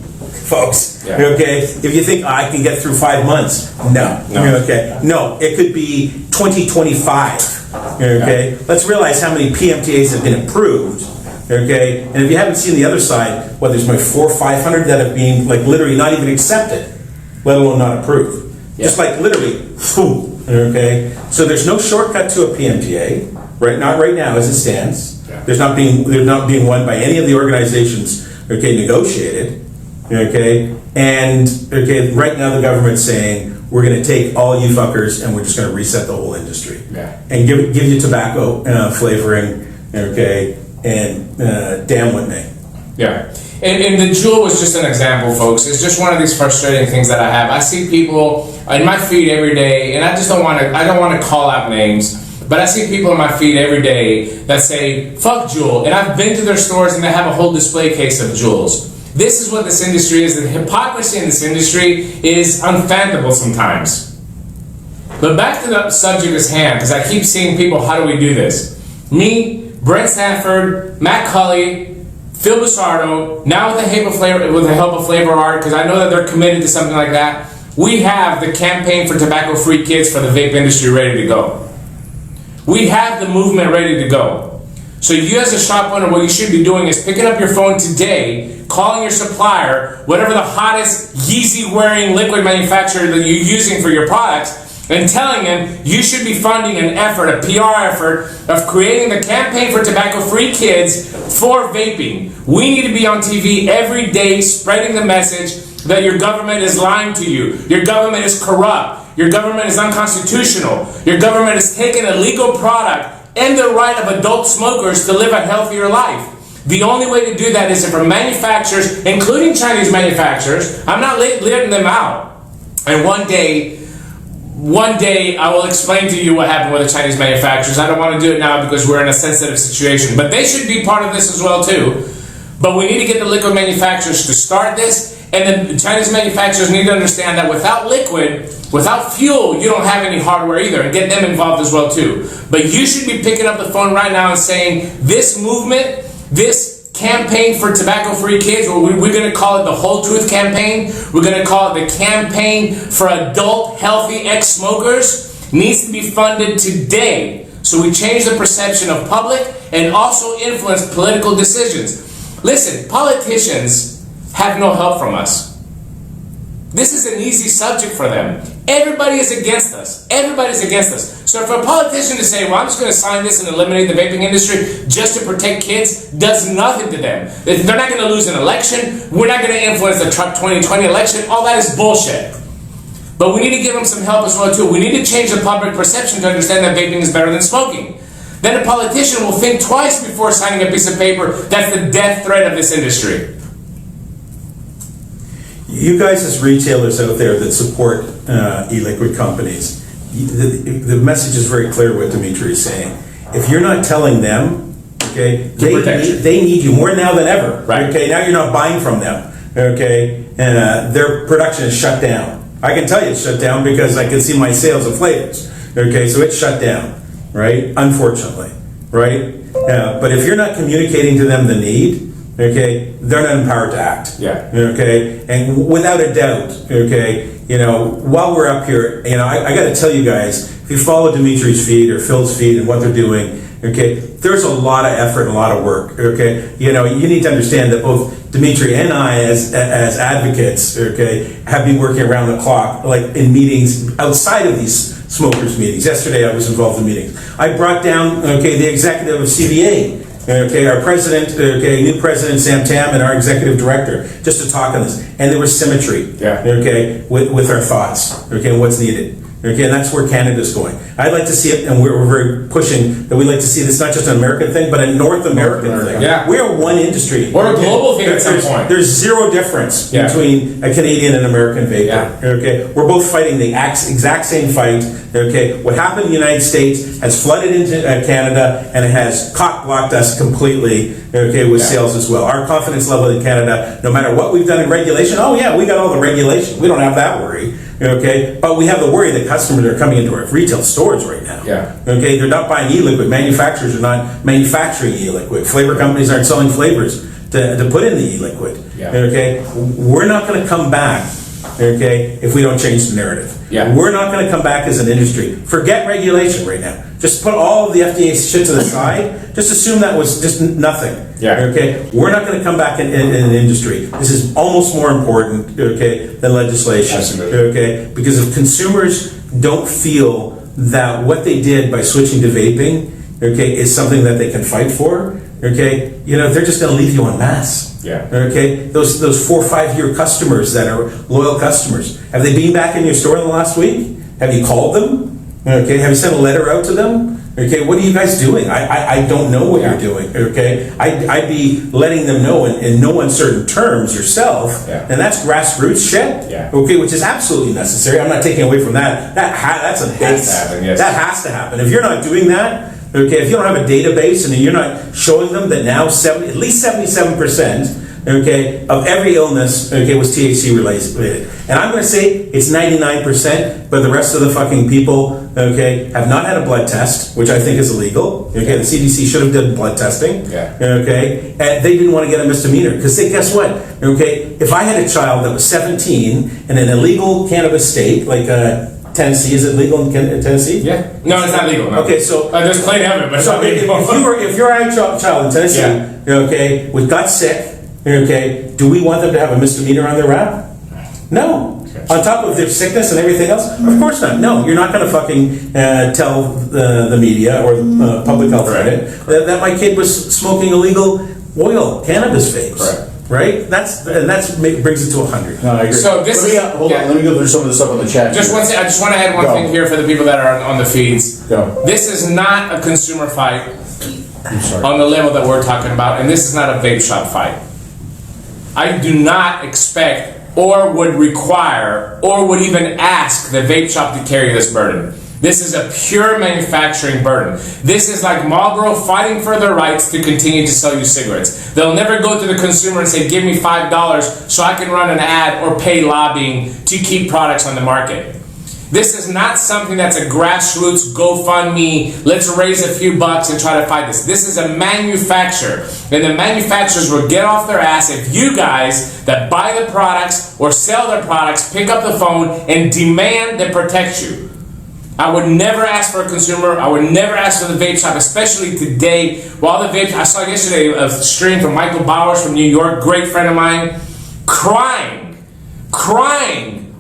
folks. Yeah. Okay, if you think I can get through 5 months, no. Okay, no, it could be 2025. Okay, let's realize how many PMTAs have been approved. Okay, and if you haven't seen the other side, well, there's my 400 or 500 that have been like literally not even accepted, let alone not approved. Yeah. Just like literally, boom. Okay, so there's no shortcut to a PMTA, right? Not right now as it stands. Yeah. They're not being won by any of the organizations. Okay, negotiated. Okay, and okay, right now the government's saying we're going to take all you fuckers and we're just going to reset the whole industry. Yeah. And give you tobacco flavoring. Okay. And damn with me. Yeah. And the Juul was just an example, folks. It's just one of these frustrating things that I have. I see people in my feed every day, and I don't want to call out names, but I see people in my feed every day that say, fuck Juul. And I've been to their stores and they have a whole display case of Juuls. This is what this industry is. The hypocrisy in this industry is unfathomable sometimes. But back to the subject at hand, because I keep seeing people, how do we do this? Me, Brent Sanford, Matt Cully, Phil Busardo, now with the help of Flavor Art, because I know that they're committed to something like that, we have the campaign for tobacco-free kids for the vape industry ready to go. We have the movement ready to go. So you as a shop owner, what you should be doing is picking up your phone today, calling your supplier, whatever the hottest Yeezy-wearing liquid manufacturer that you're using for your products, and telling him you should be funding an effort, a PR effort, of creating the campaign for tobacco-free kids for vaping. We need to be on TV every day spreading the message that your government is lying to you. Your government is corrupt. Your government is unconstitutional. Your government has taken a legal product and the right of adult smokers to live a healthier life. The only way to do that is if our manufacturers, including Chinese manufacturers, I'm not letting them out. And one day I will explain to you what happened with the Chinese manufacturers. I don't want to do it now because we're in a sensitive situation. But they should be part of this as well too. But we need to get the liquid manufacturers to start this. And then the Chinese manufacturers need to understand that without liquid, without fuel, you don't have any hardware either. And get them involved as well too. But you should be picking up the phone right now and saying, this movement, this campaign for tobacco-free kids, we're going to call it the Whole Truth Campaign. We're going to call it the Campaign for Adult Healthy Ex-Smokers. Needs to be funded today so we change the perception of public and also influence political decisions. Listen, politicians have no help from us. This is an easy subject for them. Everybody is against us. Everybody's against us. So for a politician to say, well, I'm just going to sign this and eliminate the vaping industry just to protect kids, does nothing to them. They're not going to lose an election. We're not going to influence the Trump 2020 election. All that is bullshit. But we need to give them some help as well, too. We need to change the public perception to understand that vaping is better than smoking. Then a politician will think twice before signing a piece of paper that's the death threat of this industry. You guys as retailers out there that support e-liquid companies, the message is very clear what Dimitri is saying. If you're not telling them, okay, protect you. they need you more now than ever. Right. Okay, now you're not buying from them. Okay, and their production is shut down. I can tell you it's shut down because I can see my sales of flavors. Okay, so it's shut down, right? Unfortunately, right? But if you're not communicating to them the need, okay, they're not empowered to act. Yeah. Okay, and without a doubt, okay, you know, while we're up here, you know, I got to tell you guys, if you follow Dimitri's feed or Phil's feed and what they're doing, okay, there's a lot of effort and a lot of work. Okay, you know, you need to understand that both Dimitri and I, as advocates, okay, have been working around the clock, like in meetings outside of these smokers meetings. Yesterday, I was involved in meetings. I brought down, okay, the executive of CBA. Okay, our president, okay, new president Sam Tam, and our executive director, just to talk on this, and there was symmetry. Yeah. Okay, with our thoughts. Okay, and what's needed. Okay, and that's where Canada's going. I'd like to see it, and we're very pushing that we'd like to see this not just an American thing, but a North American thing. Yeah. We are one industry. Or a global thing at some point. There's zero difference Yeah. between a Canadian and American vapor. Yeah. Okay, we're both fighting the exact same fight. Okay, what happened in the United States has flooded into Canada, and it has cock-blocked us completely. Okay, with sales as well. Our confidence level in Canada, no matter what we've done in regulation, oh yeah, we got all the regulation. We don't have that worry. Okay, but we have the worry that customers are coming into our retail stores right now. Yeah. Okay, they're not buying e-liquid. Manufacturers are not manufacturing e-liquid. Flavor companies aren't selling flavors to put in the e-liquid. Yeah. Okay, we're not going to come back. Okay, if we don't change the narrative. Yeah. We're not going to come back as an industry. Forget regulation right now. Just put all of the FDA shit to the side. Just assume that was just nothing. Yeah. Okay, we're not going to come back in an industry. This is almost more important, okay, than legislation. Absolutely. Okay, because if consumers don't feel that what they did by switching to vaping, okay, is something that they can fight for, okay, you know, they're just going to leave you en masse. Yeah. Okay, those 4 or 5 year customers that are loyal customers, have they been back in your store in the last week? Have you called them? Okay, have you sent a letter out to them? Okay, what are you guys doing? I don't know what you're doing. Okay, I'd be letting them know in no uncertain terms yourself, and that's grassroots shit. Yeah. Okay, which is absolutely necessary. I'm not taking away from that. That's a base. happen, yes. That has to happen. If you're not doing that, okay, if you don't have a database and you're not showing them that now at least 77%, okay, of every illness, okay, was THC related. And I'm going to say it's 99%, but the rest of the fucking people, okay, have not had a blood test, which I think is illegal. Okay, the CDC should have done blood testing. Yeah. Okay, and they didn't want to get a misdemeanor because guess what? Okay, if I had a child that was 17 in an illegal cannabis state like Tennessee, is it legal in Tennessee? Yeah. No, it's not legal. No. Okay, so there's plenty of it, but it's so not if legal. if you're a child in Tennessee, okay, got sick, okay, do we want them to have a misdemeanor on their rap? No. On top of their sickness and everything else? Of course not. No, you're not going to fucking tell the media or public health that my kid was smoking illegal oil cannabis vapes. Correct. Right? That's brings it to 100. No, I agree. So this is- hold on. Let me go through some of the stuff on the chat. Just one thing, I just want to add one Go. thing here for the people that are on the feeds. Go. This is not a consumer fight I'm sorry. on the level that we're talking about, and this is not a vape shop fight. I do not expect or would require or would even ask the vape shop to carry this burden. This is a pure manufacturing burden. This is like Marlboro fighting for their rights to continue to sell you cigarettes. They'll never go to the consumer and say, give me $5 so I can run an ad or pay lobbying to keep products on the market. This is not something that's a grassroots GoFundMe, let's raise a few bucks and try to fight this. This is a manufacturer, and the manufacturers will get off their ass if you guys that buy the products or sell their products pick up the phone and demand to protect you. I would never ask for a consumer. I would never ask for the vape shop, especially today. While the vape, I saw yesterday a stream from Michael Bowers from New York, great friend of mine, crying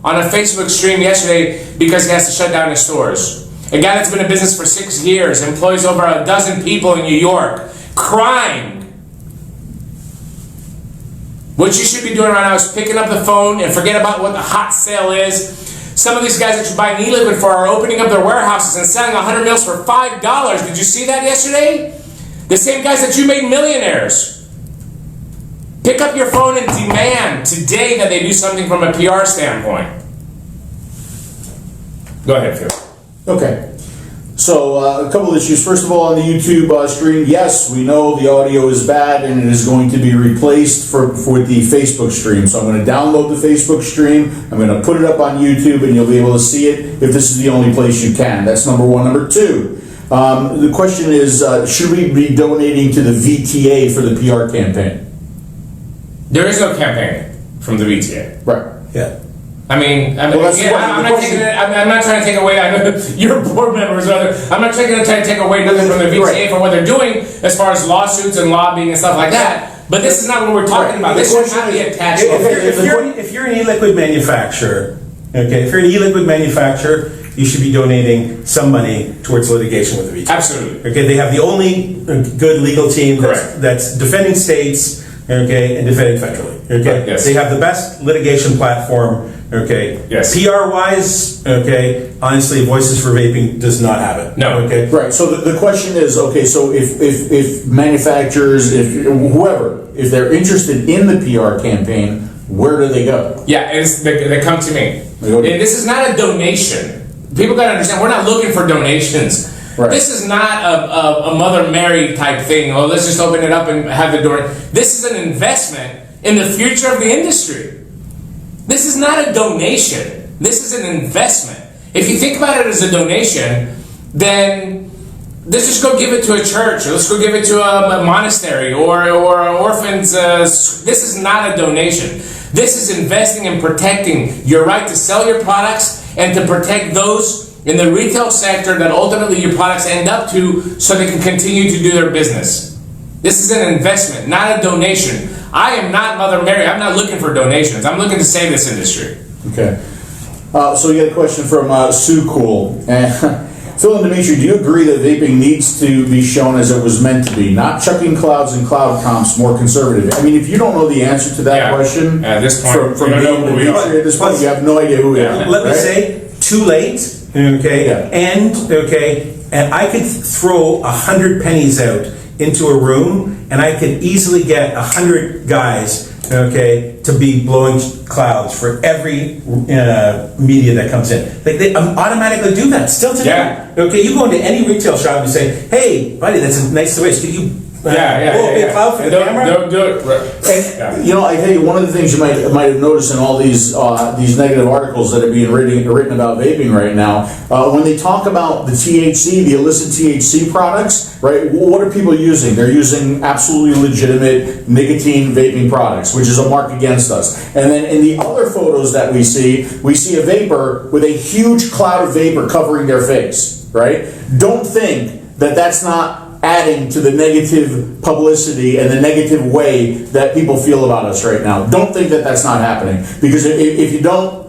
on a Facebook stream yesterday because he has to shut down his stores. A guy that's been in business for 6 years, employs over a dozen people in New York, crying. What you should be doing right now is picking up the phone and forget about what the hot sale is. Some of these guys that you're buying e-liquid for are opening up their warehouses and selling 100 mils for $5. Did you see that yesterday? The same guys that you made millionaires. Pick up your phone and demand today that they do something from a PR standpoint. Go ahead, Phil. Okay. So, a couple of issues. First of all, on the YouTube stream, yes, we know the audio is bad and it is going to be replaced for the Facebook stream. So I'm going to download the Facebook stream, I'm going to put it up on YouTube, and you'll be able to see it if this is the only place you can. That's number one. Number two, the question is, should we be donating to the VTA for the PR campaign? There is no campaign from the VTA. Right. Yeah. I mean, Well, that's the yeah, question. I'm The not question- taking it. I'm not trying to take away. I know your board members or other. I'm not trying to take away nothing from the VTA Right. for what they're doing as far as lawsuits and lobbying and stuff like that. But this is not what we're talking about. This should not be attached. If you're an e-liquid manufacturer, okay, if you're an e-liquid manufacturer, you should be donating some money towards litigation with the VTA. Absolutely. Okay, they have the only good legal team Correct. that's defending states, okay, and defending federally. Okay, Yes. they have the best litigation platform. Okay, Yes. PR wise, okay, honestly, Voices for Vaping does not have it. No. Okay, Right. So the question is, okay, so if manufacturers, if whoever, if they're interested in the PR campaign, where do they go? Yeah, they come to me. They go to- And this is not a donation. People gotta understand, we're not looking for donations. Right. This is not a Mother Mary type thing. Oh, let's just open it up and have the door. This is an investment in the future of the industry. This is not a donation. This is an investment. If you think about it as a donation, then let's just go give it to a church, or let's go give it to a monastery or orphans. This is not a donation. This is investing in protecting your right to sell your products and to protect those in the retail sector that ultimately your products end up to, so they can continue to do their business. This is an investment, not a donation. I am not Mother Mary. I'm not looking for donations. I'm looking to save this industry. Okay. So we got a question from Sue Cool. Phil and Dimitri, do you agree that vaping needs to be shown as it was meant to be? Not chucking clouds and cloud comps, more conservative. I mean, if you don't know the answer to that Yeah. question, At this point, from we don't know Dave and who we Dimitri, are. at this point, you have no idea who we are. Let me right? say, too late, okay, Yeah. and I could throw 100 pennies out into a room, and I could easily get 100 guys, okay, to be blowing clouds for every media that comes in. Like they automatically do that still today. Yeah. Okay, you go into any retail shop and say, "Hey, buddy, that's a nice device. Could you blow up a cloud for the camera?" Don't do it. Right. And, you know, I tell you, one of the things you might have noticed in all these negative articles that are being written about vaping right now, when they talk about the THC, the illicit THC products, right? What are people using? They're using absolutely legitimate nicotine vaping products, which is a mark against us. And then in the other photos that we see a vapor with a huge cloud of vapor covering their face, right? Don't think that that's not adding to the negative publicity and the negative way that people feel about us right now. Don't think that that's not happening, because if you don't,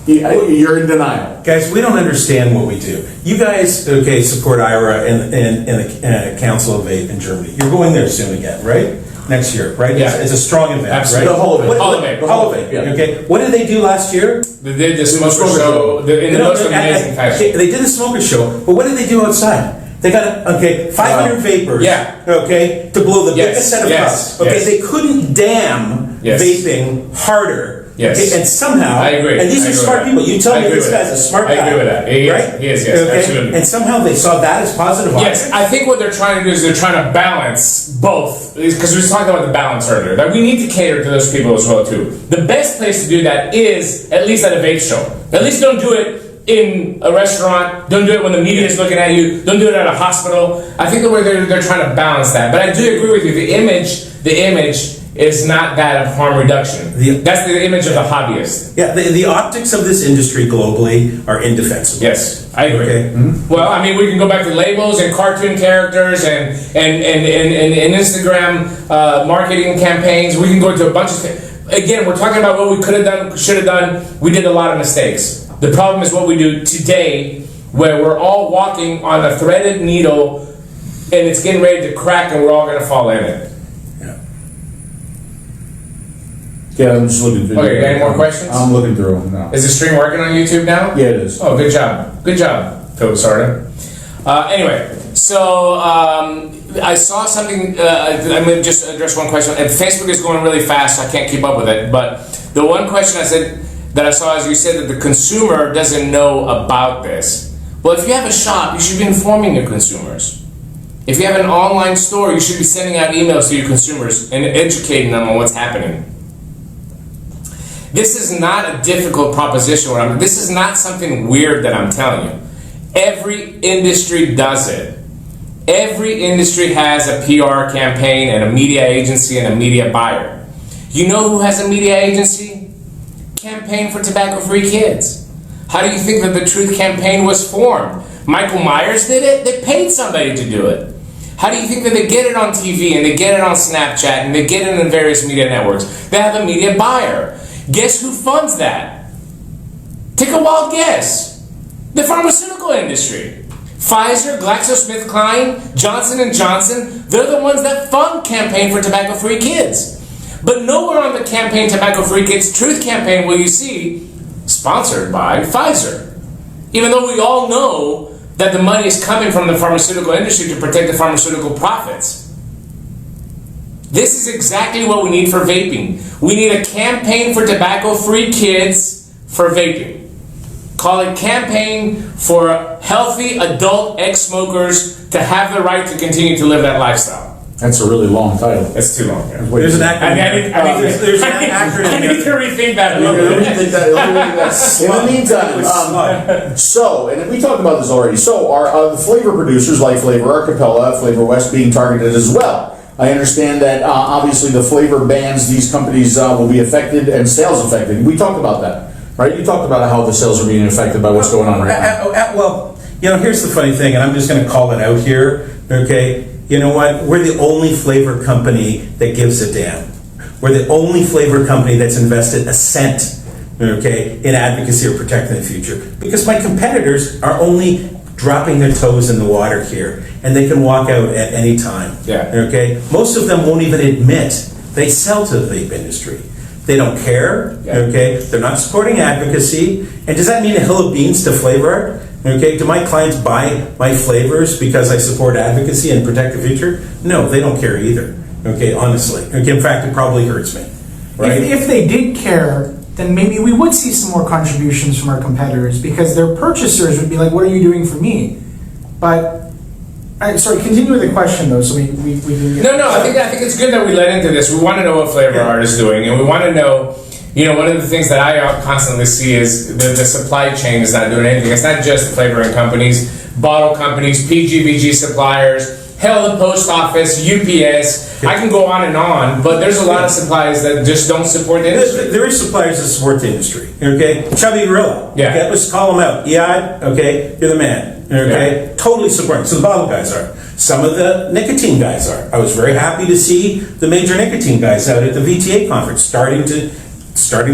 you're in denial. Guys, we don't understand what we do. You guys, okay, support IRA and the Council of Vape in Germany. You're going there soon again, right? Next year, right? Yeah. It's a strong event, Absolutely. right? The whole of it. Hall of Vape. The Hall of Vape, Yeah. okay. What did they do last year? They did the smoker show in the most amazing fashion. They did the smoker show, but what did they do outside? They got 500 vapors. Yeah. Okay, to blow the Yes, biggest set of yes, clouds. Okay, yes. they couldn't damn Yes. vaping harder. Yes. Okay, and somehow, I agree. and these I are agree smart with people. that. You tell I me agree this with guy's that. a smart I guy. agree with that. He is. Right? He is, yes, Okay? absolutely. And somehow they saw that as positive. Yes, I think what they're trying to do is they're trying to balance both. Because we were talking about the balance earlier. That we need to cater to those people as well too. The best place to do that is at least at a vape show. At least don't do it in a restaurant. Don't do it when the media is looking at you. Don't do it at a hospital. I think the way they're trying to balance that. But I do agree with you. The image is not that of harm reduction. That's the image of the hobbyist. Yeah, the optics of this industry globally are indefensible. Yes, I agree. Okay. Well, I mean, we can go back to labels and cartoon characters and Instagram marketing campaigns. We can go into a bunch of things. Again, we're talking about what we could have done, should have done. We did a lot of mistakes. The problem is what we do today, where we're all walking on a threaded needle and it's getting ready to crack and we're all going to fall in it. Yeah, I'm just looking through. Okay, any more questions? I'm looking through them now. Is the stream working on YouTube now? Yeah, it is. Oh, good job. Good job, Phil Sarda. Anyway, so I saw something, I'm going to just address one question. And Facebook is going really fast, so I can't keep up with it. But the one question that I saw is you said that the consumer doesn't know about this. Well, if you have a shop, you should be informing your consumers. If you have an online store, you should be sending out emails to your consumers and educating them on what's happening. This is not a difficult proposition. This is not something weird that I'm telling you. Every industry does it. Every industry has a PR campaign and a media agency and a media buyer. You know who has a media agency? Campaign for Tobacco-Free Kids. How do you think that the Truth Campaign was formed? Michael Myers did it? They paid somebody to do it. How do you think that they get it on TV and they get it on Snapchat and they get it in various media networks? They have a media buyer. Guess who funds that? Take a wild guess. The pharmaceutical industry. Pfizer, GlaxoSmithKline, Johnson & Johnson, they're the ones that fund Campaign for Tobacco-Free Kids. But nowhere on the Campaign Tobacco-Free Kids Truth Campaign will you see sponsored by Pfizer. Even though we all know that the money is coming from the pharmaceutical industry to protect the pharmaceutical profits. This is exactly what we need for vaping. We need a Campaign for Tobacco-Free Kids for vaping. Call it Campaign for Healthy Adult Ex-Smokers to have the right to continue to live that lifestyle. That's a really long title. That's too long. Yeah. There's an acronym. There's an acronym. I need to rethink that. In the meantime, so, and we talked about this already, so are the flavor producers like Flavor Art, Capella, Flavor West being targeted as well? I understand that obviously the flavor bans, these companies will be affected and sales affected. We talked about that, right? You talked about how the sales are being affected by what's going on right now. Well, here's the funny thing, and I'm just going to call it out here, okay? You know what? We're the only flavor company that gives a damn. We're the only flavor company that's invested a cent, okay, in advocacy or protecting the future. Because my competitors are only dropping their toes in the water here, and they can walk out at any time. Yeah. Okay? Most of them won't even admit they sell to the vape industry. They don't care, okay? They're not supporting advocacy. And does that mean a hill of beans to Flavor Art? Okay, do my clients buy my flavors because I support advocacy and protect the future? No, they don't care either. Okay, honestly. Okay, in fact, it probably hurts me. Right? If they did care, then maybe we would see some more contributions from our competitors because their purchasers would be like, "What are you doing for me?" But sorry, continue with the question though, so we can get No, I think it's good that we let into this. We want to know what Flavor Art is doing, and we want to know. One of the things that I constantly see is the supply chain is not doing anything. It's not just the flavoring companies, bottle companies, PGBG suppliers, hell, the post office, UPS. I can go on, but there's a lot of suppliers that just don't support the industry. There is suppliers that support the industry, okay? Chubby Gorilla, Yeah. Okay? Let's call them out. Eod, okay, you're the man, okay? Yeah. Totally supporting. So the bottle guys are. Some of the nicotine guys are. I was very happy to see the major nicotine guys out at the VTA conference starting to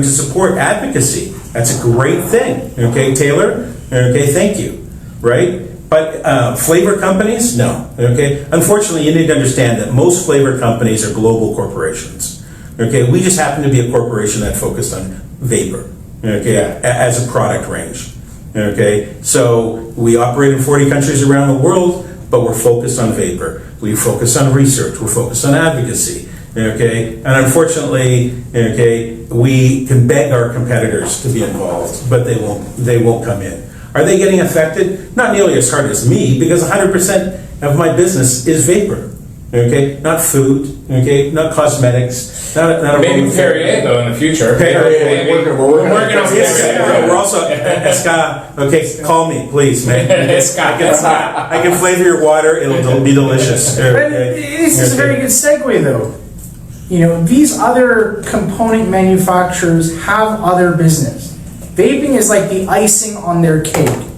support advocacy. That's a great thing. Okay, Taylor? Okay, thank you. Right? But flavor companies? No. Okay? Unfortunately, you need to understand that most flavor companies are global corporations. Okay? We just happen to be a corporation that focused on vapor. Okay? As a product range. Okay? So we operate in 40 countries around the world, but we're focused on vapor. We focus on research. We're focused on advocacy. Okay, and unfortunately, okay, we can beg our competitors to be involved, but they won't come in. Are they getting affected? Not nearly as hard as me, because 100% of my business is vapor. Okay, not food. Okay, not cosmetics. Not Maybe Perrier though in the future. We're working on this. We're also Esca. Okay, call me, please, man. I can flavor your water. It'll be delicious. This is a very good segue though. These other component manufacturers have other business. Vaping is like the icing on their cake.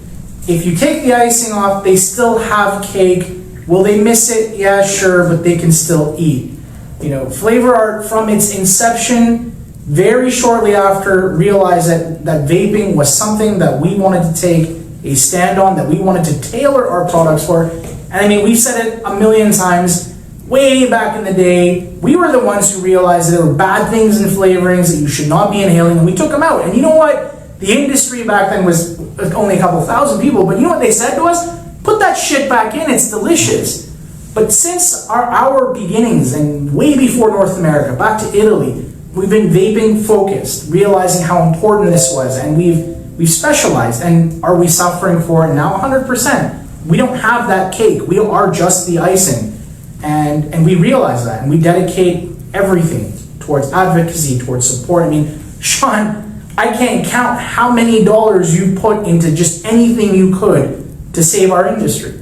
If you take the icing off, they still have cake. Will they miss it? Yeah, sure, but they can still eat. Flavor Art from its inception, very shortly after, realized that vaping was something that we wanted to take a stand on, that we wanted to tailor our products for. And I mean, we've said it a million times. Way back in the day, we were the ones who realized there were bad things in flavorings that you should not be inhaling, and we took them out. And you know what? The industry back then was only a couple thousand people, but you know what they said to us? Put that shit back in, it's delicious. But since our beginnings, and way before North America, back to Italy, we've been vaping focused, realizing how important this was, and we've we've specialized. And are we suffering for it now? 100%. We don't have that cake. We are just the icing. And we realize that. And we dedicate everything towards advocacy, towards support. I mean, Sean, I can't count how many dollars you put into just anything you could to save our industry.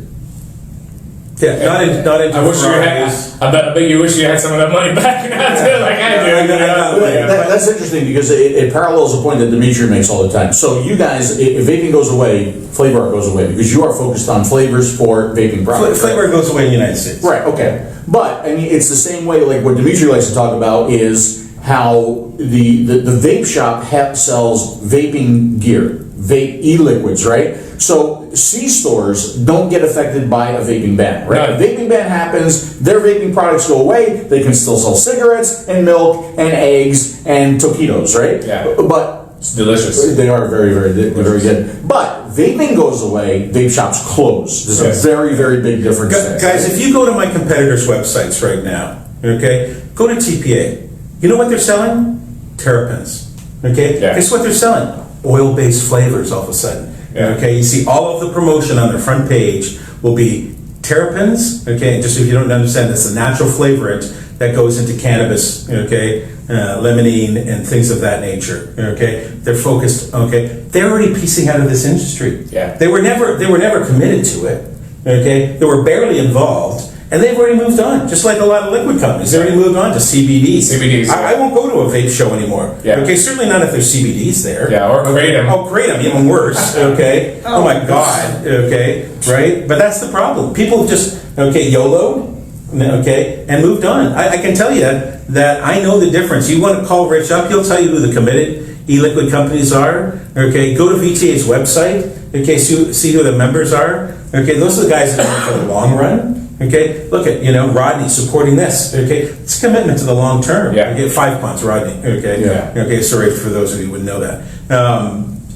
Yeah, not into I wish you had. I bet you wish you had some of that money back now too, like I do. That's interesting because it parallels a point that Dimitri makes all the time. So you guys, if vaping goes away, Flavor Art goes away because you are focused on flavors for vaping products. Flavor goes away in the United States. Right, okay. But, I mean, it's the same way, like what Dimitri likes to talk about is how the vape shop sells vaping gear, vape e-liquids, right? So C-stores don't get affected by a vaping ban, right? No. If a vaping ban happens, their vaping products go away, they can still sell cigarettes and milk and eggs and taquitos, right? Yeah. But It's delicious. they are very, very good. But vaping goes away, vape shops close. There's Yes. a very, very big difference there. Guys, if you go to my competitors' websites right now, okay, go to TPA. You know what they're selling? Terrapins. Okay? Yeah. Guess what they're selling? Oil-based flavors all of a sudden. Yeah. Okay, you see all of the promotion on their front page will be terrapins. Okay, just if you don't understand, that's a natural flavorant that goes into cannabis. Okay, limonene and things of that nature. Okay, they're focused. Okay, they're already piecing out of this industry. Yeah. They were never committed to it. Okay, they were barely involved. And they've already moved on, just like a lot of liquid companies. They already moved on to CBDs. CBDs, I won't go to a vape show anymore. Yeah. Okay, certainly not if there's CBDs there. Yeah, or Kratom. Oh, Kratom, even worse. Okay. Oh my God. Okay. Right. But that's the problem. People just YOLO. Okay, and moved on. I can tell you that I know the difference. You want to call Rich up, he'll tell you who the committed e-liquid companies are. Okay, go to VTA's website. Okay, see who the members are. Okay, those are the guys that are in for the long run. Okay, look at, Rodney supporting this. Okay, it's a commitment to the long term. Yeah. Okay, 5 months, Rodney. Okay, Yeah. Okay, sorry for those of you who wouldn't know that.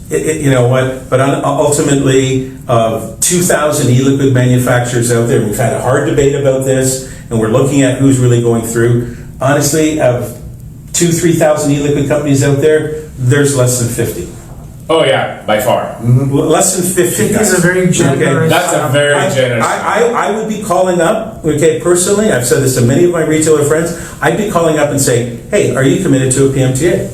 You know what? But ultimately, of 2,000 e-liquid manufacturers out there, we've had a hard debate about this, and we're looking at who's really going through. Honestly, of 2,000-3,000 e-liquid companies out there, there's less than 50. Oh yeah, by far. Less than 50. It's guys. a very generous. That's a very generous. I would be calling up, okay, personally, I've said this to many of my retailer friends, I'd be calling up and saying, hey, are you committed to a PMTA?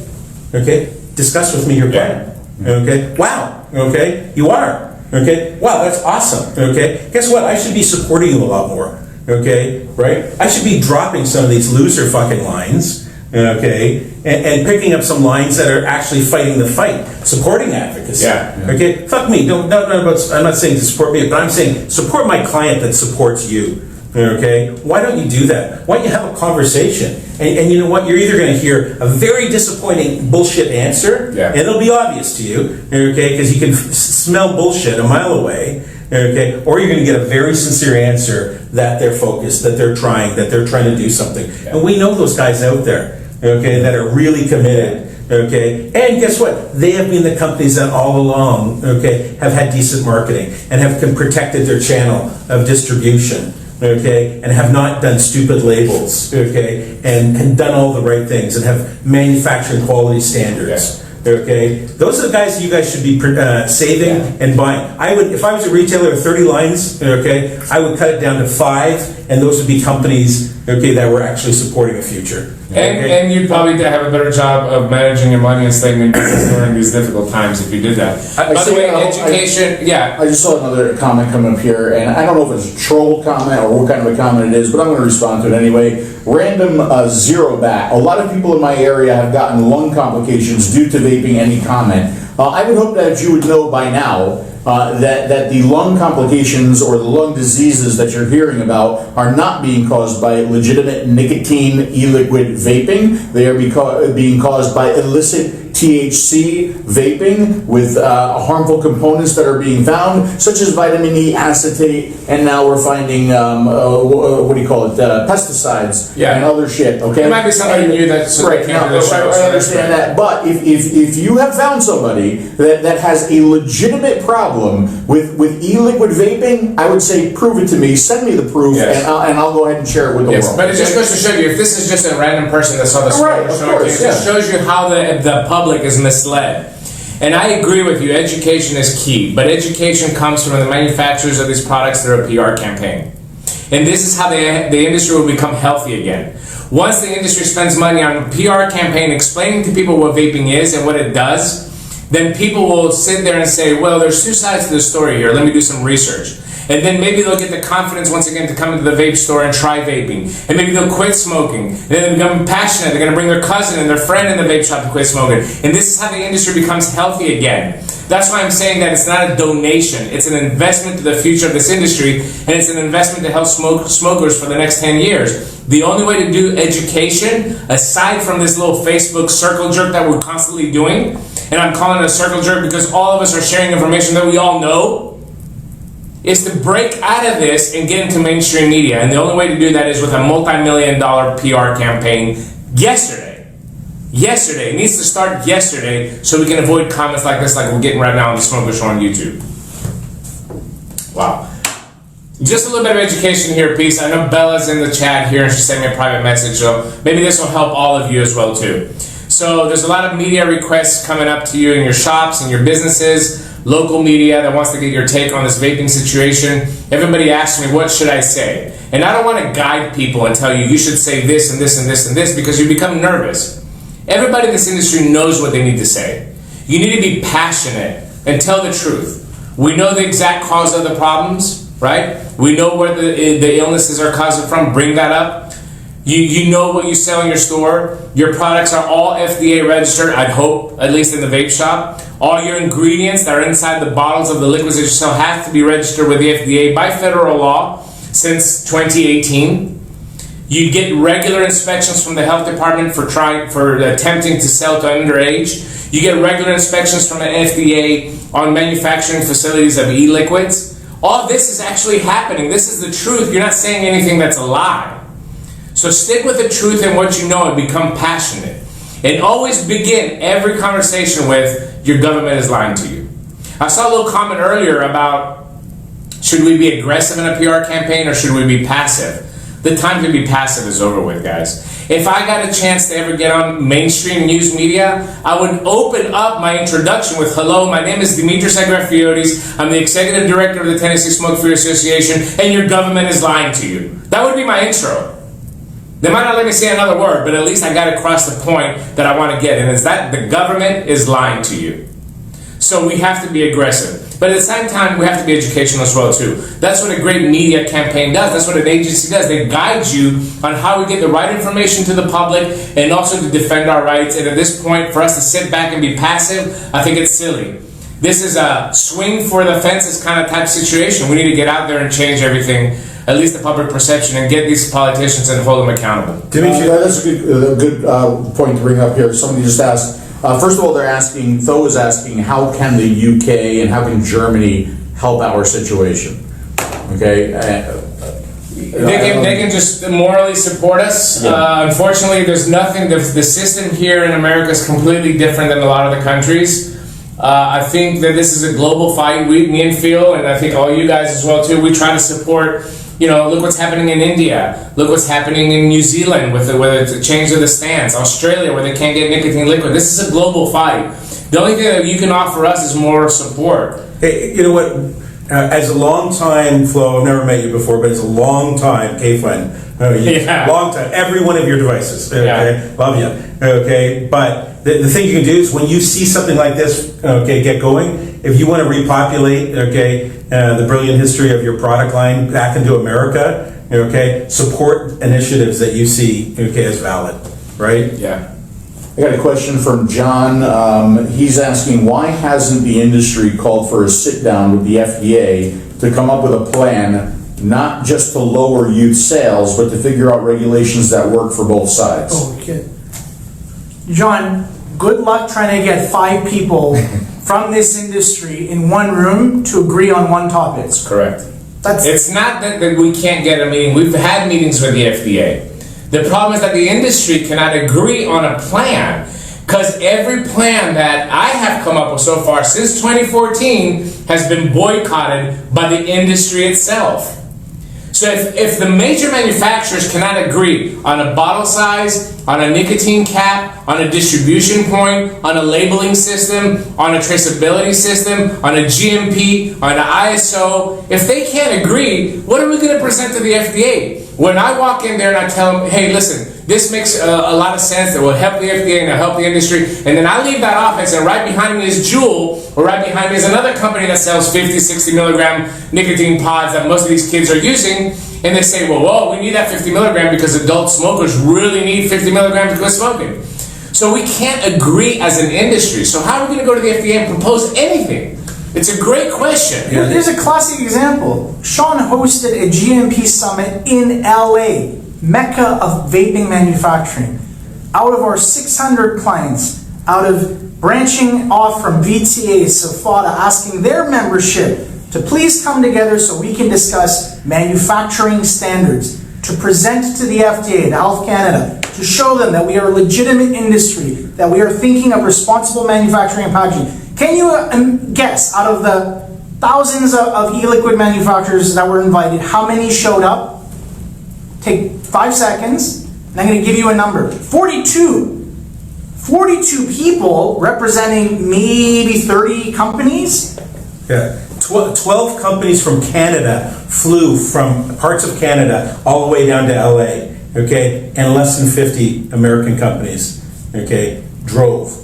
Okay, discuss with me your plan. Okay, wow, okay, you are. Okay, wow, that's awesome. Okay, guess what? I should be supporting you a lot more. Okay, right? I should be dropping some of these loser fucking lines. Okay, and picking up some lines that are actually fighting the fight, supporting advocacy. Yeah. Okay, fuck me. I'm not saying to support me, but I'm saying support my client that supports you. Okay, why don't you do that? Why don't you have a conversation? And you know what? You're either going to hear a very disappointing bullshit answer, and it'll be obvious to you, okay, because you can smell bullshit a mile away. Okay, or you're going to get a very sincere answer that they're focused, that they're trying to do something. Yeah. And we know those guys out there, okay, that are really committed. Okay, and guess what? They have been the companies that all along, okay, have had decent marketing and have protected their channel of distribution. Okay, and have not done stupid labels. Okay, and done all the right things and have manufacturing quality standards. Yeah. Okay, those are the guys that you guys should be saving and buying. I would, if I was a retailer of 30 lines, okay, I would cut it down to 5, and those would be companies, okay, that were actually supporting a future. And you'd probably have a better job of managing your money and staying in business during these difficult times if you did that. By the way, education, I just saw another comment come up here, and I don't know if it's a troll comment or what kind of a comment it is, but I'm going to respond to it anyway. Random zero bat. A lot of people in my area have gotten lung complications due to vaping. Any comment? I would hope that you would know by now that the lung complications or the lung diseases that you're hearing about are not being caused by legitimate nicotine e-liquid vaping. They are being caused by illicit THC vaping with harmful components that are being found, such as vitamin E acetate, and now we're finding pesticides and other shit. Okay, it might be somebody new that's right. Came to the show, I understand that, but if you have found somebody that has a legitimate problem with e-liquid vaping, I would say prove it to me. Send me the proof, and I'll go ahead and share it with the world. But it just goes to show you, if this is just a random person that saw the show, it just shows you how the public is misled. And I agree with you, education is key, but education comes from the manufacturers of these products through a PR campaign. And this is how the industry will become healthy again. Once the industry spends money on a PR campaign explaining to people what vaping is and what it does, then people will sit there and say, well, there's two sides to the story here. Let me do some research. And then maybe they'll get the confidence once again to come into the vape store and try vaping. And maybe they'll quit smoking. And then they'll become passionate. They're going to bring their cousin and their friend in the vape shop to quit smoking. And this is how the industry becomes healthy again. That's why I'm saying that it's not a donation. It's an investment to the future of this industry. And it's an investment to help smokers for the next 10 years. The only way to do education, aside from this little Facebook circle jerk that we're constantly doing, and I'm calling it a circle jerk because all of us are sharing information that we all know, is to break out of this and get into mainstream media. And the only way to do that is with a multi-million-dollar PR campaign yesterday. Yesterday. It needs to start yesterday so we can avoid comments like this, like we're getting right now on the Smoker Show on YouTube. Wow. Just a little bit of education here, peace. I know Bella's in the chat here and she sent me a private message, so maybe this will help all of you as well too. So there's a lot of media requests coming up to you in your shops and your businesses, local media that wants to get your take on this vaping situation. Everybody asks me, what should I say? And I don't want to guide people and tell you, you should say this and this and this and this, because you become nervous. Everybody in this industry knows what they need to say. You need to be passionate and tell the truth. We know the exact cause of the problems, right? We know where the illnesses are caused from. Bring that up. You know what you sell in your store. Your products are all FDA registered, I'd hope, at least in the vape shop. All your ingredients that are inside the bottles of the liquids that you sell have to be registered with the FDA by federal law since 2018. You get regular inspections from the health department for attempting to sell to underage. You get regular inspections from the FDA on manufacturing facilities of e-liquids. All this is actually happening. This is the truth. You're not saying anything that's a lie. So stick with the truth and what you know and become passionate. And always begin every conversation with, your government is lying to you. I saw a little comment earlier about, should we be aggressive in a PR campaign or should we be passive? The time to be passive is over with, guys. If I got a chance to ever get on mainstream news media, I would open up my introduction with, hello, my name is Dimitris Agrafiotis. I'm the executive director of the Tennessee Smoke-Free Association, and your government is lying to you. That would be my intro. They might not let me say another word, but at least I got across the point that I want to get, and it's that the government is lying to you. So we have to be aggressive. But at the same time, we have to be educational as well, too. That's what a great media campaign does. That's what an agency does. They guide you on how we get the right information to the public and also to defend our rights. And at this point, for us to sit back and be passive, I think it's silly. This is a swing for the fences kind of type situation. We need to get out there and change everything, at least the public perception, and get these politicians and hold them accountable. That's a good point to bring up here. Somebody just asked, first of all, Tho is asking, how can the UK and how can Germany help our situation? Okay? They can just morally support us. Yeah. Unfortunately, there's nothing, the system here in America is completely different than a lot of the countries. I think that this is a global fight. Me and Phil, and I think all you guys as well too, we try to support. Look what's happening in India. Look what's happening in New Zealand with the change of the stance. Australia, where they can't get nicotine liquid. This is a global fight. The only thing that you can offer us is more support. Hey, you know what? As a long time, Flo, I've never met you before, but it's a long time, K-Flen. Long time. Every one of your devices. Okay? Yeah. Love you. Okay? But the thing you can do is when you see something like this, okay, get going. If you want to repopulate, okay, the brilliant history of your product line back into America, okay, support initiatives that you see, okay, as valid, right? Yeah. I got a question from John. He's asking, why hasn't the industry called for a sit-down with the FDA to come up with a plan, not just to lower youth sales, but to figure out regulations that work for both sides? Okay. John, good luck trying to get 5 people from this industry in one room to agree on one topic. That's correct. That's It's not that we can't get a meeting. We've had meetings with the FDA. The problem is that the industry cannot agree on a plan, because every plan that I have come up with so far since 2014 has been boycotted by the industry itself. So if the major manufacturers cannot agree on a bottle size, on a nicotine cap, on a distribution point, on a labeling system, on a traceability system, on a GMP, on an ISO, if they can't agree, what are we going to present to the FDA? When I walk in there and I tell them, hey, listen, this makes a lot of sense, that will help the FDA and it'll help the industry, and then I leave that office and right behind me is Juul, or right behind me is another company that sells 50, 60 milligram nicotine pods that most of these kids are using, and they say, well, we need that 50 milligram because adult smokers really need 50 milligrams to quit smoking. So we can't agree as an industry. So how are we going to go to the FDA and propose anything? It's a great question. Here's a classic example. Sean hosted a GMP summit in LA, Mecca of vaping manufacturing. Out of our 600 clients, out of branching off from VTA, SAFADA, asking their membership to please come together so we can discuss manufacturing standards, to present to the FDA, to Health Canada, to show them that we are a legitimate industry, that we are thinking of responsible manufacturing and packaging. Can you guess, out of the thousands of e-liquid manufacturers that were invited, how many showed up? Take 5 seconds, and I'm going to give you a number. 42. 42 people representing maybe 30 companies. Yeah. 12 companies from Canada flew from parts of Canada all the way down to LA, okay? And less than 50 American companies, okay, drove.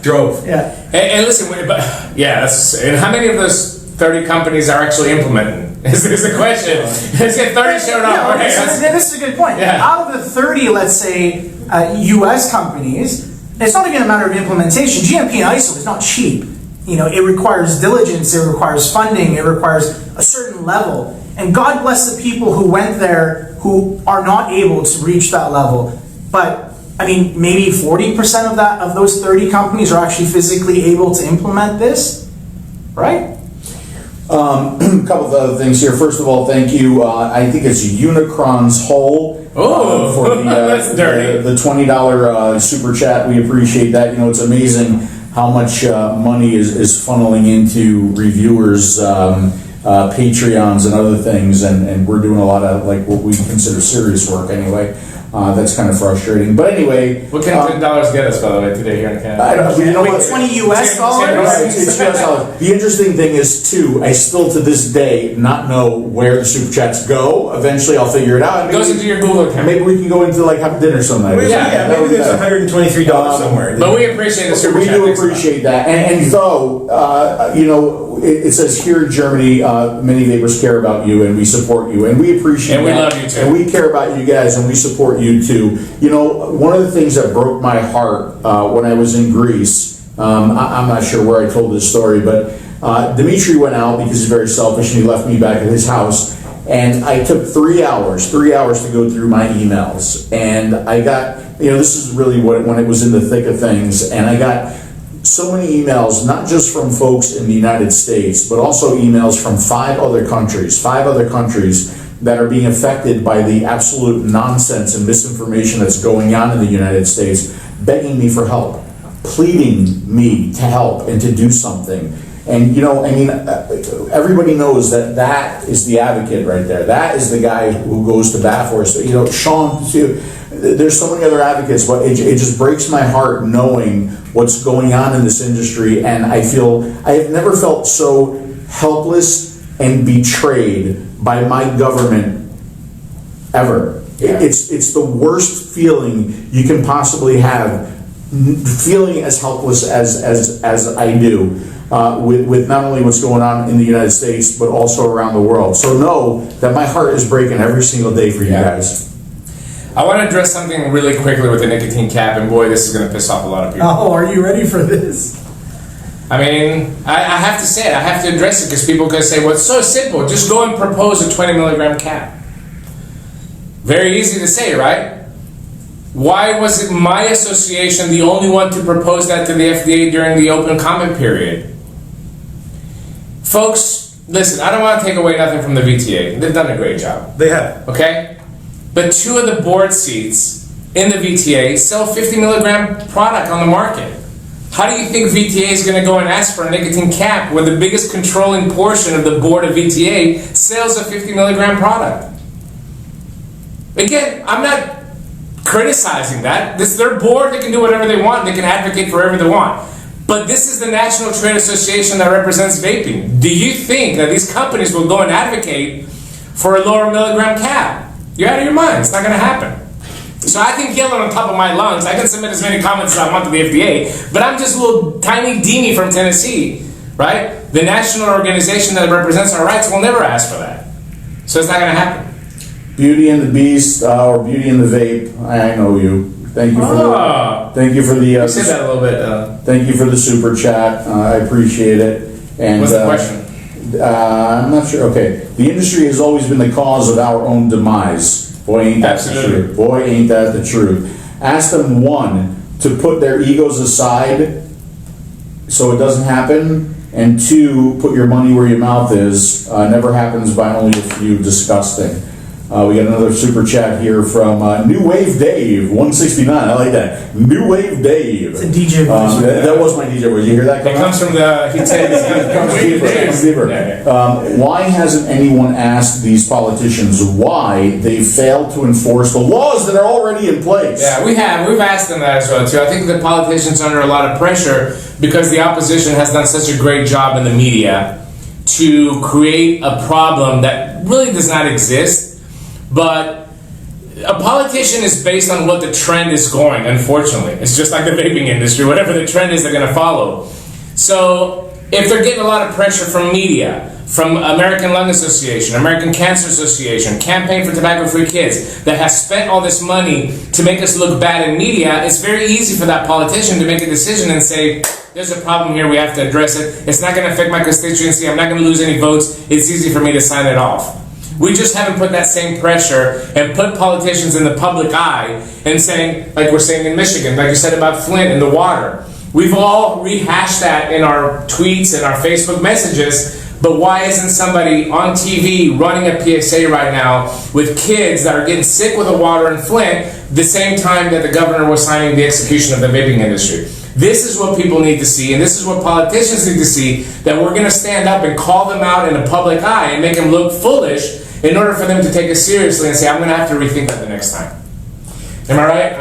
Drove. Yeah. And listen, and how many of those 30 companies are actually implementing? Is the question. Let's get 30 showed up. Yeah, okay, so this is a good point. Yeah. Out of the 30, let's say, US companies, it's not even a matter of implementation. GMP and ISO is not cheap. You know, it requires diligence, it requires funding, it requires a certain level. And God bless the people who went there who are not able to reach that level. But I mean, maybe 40% of those 30 companies are actually physically able to implement this, right? A couple of other things here. First of all, thank you. I think it's Unicron's Hole for that's dirty. the $20 super chat. We appreciate that. You know, it's amazing how much money is funneling into reviewers, Patreons, and other things, and we're doing a lot of like what we consider serious work anyway. That's kind of frustrating. But anyway, What can $10 get us, by the way, today here in Canada? I don't, you know what? 20 US dollars? Right, it's US dollars. The interesting thing is, too, I still to this day not know where the super chats go. Eventually, I'll figure it out. It goes into your Google account. Maybe we can go into like have dinner sometime. Maybe there's $123 somewhere. But we appreciate the super We chat. do appreciate that. And though, you know, it says here in Germany, many vapors care about you and we support you and we appreciate And we that. love you too. And we care about you guys and we support you too. You know, one of the things that broke my heart when I was in Greece, I'm not sure where I told this story, but Dimitri went out because he's very selfish and he left me back at his house. And I took 3 hours to go through my emails. And I got, you know, this is really when it was in the thick of things. And I got so many emails, not just from folks in the United States, but also emails from 5 other countries that are being affected by the absolute nonsense and misinformation that's going on in the United States, begging me for help, pleading me to help and to do something. And, you know, I mean, everybody knows that is the advocate right there. That is the guy who goes to bat for us. You know, Sean, too. There's so many other advocates, but it just breaks my heart knowing what's going on in this industry. And I have never felt so helpless and betrayed by my government ever. Yeah. It's the worst feeling you can possibly have, feeling as helpless as I do. With not only what's going on in the United States, but also around the world. So know that my heart is breaking every single day for you guys. I want to address something really quickly with the nicotine cap, and boy, this is going to piss off a lot of people. Oh, are you ready for this? I mean, I have to say it. I have to address it because people are going to say, well, it's so simple. Just go and propose a 20 milligram cap. Very easy to say, right? Why was it my association the only one to propose that to the FDA during the open comment period? Folks, listen, I don't want to take away nothing from the VTA. They've done a great job. They have. Okay? But 2 of the board seats in the VTA sell 50 milligram product on the market. How do you think VTA is going to go and ask for a nicotine cap when the biggest controlling portion of the board of VTA sells a 50 milligram product? Again, I'm not criticizing that. This is their board. They can do whatever they want. They can advocate for whatever they want. But this is the National Trade Association that represents vaping. Do you think that these companies will go and advocate for a lower milligram cap? You're out of your mind. It's not going to happen. So I can yell it on top of my lungs. I can submit as many comments as I want to the FDA, but I'm just a little tiny Deanie from Tennessee, right? The national organization that represents our rights will never ask for that. So it's not going to happen. Beauty and the Beast, or Beauty and the Vape. I know you. Thank you for the. Thank you for the. You said that a little bit. Thank you for the super chat. I appreciate it. And what's the question? I'm not sure. Okay, the industry has always been the cause of our own demise. Boy, ain't that the truth. Boy, ain't that the truth. Ask them, one, to put their egos aside so it doesn't happen, and two, put your money where your mouth is. Never happens by only a few. Disgusting. We got another super chat here from New Wave Dave, 169. I like that. New Wave Dave. It's a DJ voice. That was my DJ voice. You hear that? It comes from the. He said it comes deeper. Why hasn't anyone asked these politicians why they failed to enforce the laws that are already in place? Yeah, we have. We've asked them that as well too. I think the politicians are under a lot of pressure because the opposition has done such a great job in the media to create a problem that really does not exist. But a politician is based on what the trend is going, unfortunately. It's just like the vaping industry. Whatever the trend is, they're going to follow. So if they're getting a lot of pressure from media, from American Lung Association, American Cancer Association, Campaign for Tobacco-Free Kids, that has spent all this money to make us look bad in media, it's very easy for that politician to make a decision and say, there's a problem here, we have to address it. It's not going to affect my constituency, I'm not going to lose any votes, it's easy for me to sign it off. We just haven't put that same pressure and put politicians in the public eye and saying, like we're saying in Michigan, like you said about Flint and the water. We've all rehashed that in our tweets and our Facebook messages, but why isn't somebody on TV running a PSA right now with kids that are getting sick with the water in Flint the same time that the governor was signing the execution of the vaping industry? This is what people need to see, and this is what politicians need to see, that we're going to stand up and call them out in the public eye and make them look foolish in order for them to take us seriously and say, I'm going to have to rethink that the next time. Am I right?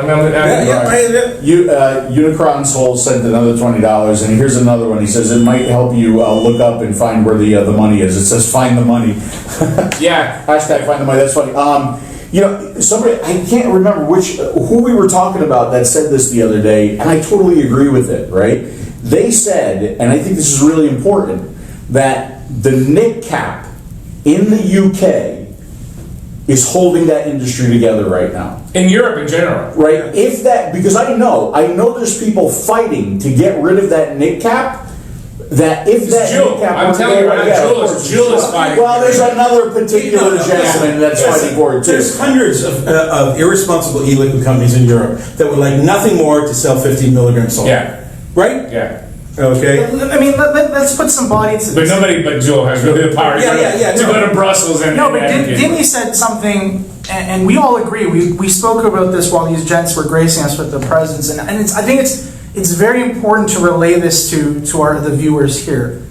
Unicron Soul sent another $20, and here's another one. He says it might help you look up and find where the money is. It says find the money. Yeah. Hashtag find the money. That's funny. Somebody, I can't remember who we were talking about that said this the other day, and I totally agree with it, right? They said, and I think this is really important, that the nic cap in the UK is holding that industry together right now. In Europe in general. Right? Because I know there's people fighting to get rid of that nic cap. I'm telling you right now, Juul is fighting. Well, there's another particular gentleman that's fighting for it too. There's hundreds of irresponsible e-liquid companies in Europe that would like nothing more to sell 15 milligram salt. Yeah. Right? Yeah. Okay. I mean, let's put some body to this. But nobody but Juul has really the power to go to Brussels and no, but Dimmy said something, and we all agree. We spoke about this while these gents were gracing us with their presence, and I think it's very important to relay this to the viewers here.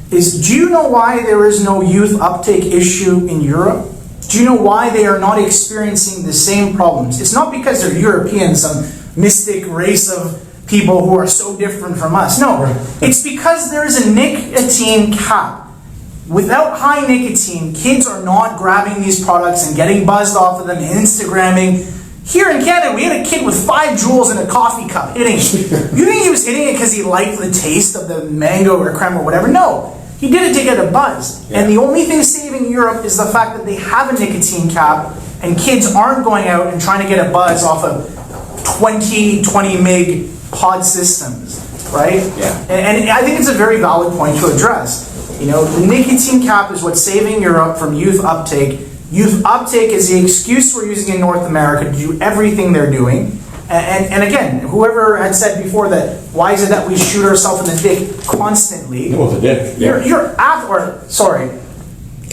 Do you know why there is no youth uptake issue in Europe? Do you know why they are not experiencing the same problems? It's not because they're European, some mystic race of people who are so different from us. No, it's because there is a nicotine cap. Without high nicotine, kids are not grabbing these products and getting buzzed off of them, Instagramming. Here in Canada, we had a kid with 5 Juuls in a coffee cup hitting it. You think he was hitting it because he liked the taste of the mango or creme or whatever? No, he did it to get a buzz. Yeah. And the only thing saving Europe is the fact that they have a nicotine cap and kids aren't going out and trying to get a buzz off of 20 meg pod systems, right? Yeah. And I think it's a very valid point to address. The nicotine cap is what's saving Europe from youth uptake. Youth uptake is the excuse we're using in North America to do everything they're doing. And again, whoever had said before that, why is it that we shoot ourselves in the dick constantly? Well, the dick.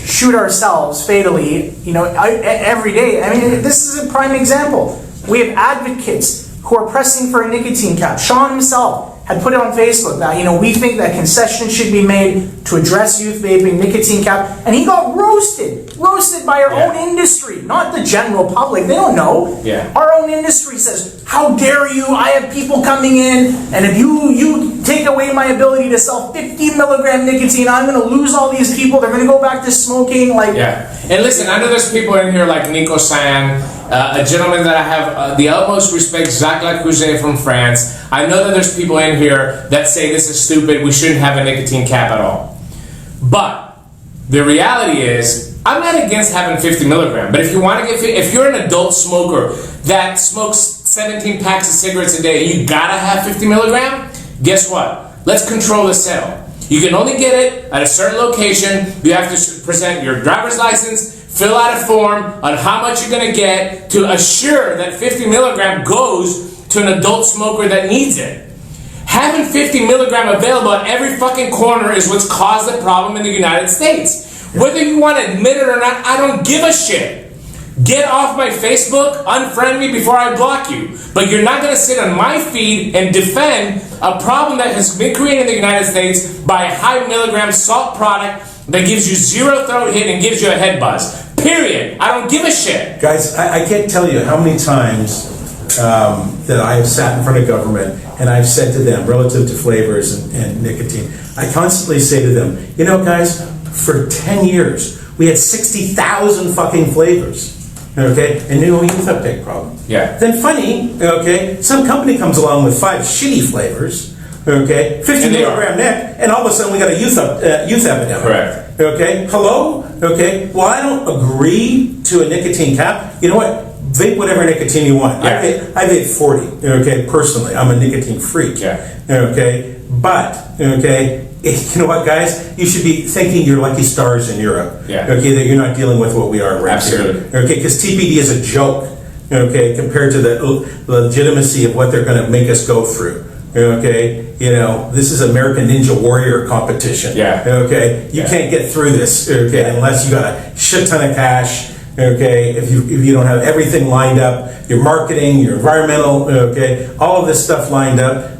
Shoot ourselves fatally, every day. I mean, this is a prime example. We have advocates who are pressing for a nicotine cap. Sean himself had put it on Facebook that, we think that concessions should be made to address youth vaping, nicotine cap, and he got roasted by our own industry, not the general public. They don't know. Yeah. Our own industry says, how dare you, I have people coming in, and if you take away my ability to sell 50 milligram nicotine, I'm going to lose all these people, they're going to go back to smoking, Yeah, and listen, I know there's people in here like Nico San, a gentleman that I have the utmost respect, Jacques Lacouze from France. I know that there's people in here that say this is stupid, we shouldn't have a nicotine cap at all. But the reality is, I'm not against having 50 milligram, but if you want to if you're an adult smoker that smokes 17 packs of cigarettes a day, you gotta have 50 milligram, guess what? Let's control the sale. You can only get it at a certain location. You have to present your driver's license, fill out a form on how much you're going to get to assure that 50 milligram goes to an adult smoker that needs it. Having 50 milligram available at every fucking corner is what's caused the problem in the United States. Whether you want to admit it or not, I don't give a shit. Get off my Facebook, unfriend me before I block you. But you're not going to sit on my feed and defend a problem that has been created in the United States by a high milligram salt product that gives you zero throat hit and gives you a head buzz. Period. I don't give a shit. Guys, I can't tell you how many times that I have sat in front of government and I've said to them, relative to flavors and nicotine, I constantly say to them, guys, for 10 years, we had 60,000 fucking flavors. Okay, and no youth uptake problem. Yeah. Then funny, okay, some company comes along with 5 shitty flavors, okay, 50 milligram nic, and all of a sudden we got a youth epidemic. Correct. Okay, hello? Okay, well, I don't agree to a nicotine cap. You know what? Vape whatever nicotine you want. Yeah. I vape 40, okay, personally. I'm a nicotine freak. Yeah. Okay, but, okay, you know what, guys? You should be thanking your lucky stars in Europe. Yeah. Okay, that you're not dealing with what we are right Absolutely. here. Okay, because TPD is a joke. Okay, compared to the legitimacy of what they're going to make us go through. Okay, this is American Ninja Warrior competition. Yeah. Okay, you can't get through this. Okay, unless you got a shit ton of cash. Okay, if you don't have everything lined up, your marketing, your environmental, okay, all of this stuff lined up,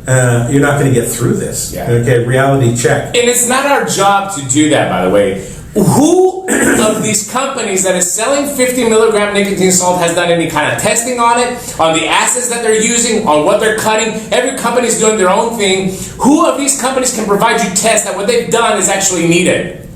you're not going to get through this. Yeah. Okay, reality check. And it's not our job to do that, by the way. Who of these companies that is selling 50 milligram nicotine salt has done any kind of testing on it, on the acids that they're using, on what they're cutting? Every company's doing their own thing. Who of these companies can provide you tests that what they've done is actually needed?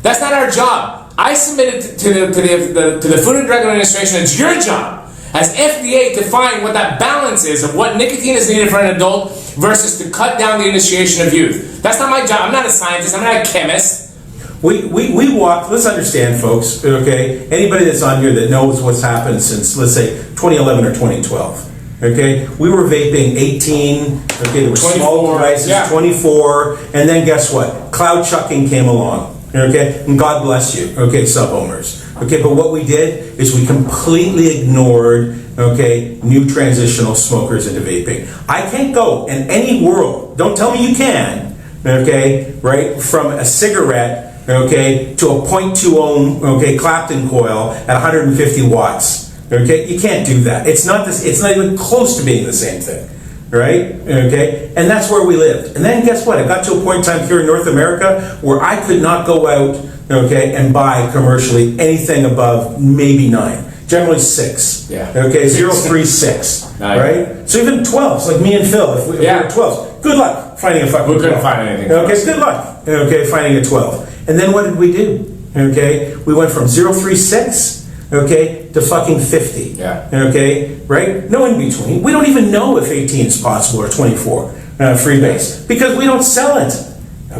That's not our job. I submitted to the Food and Drug Administration. It's your job as FDA to find what that balance is of what nicotine is needed for an adult versus to cut down the initiation of youth. That's not my job. I'm not a scientist. I'm not a chemist. We walked, let's understand, folks, okay? Anybody that's on here that knows what's happened since, let's say, 2011 or 2012, okay? We were vaping 18, okay, there were small devices, 24, and then guess what? Cloud chucking came along. Okay, and God bless you, okay, sub-owners. Okay, but what we did is we completely ignored, okay, new transitional smokers into vaping. I can't go in any world, don't tell me you can, okay, right, from a cigarette, okay, to a 0.2 ohm, okay, Clapton coil at 150 watts. Okay, you can't do that. It's not even close to being the same thing. Right? Okay? And that's where we lived. And then guess what? It got to a point in time here in North America where I could not go out, okay, and buy commercially anything above maybe 9. Generally 6. Yeah. Okay, 0.36. Right? So even 12s, like me and Phil, if we were 12s, good luck finding a fucking 12. We couldn't find anything. Okay, good luck. Okay, finding a 12. And then what did we do? Okay, we went from 0.36, okay, to fucking 50. Yeah. Okay, right? No in between. We don't even know if 18 is possible or 24 freebase because we don't sell it.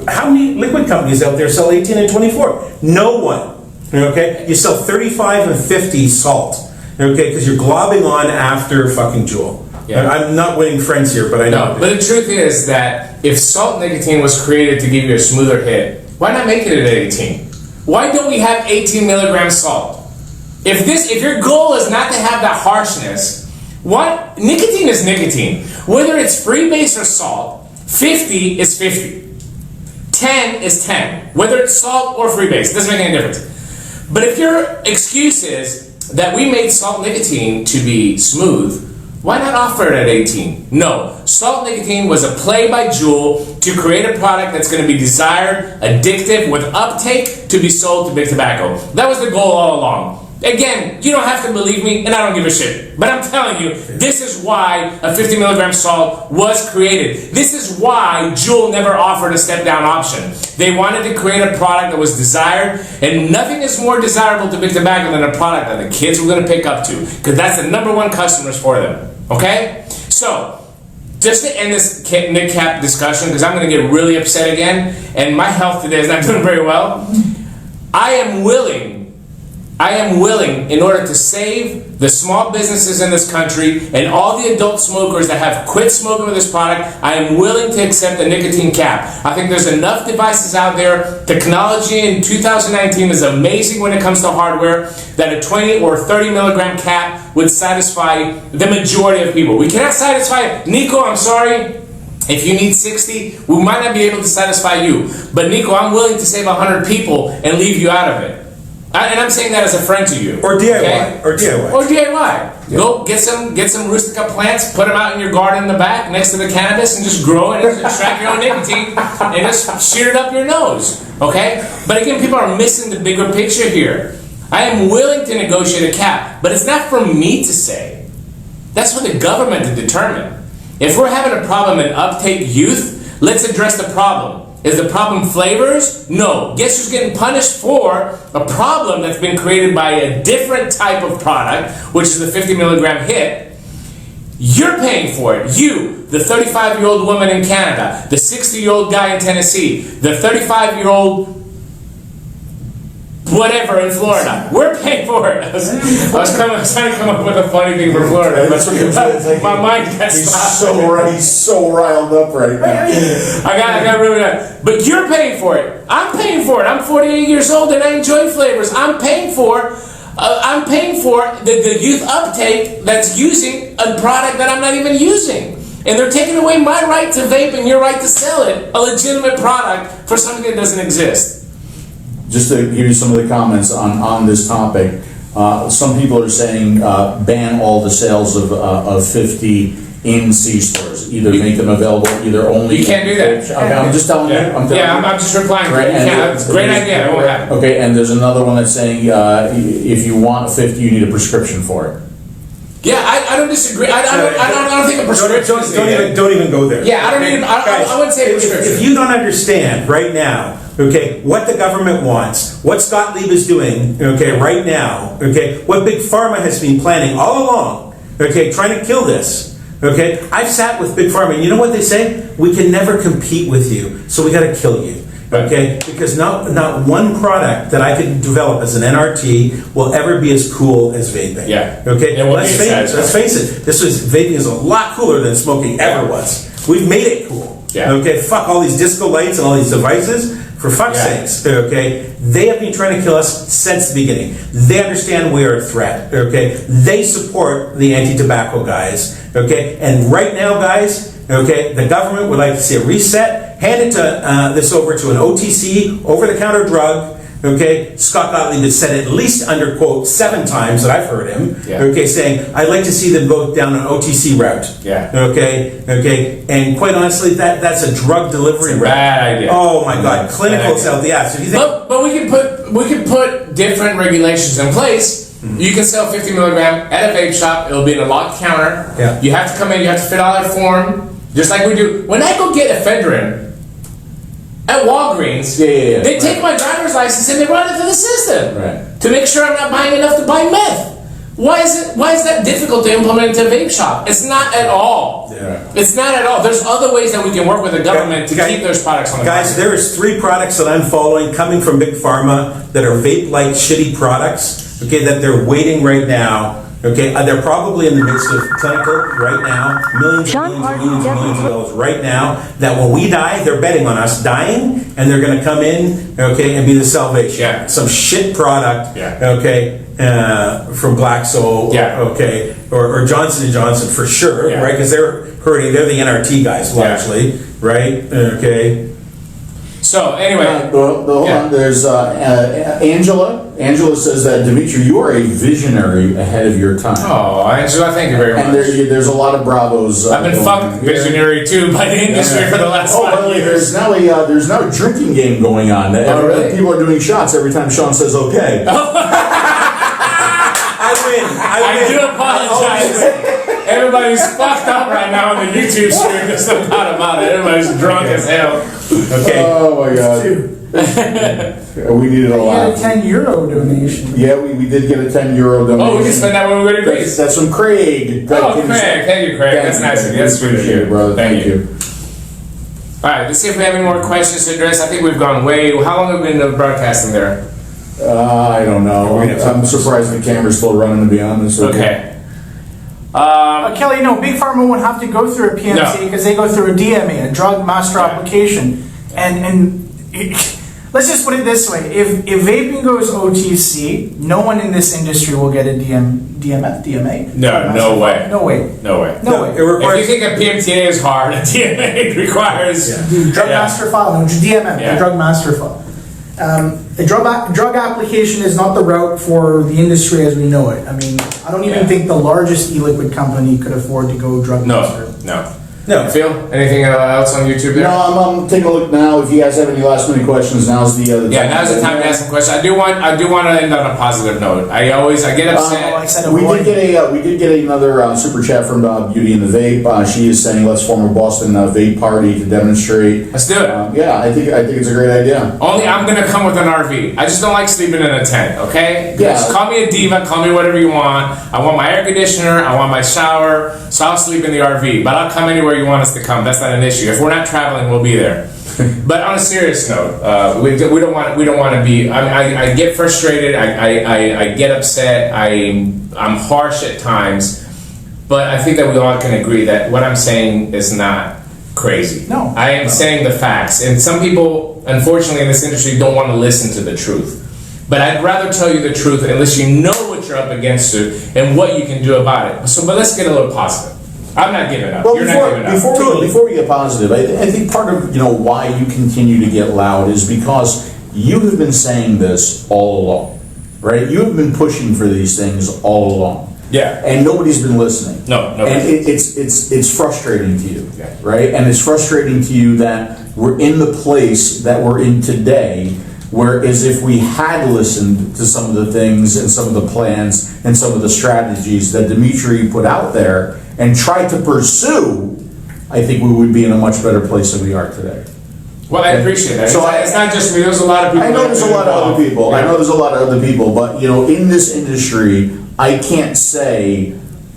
How many liquid companies out there sell 18 and 24? No one. Okay, you sell 35 and 50 salt. Okay, because you're globbing on after fucking Juul. Yeah. I'm not winning friends here, but I know. No, but the truth is that if salt nicotine was created to give you a smoother hit, why not make it at 18? Why don't we have 18 milligrams salt? If your goal is not to have that harshness, nicotine is nicotine. Whether it's freebase or salt, 50 is 50. 10 is 10. Whether it's salt or freebase, it doesn't make any difference. But if your excuse is that we made salt nicotine to be smooth, Why not offer it at 18? No. Salt nicotine was a play by Juul to create a product that's going to be desired, addictive, with uptake to be sold to big tobacco. That was the goal all along. Again, you don't have to believe me, and I don't give a shit. But I'm telling you, this is why a 50 milligram salt was created. This is why Juul never offered a step-down option. They wanted to create a product that was desired, and nothing is more desirable to big tobacco than a product that the kids were going to pick up to, because that's the number one customers for them. Okay? So, just to end this Nick Cap discussion, because I'm going to get really upset again, and my health today is not doing very well, I am willing, in order to save the small businesses in this country and all the adult smokers that have quit smoking with this product, I am willing to accept the nicotine cap. I think there's enough devices out there. Technology in 2019 is amazing when it comes to hardware, that a 20 or 30 milligram cap would satisfy the majority of people. We cannot satisfy, Nico, I'm sorry, if you need 60, we might not be able to satisfy you. But Nico, I'm willing to save 100 people and leave you out of it. And I'm saying that as a friend to you. Or DIY. Okay? Or DIY. Or DIY. Go get some rustica plants, put them out in your garden in the back next to the cannabis, and just grow it and extract your own nicotine and just shoot it up your nose. Okay? But again, people are missing the bigger picture here. I am willing to negotiate a cap, but it's not for me to say. That's for the government to determine. If we're having a problem in uptake youth, let's address the problem. Is the problem flavors? No. Guess who's getting punished for a problem that's been created by a different type of product, which is the 50 milligram hit? You're paying for it. You, the 35-year-old woman in Canada, the 60-year-old guy in Tennessee, the 35-year-old whatever in Florida. We're paying for it. I was trying to come up with a funny thing for Florida. That's what you're saying. My mind got stopped. He's so riled up right now. I got really bad. But you're paying for it. I'm paying for it. I'm 48 years old and I enjoy flavors. I'm paying for the youth uptake that's using a product that I'm not even using. And they're taking away my right to vape and your right to sell it, a legitimate product, for something that doesn't exist. Just to give you some of the comments on this topic, some people are saying ban all the sales of 50 in C-stores. Either make them available, either only... You can't do that. Okay, I'm just telling you. I'm just replying. Right, It's a great idea. It won't happen. Okay, and there's another one that's saying if you want 50, you need a prescription for it. Yeah, I don't disagree. I don't think a prescription. Don't even go there. Yeah, I don't need. I wouldn't say a prescription. If you don't understand right now, okay, what the government wants, what Scott Lieb is doing, okay, right now, okay, what Big Pharma has been planning all along, okay, trying to kill this, okay. I've sat with Big Pharma, and you know what they say? We can never compete with you, so we got to kill you. Okay, because not one product that I could develop as an NRT will ever be as cool as vaping. Yeah. Okay. Let's face it. Vaping is a lot cooler than smoking ever was. We've made it cool. Yeah. Okay. Fuck all these disco lights and all these devices. For fuck's sakes. Okay. They have been trying to kill us since the beginning. They understand we are a threat. Okay. They support the anti-tobacco guys. Okay. And right now, guys. Okay. The government would like to see a reset. Hand it to this over to an OTC, over-the-counter drug. Okay, Scott Gottlieb has said at least under quote 7 times that I've heard him. Yeah. Okay, saying I'd like to see them go down an OTC route. Yeah. Okay, and quite honestly, that's a drug delivery route. Bad idea. Oh my God, clinical sell the ass. If you think, but we can put different regulations in place. Mm-hmm. You can sell 50 milligram at a vape shop. It'll be in a locked counter. Yeah. You have to come in. You have to fill out a form, just like we do. When I go get ephedrine at Walgreens, they take my driver's license and they run it through the system to make sure I'm not buying enough to buy meth. Why is that difficult to implement into a vape shop? It's not at all. Yeah. It's not at all. There's other ways that we can work with the government to keep those products on the market. Guys, there is 3 products that I'm following coming from Big Pharma that are vape-like shitty products, okay, that they're waiting right now. Okay, they're probably in the midst of clinical right now, millions of dollars right now, that when we die, they're betting on us dying, and they're going to come in, okay, and be the salvation. Yeah. Some shit product, okay, from Glaxo, okay, or Johnson & Johnson for sure, right, because they're the NRT guys largely, right, okay. So anyway, Hold Yeah. on. There's Angela. Angela says that, Dimitri, you are a visionary ahead of your time. oh, Angela, thank you very much. And there's a lot of bravos. I've been going fucked on here. visionary too by the industry for the last Oh, by the 5 way, years. there's now a drinking game going on. really? People are doing shots every time Sean says okay. I win. I do apologize. Everybody's fucked up right now on the YouTube stream. There's no doubt about it. Everybody's drunk as hell. Okay. Oh my god. We needed a We had a lot. €10 donation. Yeah, we did get a €10 donation. Oh, we can spend that when we go to Greece. That's from Craig. Oh, Craig. Thank you, Craig. That's nice of you. That's sweet of Appreciate you. it, brother. Thank you. All right, let's see if we have any more questions to address. I think we've gone way. How long have we been broadcasting there? I don't know. I'm surprised the camera's still running, to be honest with you. Okay. Kelly, no, Big Pharma won't have to go through a PMC No. because they go through a DMA, a Drug Master Application. And let's just put it this way. If vaping goes OTC, no one in this industry will get a DMA? No, no way. No way. No way. No way. It requires. If you think a PMTA is hard, a DMA requires. Drug Yeah. Master File, no, DMM, Yeah. the Drug Master File. A drug application is not the route for the industry as we know it. I mean, I don't even Yeah. think the largest e-liquid company could afford to go Drug Master. No. No. Phil, anything else on YouTube there? No, I'm taking a look now. If you guys have any last minute questions, now's the Yeah, now's the time to ask some questions. I do want to end on a positive note. I get upset. I said We avoid. did get another super chat from Beauty and the Vape. She is saying, "Let's form a Boston vape party to demonstrate." Let's do it. Yeah, I think it's a great idea. Only I'm gonna come with an RV. I just don't like sleeping in a tent. Okay? Yeah. Just call me a diva. Call me whatever you want. I want my air conditioner. I want my shower. So I'll sleep in the RV. But I'll come anywhere you want us to come. That's not an issue. If we're not traveling, we'll be there. But on a serious note, we don't want to be. I get frustrated. I get upset. I'm harsh at times. But I think that we all can agree that what I'm saying is not crazy. No. I am saying the facts. And some people, unfortunately, in this industry don't want to listen to the truth. But I'd rather tell you the truth unless you know what you're up against and what you can do about it. But let's get a little positive. I'm not giving up. Well, You're not giving up. before we get positive, I think part of why you continue to get loud is because you have been saying this all along, right? You have been pushing for these things all along. Yeah. And nobody's been listening. No, And it's frustrating to you, Yeah. right? And it's frustrating to you that we're in the place that we're in today, whereas if we had listened to some of the things and some of the plans and some of the strategies that Dimitri put out there and tried to pursue, I think we would be in a much better place than we are today. Well, I appreciate that. So It's not just me. There's a lot of people. I know there's a lot of other people. I Yeah. know there's a lot of other people, but in this industry, I can't say,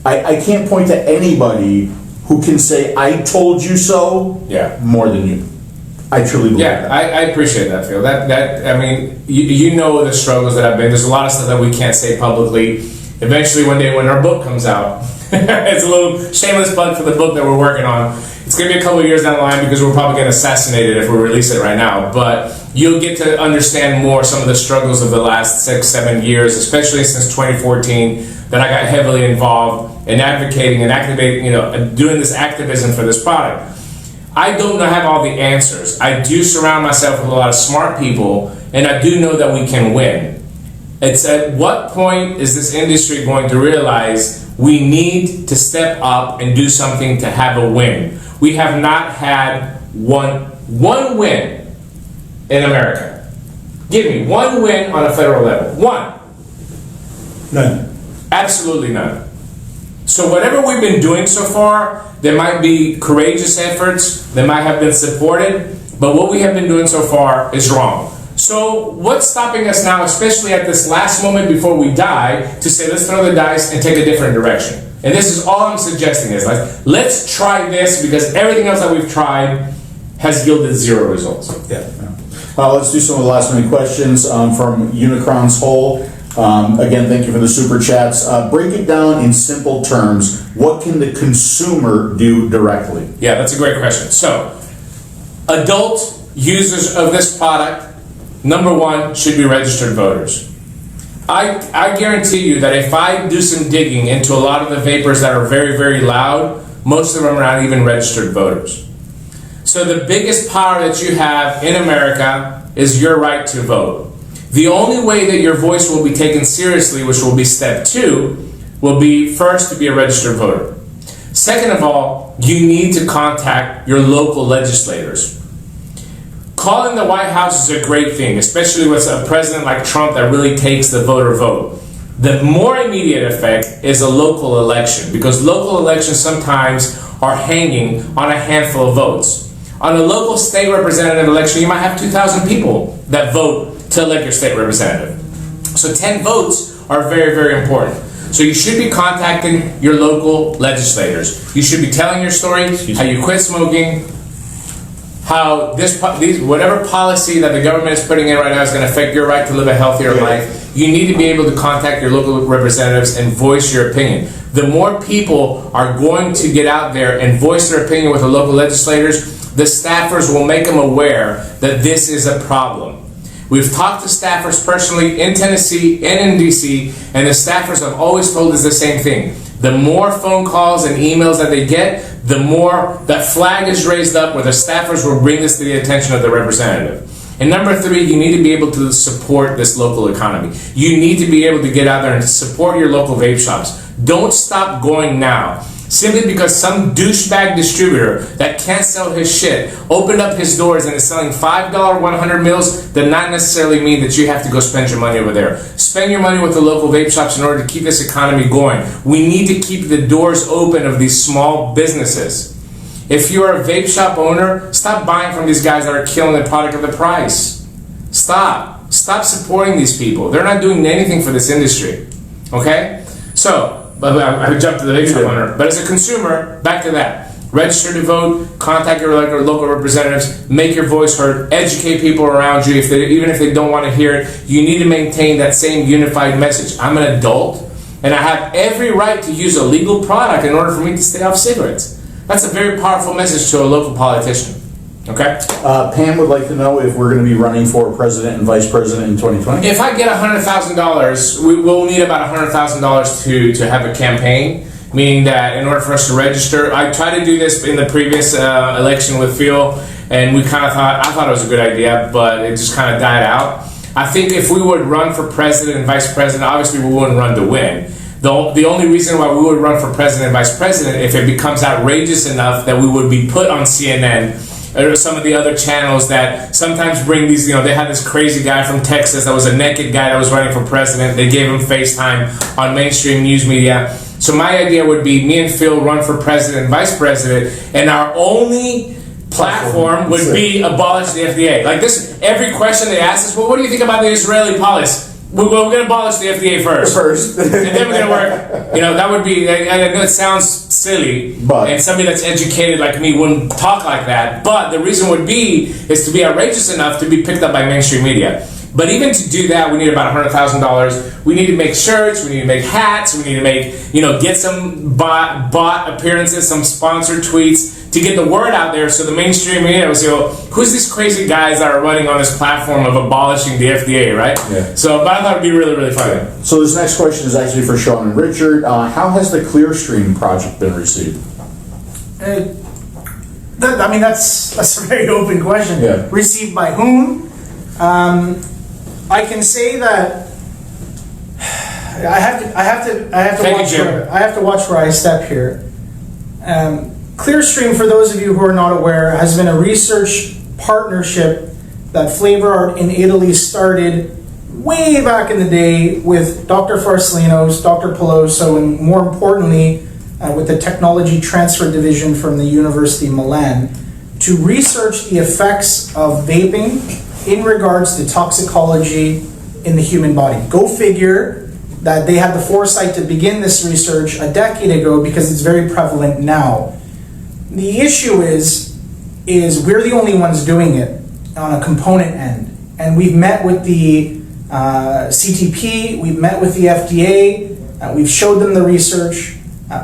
I can't point to anybody who can say, I told you so, Yeah. more than you. I truly believe Yeah, that. I appreciate that, Phil. I mean, you know the struggles that I've been. There's a lot of stuff that we can't say publicly. Eventually, one day when our book comes out, it's a little shameless plug for the book that we're working on. It's going to be a couple of years down the line because we're probably going to assassinate it if we release it right now. But you'll get to understand more some of the struggles of the last 6-7 years, especially since 2014, that I got heavily involved in advocating and activating, doing this activism for this product. I don't have all the answers. I do surround myself with a lot of smart people, and I do know that we can win. It's at what point is this industry going to realize we need to step up and do something to have a win? We have not had one win in America. Give me one win on a federal level. One. None. Absolutely none. So whatever we've been doing so far, there might be courageous efforts, they might have been supported, but what we have been doing so far is wrong. So what's stopping us now, especially at this last moment before we die, to say let's throw the dice and take a different direction? And this is all I'm suggesting is let's try this because everything else that we've tried has yielded zero results. Yeah. Let's do some of the last minute questions from Unicron's Hole. Again, thank you for the super chats. Break it down in simple terms. What can the consumer do directly? Yeah, that's a great question. So, adult users of this product, number one, should be registered voters. I guarantee you that if I do some digging into a lot of the vapors that are very, very loud, most of them are not even registered voters. So the biggest power that you have in America is your right to vote. The only way that your voice will be taken seriously, which will be step 2, will be first to be a registered voter. Second of all, you need to contact your local legislators. Calling the White House is a great thing, especially with a president like Trump that really takes the voter vote. The more immediate effect is a local election, because local elections sometimes are hanging on a handful of votes. On a local state representative election, you might have 2,000 people that vote to elect your state representative. So 10 votes are very, very important. So you should be contacting your local legislators. You should be telling your story, how you quit smoking, how whatever policy that the government is putting in right now is going to affect your right to live a healthier life. You need to be able to contact your local representatives and voice your opinion. The more people are going to get out there and voice their opinion with the local legislators, the staffers will make them aware that this is a problem. We've talked to staffers personally in Tennessee and in DC, and the staffers have always told us the same thing. The more phone calls and emails that they get, the more that flag is raised up where the staffers will bring this to the attention of the representative. And number 3, you need to be able to support this local economy. You need to be able to get out there and support your local vape shops. Don't stop going now. Simply because some douchebag distributor that can't sell his shit opened up his doors and is selling $5 100 mils, does not necessarily mean that you have to go spend your money over there. Spend your money with the local vape shops in order to keep this economy going. We need to keep the doors open of these small businesses. If you're a vape shop owner, stop buying from these guys that are killing the product of the price. Stop. Stop supporting these people. They're not doing anything for this industry. Okay? So, I jumped to the vape shop owner. But as a consumer, back to that. Register to vote, contact your local representatives, make your voice heard, educate people around you. Even if they don't want to hear it, you need to maintain that same unified message. I'm an adult, and I have every right to use a legal product in order for me to stay off cigarettes. That's a very powerful message to a local politician. Okay? Pam would like to know if we're going to be running for president and vice president in 2020. If I get $100,000, we will need about $100,000 to have a campaign. Meaning that in order for us to register, I tried to do this in the previous election with Phil, and I thought it was a good idea, but it just kind of died out. I think if we would run for president and vice president, obviously we wouldn't run to win. The only reason why we would run for president and vice president, if it becomes outrageous enough that we would be put on CNN or some of the other channels that sometimes bring these, they had this crazy guy from Texas that was a naked guy that was running for president. They gave him FaceTime on mainstream news media. So my idea would be me and Phil run for president and vice president, and our only platform would be abolish the FDA. Like this, every question they ask us, well, what do you think about the Israeli policy? Well, we're going to abolish the FDA first. And then we're going to work. That would be, I know it sounds silly, and somebody that's educated like me wouldn't talk like that, but the reason would be, is to be outrageous enough to be picked up by mainstream media. But even to do that, we need about $100,000. We need to make shirts, we need to make hats, we need to make, get some bot appearances, some sponsored tweets to get the word out there so the mainstream media will say, well, who's these crazy guys that are running on this platform of abolishing the FDA, right? Yeah. So, but I thought it'd be really, really fun. So this next question is actually for Sean and Richard. How has the ClearStream project been received? That's a very open question. Yeah. Received by whom? I can say that I have to watch where I step here. ClearStream, for those of you who are not aware, has been a research partnership that Flavor Art in Italy started way back in the day with Dr. Farsalinos, Dr. Peloso, and more importantly, with the Technology Transfer Division from the University of Milan, to research the effects of vaping in regards to toxicology in the human body. Go figure that they had the foresight to begin this research a decade ago because it's very prevalent now. The issue is we're the only ones doing it on a component end. And we've met with the CTP, we've met with the FDA, we've showed them the research.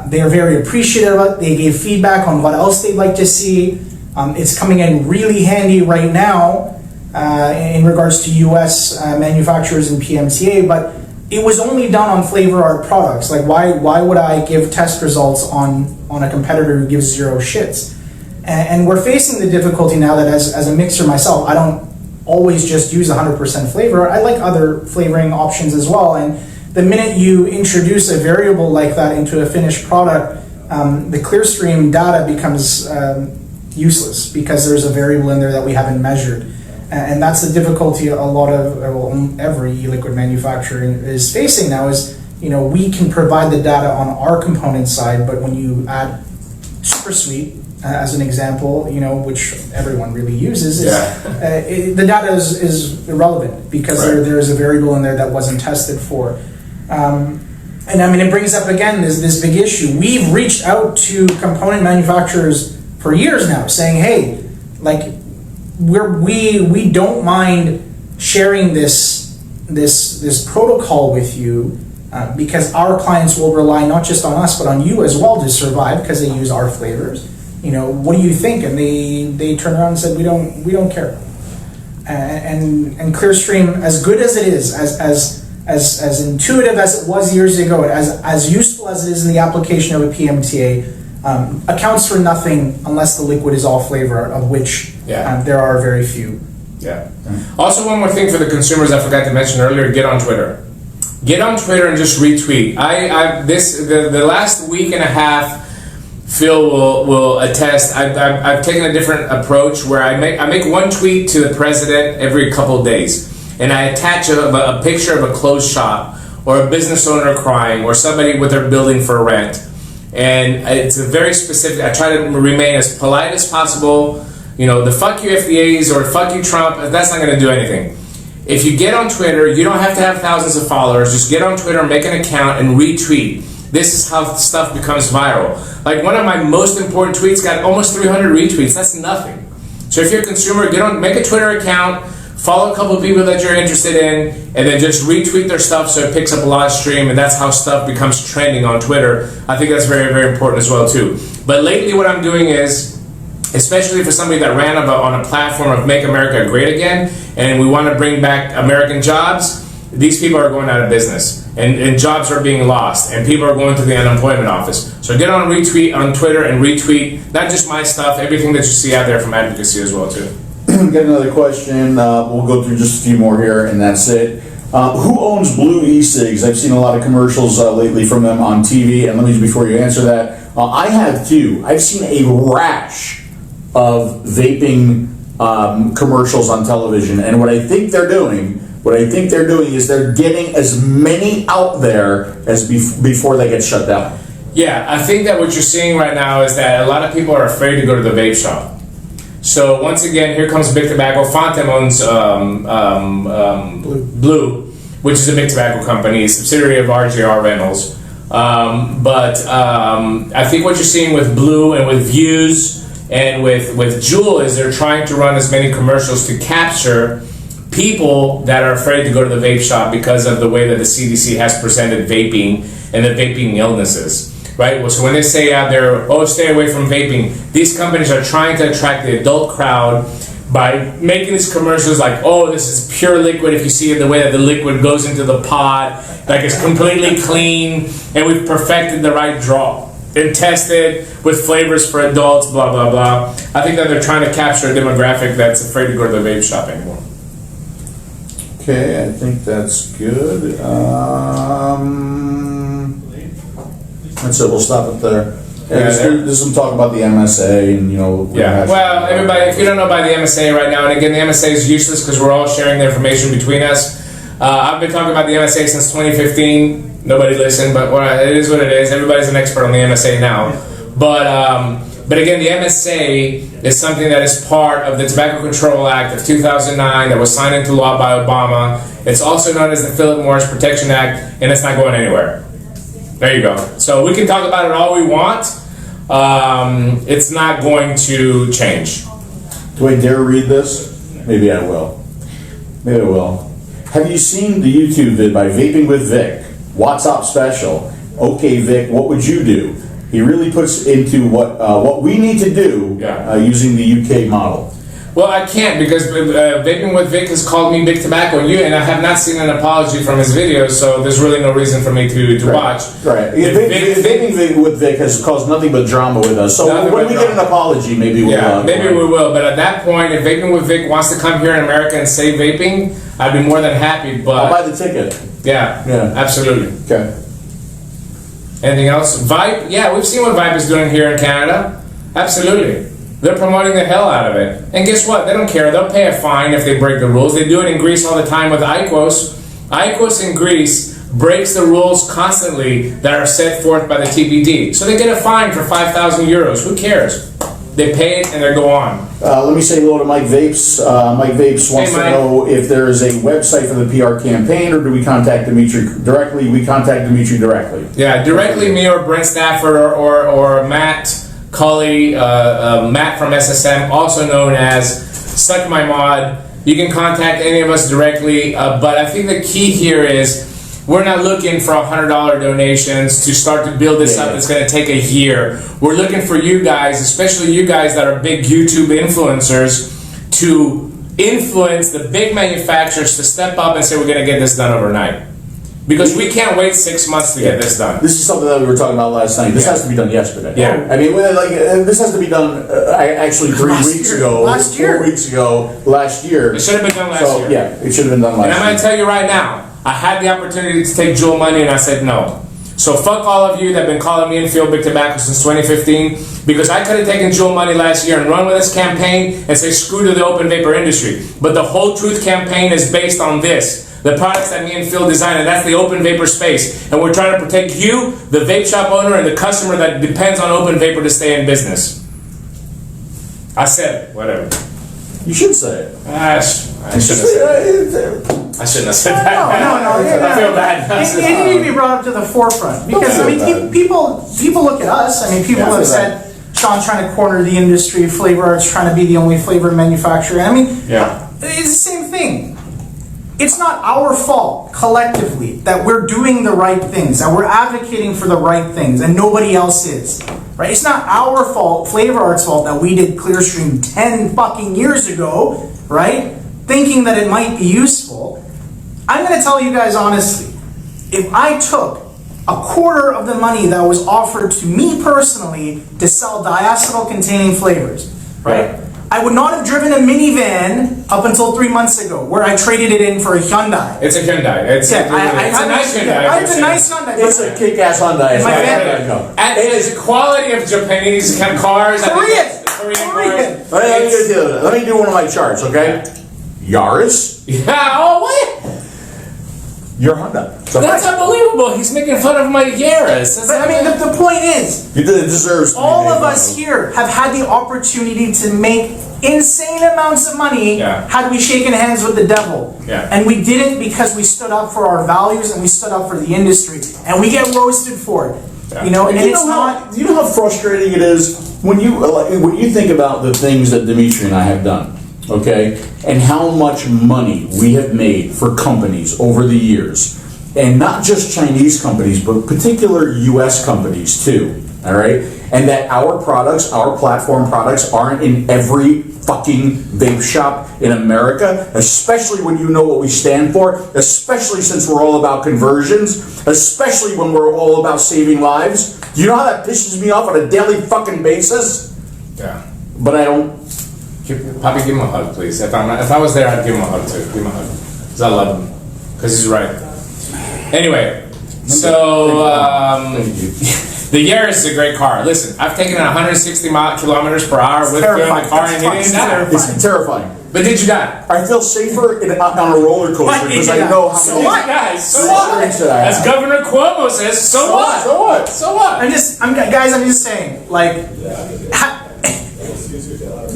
They're very appreciative of it. They gave feedback on what else they'd like to see. It's coming in really handy right now in regards to US manufacturers and PMTA, but it was only done on Flavor Art products. Like why would I give test results on a competitor who gives zero shits? And we're facing the difficulty now that as a mixer myself, I don't always just use 100% flavor. I like other flavoring options as well. And the minute you introduce a variable like that into a finished product, the Clearstream data becomes useless because there's a variable in there that we haven't measured. And that's the difficulty a lot of, well, every e-liquid manufacturer is facing now is, we can provide the data on our component side, but when you add Super Sweet, as an example, which everyone really uses, the data is irrelevant because there is a variable in there that wasn't tested for. And I mean, it brings up again this big issue. We've reached out to component manufacturers for years now, saying, "Hey, like, we don't mind sharing this protocol with you because our clients will rely not just on us but on you as well to survive because they use our flavors. What do you think?" And they turned around and said, "We don't care." And Clearstream, as good as it is, as intuitive as it was years ago, as useful as it is in the application of a PMTA, accounts for nothing unless the liquid is all flavor, of which there are very few. Yeah. Also, one more thing for the consumers I forgot to mention earlier: get on Twitter. Get on Twitter and just retweet. The last week and a half, Phil will attest. I've taken a different approach where I make one tweet to the president every couple of days, and I attach a picture of a closed shop or a business owner crying or somebody with their building for rent, and it's a very specific. I try to remain as polite as possible. The fuck you FDAs or fuck you Trump. That's not going to do anything. If you get on Twitter, you don't have to have thousands of followers. Just get on Twitter, make an account, and retweet. This is how stuff becomes viral. Like one of my most important tweets got almost 300 retweets. That's nothing. So if you're a consumer, make a Twitter account, follow a couple of people that you're interested in, and then just retweet their stuff so it picks up a live stream, and that's how stuff becomes trending on Twitter. I think that's very, very important as well too. But lately what I'm doing is, especially for somebody that ran on a platform of Make America Great Again, and we want to bring back American jobs, these people are going out of business, and jobs are being lost, and people are going to the unemployment office. So get on Twitter and retweet, not just my stuff, everything that you see out there from advocacy as well too. Get another question. We'll go through just a few more here, and that's it. Who owns Blue e-cigs? I've seen a lot of commercials lately from them on TV, and let me, before you answer that, I have too. I've seen a rash of vaping commercials on television, and what I think they're doing is they're getting as many out there as before they get shut down. Yeah, I think that what you're seeing right now is that a lot of people are afraid to go to the vape shop. So once again, here comes Big Tobacco. Fontem owns Blue, which is a big tobacco company, a subsidiary of RJR Reynolds. But I think what you're seeing with Blue and with Views and with Juul is they're trying to run as many commercials to capture people that are afraid to go to the vape shop because of the way that the CDC has presented vaping and the vaping illnesses, right? Well, so when they say out there, "Oh, stay away from vaping," these companies are trying to attract the adult crowd by making these commercials like, "Oh, this is pure liquid. If you see the way that the liquid goes into the pod, like it's completely clean, and we've perfected the right draw and tested with flavors for adults, blah, blah, blah." I think that they're trying to capture a demographic that's afraid to go to the vape shop anymore. Okay, I think that's good. That's it. We'll stop it there. There's some talk about the MSA and Well, everybody, if you don't know about the MSA right now, and again, the MSA is useless because we're all sharing the information between us. I've been talking about the MSA since 2015. Nobody listened, but it is what it is. Everybody's an expert on the MSA now. But again, the MSA is something that is part of the Tobacco Control Act of 2009 that was signed into law by Obama. It's also known as the Philip Morris Protection Act, and it's not going anywhere. There you go. So we can talk about it all we want. It's not going to change. Do I dare read this? Maybe I will. Maybe I will. Have you seen the YouTube vid by Vaping with Vic? What's Up Special? Okay, Vic, what would you do? He really puts into what we need to do using the UK model. Well, I can't because Vaping with Vic has called me Big Tobacco and I have not seen an apology from his videos, so there's really no reason for me to watch. Right. Vaping with Vic has caused nothing but drama with us. So when we get an apology, maybe we'll... maybe we will. But at that point, if Vaping with Vic wants to come here in America and say vaping, I'd be more than happy. But I'll buy the ticket. Yeah, absolutely. Okay. Anything else? Vipe? Yeah, we've seen what Vipe is doing here in Canada. Absolutely. They're promoting the hell out of it. And guess what? They don't care. They'll pay a fine if they break the rules. They do it in Greece all the time with IQOS. IQOS in Greece breaks the rules constantly that are set forth by the TPD. So they get a fine for 5,000 euros. Who cares? They pay it and they go on. Let me say hello to Mike Vapes. Mike Vapes wants to know if there is a website for the PR campaign, or do we contact Dimitri directly? We contact Dimitri directly. Yeah, directly me or Brent Stafford or Matt Cully, Matt from SSM, also known as Suck My Mod. You can contact any of us directly, but I think the key here is we're not looking for $100 donations to start to build this up. It's going to take a year. We're looking for you guys, especially you guys that are big YouTube influencers, to influence the big manufacturers to step up and say we're going to get this done overnight. Because we can't wait 6 months to get this done. This is something that we were talking about last night. This has to be done yesterday. Yeah. I mean, this has to be done actually 3 weeks ago. Last year. 4 weeks ago, last year. It should have been done last year. Yeah, it should have been done last year. And I'm going to tell you right now, I had the opportunity to take Juul money and I said no. So fuck all of you that have been calling me and Field Big Tobacco since 2015, because I could have taken Juul money last year and run with this campaign and say screw to the open vapor industry. But the Whole Truth campaign is based on this. The products that me and Phil design, and that's the open vapor space. And we're trying to protect you, the vape shop owner, and the customer that depends on open vapor to stay in business. I said it, whatever. You should say it. I shouldn't have said it. I shouldn't have said that. No. I feel bad. It needed to be brought up to the forefront because I mean, people look at us. I mean, people have said Sean's trying to corner the industry. Flavor Art's trying to be the only flavor manufacturer. I mean, it's the same thing. It's not our fault collectively that we're doing the right things, that we're advocating for the right things, and nobody else is. Right? It's not our fault, Flavor Art's fault, that we did Clearstream 10 fucking years ago, right? Thinking that it might be useful. I'm going to tell you guys honestly, if I took a quarter of the money that was offered to me personally to sell diacetyl containing flavors, right? I would not have driven a minivan up until 3 months ago, where I traded it in for a Hyundai. It's a Hyundai. It's a nice Hyundai. It's a nice Hyundai. It's a kick-ass Hyundai. And it's the quality of Japanese cars. Korean. Let me do one of my charts, okay? Yaris. Yeah. Oh, what? Your Honda. That's unbelievable. He's making fun of my Yaris. But I mean, the point is, it deserves. All of us here have had the opportunity to make insane amounts of money had we shaken hands with the devil. Yeah. And we didn't because we stood up for our values and we stood up for the industry. And we get roasted for it. Yeah. You know, and it's not. You know how frustrating it is when you think about the things that Dimitri and I have done. Okay, and how much money we have made for companies over the years, and not just Chinese companies, but particular U.S. companies too. All right, and that our products, our platform products, aren't in every fucking vape shop in America, especially when you know what we stand for, especially since we're all about conversions, especially when we're all about saving lives. You know how that pisses me off on a daily fucking basis? Yeah. But I don't. Poppy, give him a hug, please. If I was there, I'd give him a hug too. Give him a hug. Because I love him. Because he's right. Anyway, so the Yaris is a great car. Listen, I've taken it 160 kilometers per hour with fuel in the car, and it didn't die. It's terrifying. But did you die? I feel safer on a roller coaster because I know how many. Guys, so what? As Governor Cuomo says, so what? So what? So what? I'm just saying, like,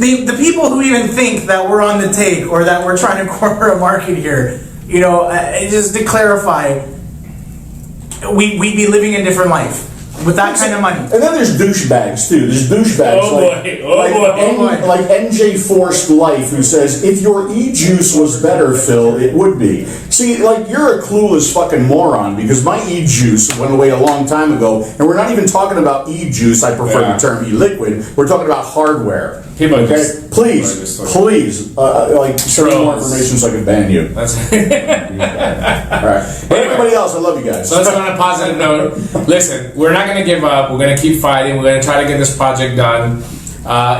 the people who even think that we're on the take or that we're trying to corner a market here, you know, just to clarify, we'd be living a different life. with that kind of money. And then there's douchebags too. There's douchebags like NJ Forced Life, who says, if your e-juice was better, Phil, it would be. See, like, you're a clueless fucking moron, because my e-juice went away a long time ago, and we're not even talking about e-juice. I prefer the term e-liquid. We're talking about hardware. People please, like, send me more information so I can ban you. That's All right. But everybody else, I love you guys. So let's go on a positive note. Listen, we're not going to give up. We're going to keep fighting. We're going to try to get this project done.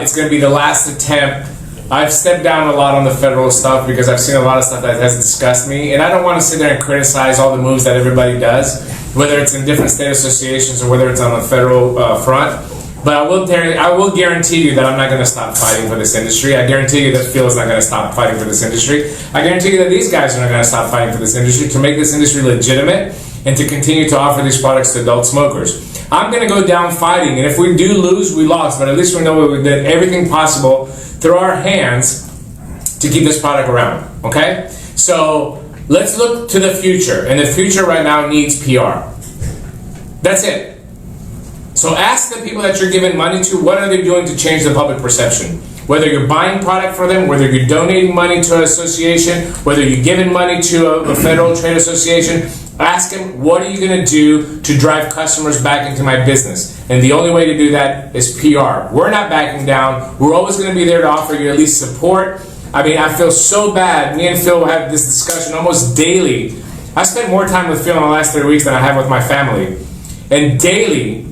It's going to be the last attempt. I've stepped down a lot on the federal stuff because I've seen a lot of stuff that has disgusted me. And I don't want to sit there and criticize all the moves that everybody does, whether it's in different state associations or whether it's on a federal front. But I will guarantee you that I'm not going to stop fighting for this industry. I guarantee you that Phil's not going to stop fighting for this industry. I guarantee you that these guys are not going to stop fighting for this industry, to make this industry legitimate and to continue to offer these products to adult smokers. I'm going to go down fighting, and if we do lose, we lost. But at least we know we did everything possible through our hands to keep this product around. Okay? So let's look to the future, and the future right now needs PR. That's it. So ask the people that you're giving money to, what are they doing to change the public perception? Whether you're buying product for them, whether you're donating money to an association, whether you're giving money to a federal trade association, ask them, what are you going to do to drive customers back into my business? And the only way to do that is PR. We're not backing down. We're always going to be there to offer you at least support. I mean, I feel so bad. Me and Phil have this discussion almost daily. I spent more time with Phil in the last 3 weeks than I have with my family. And daily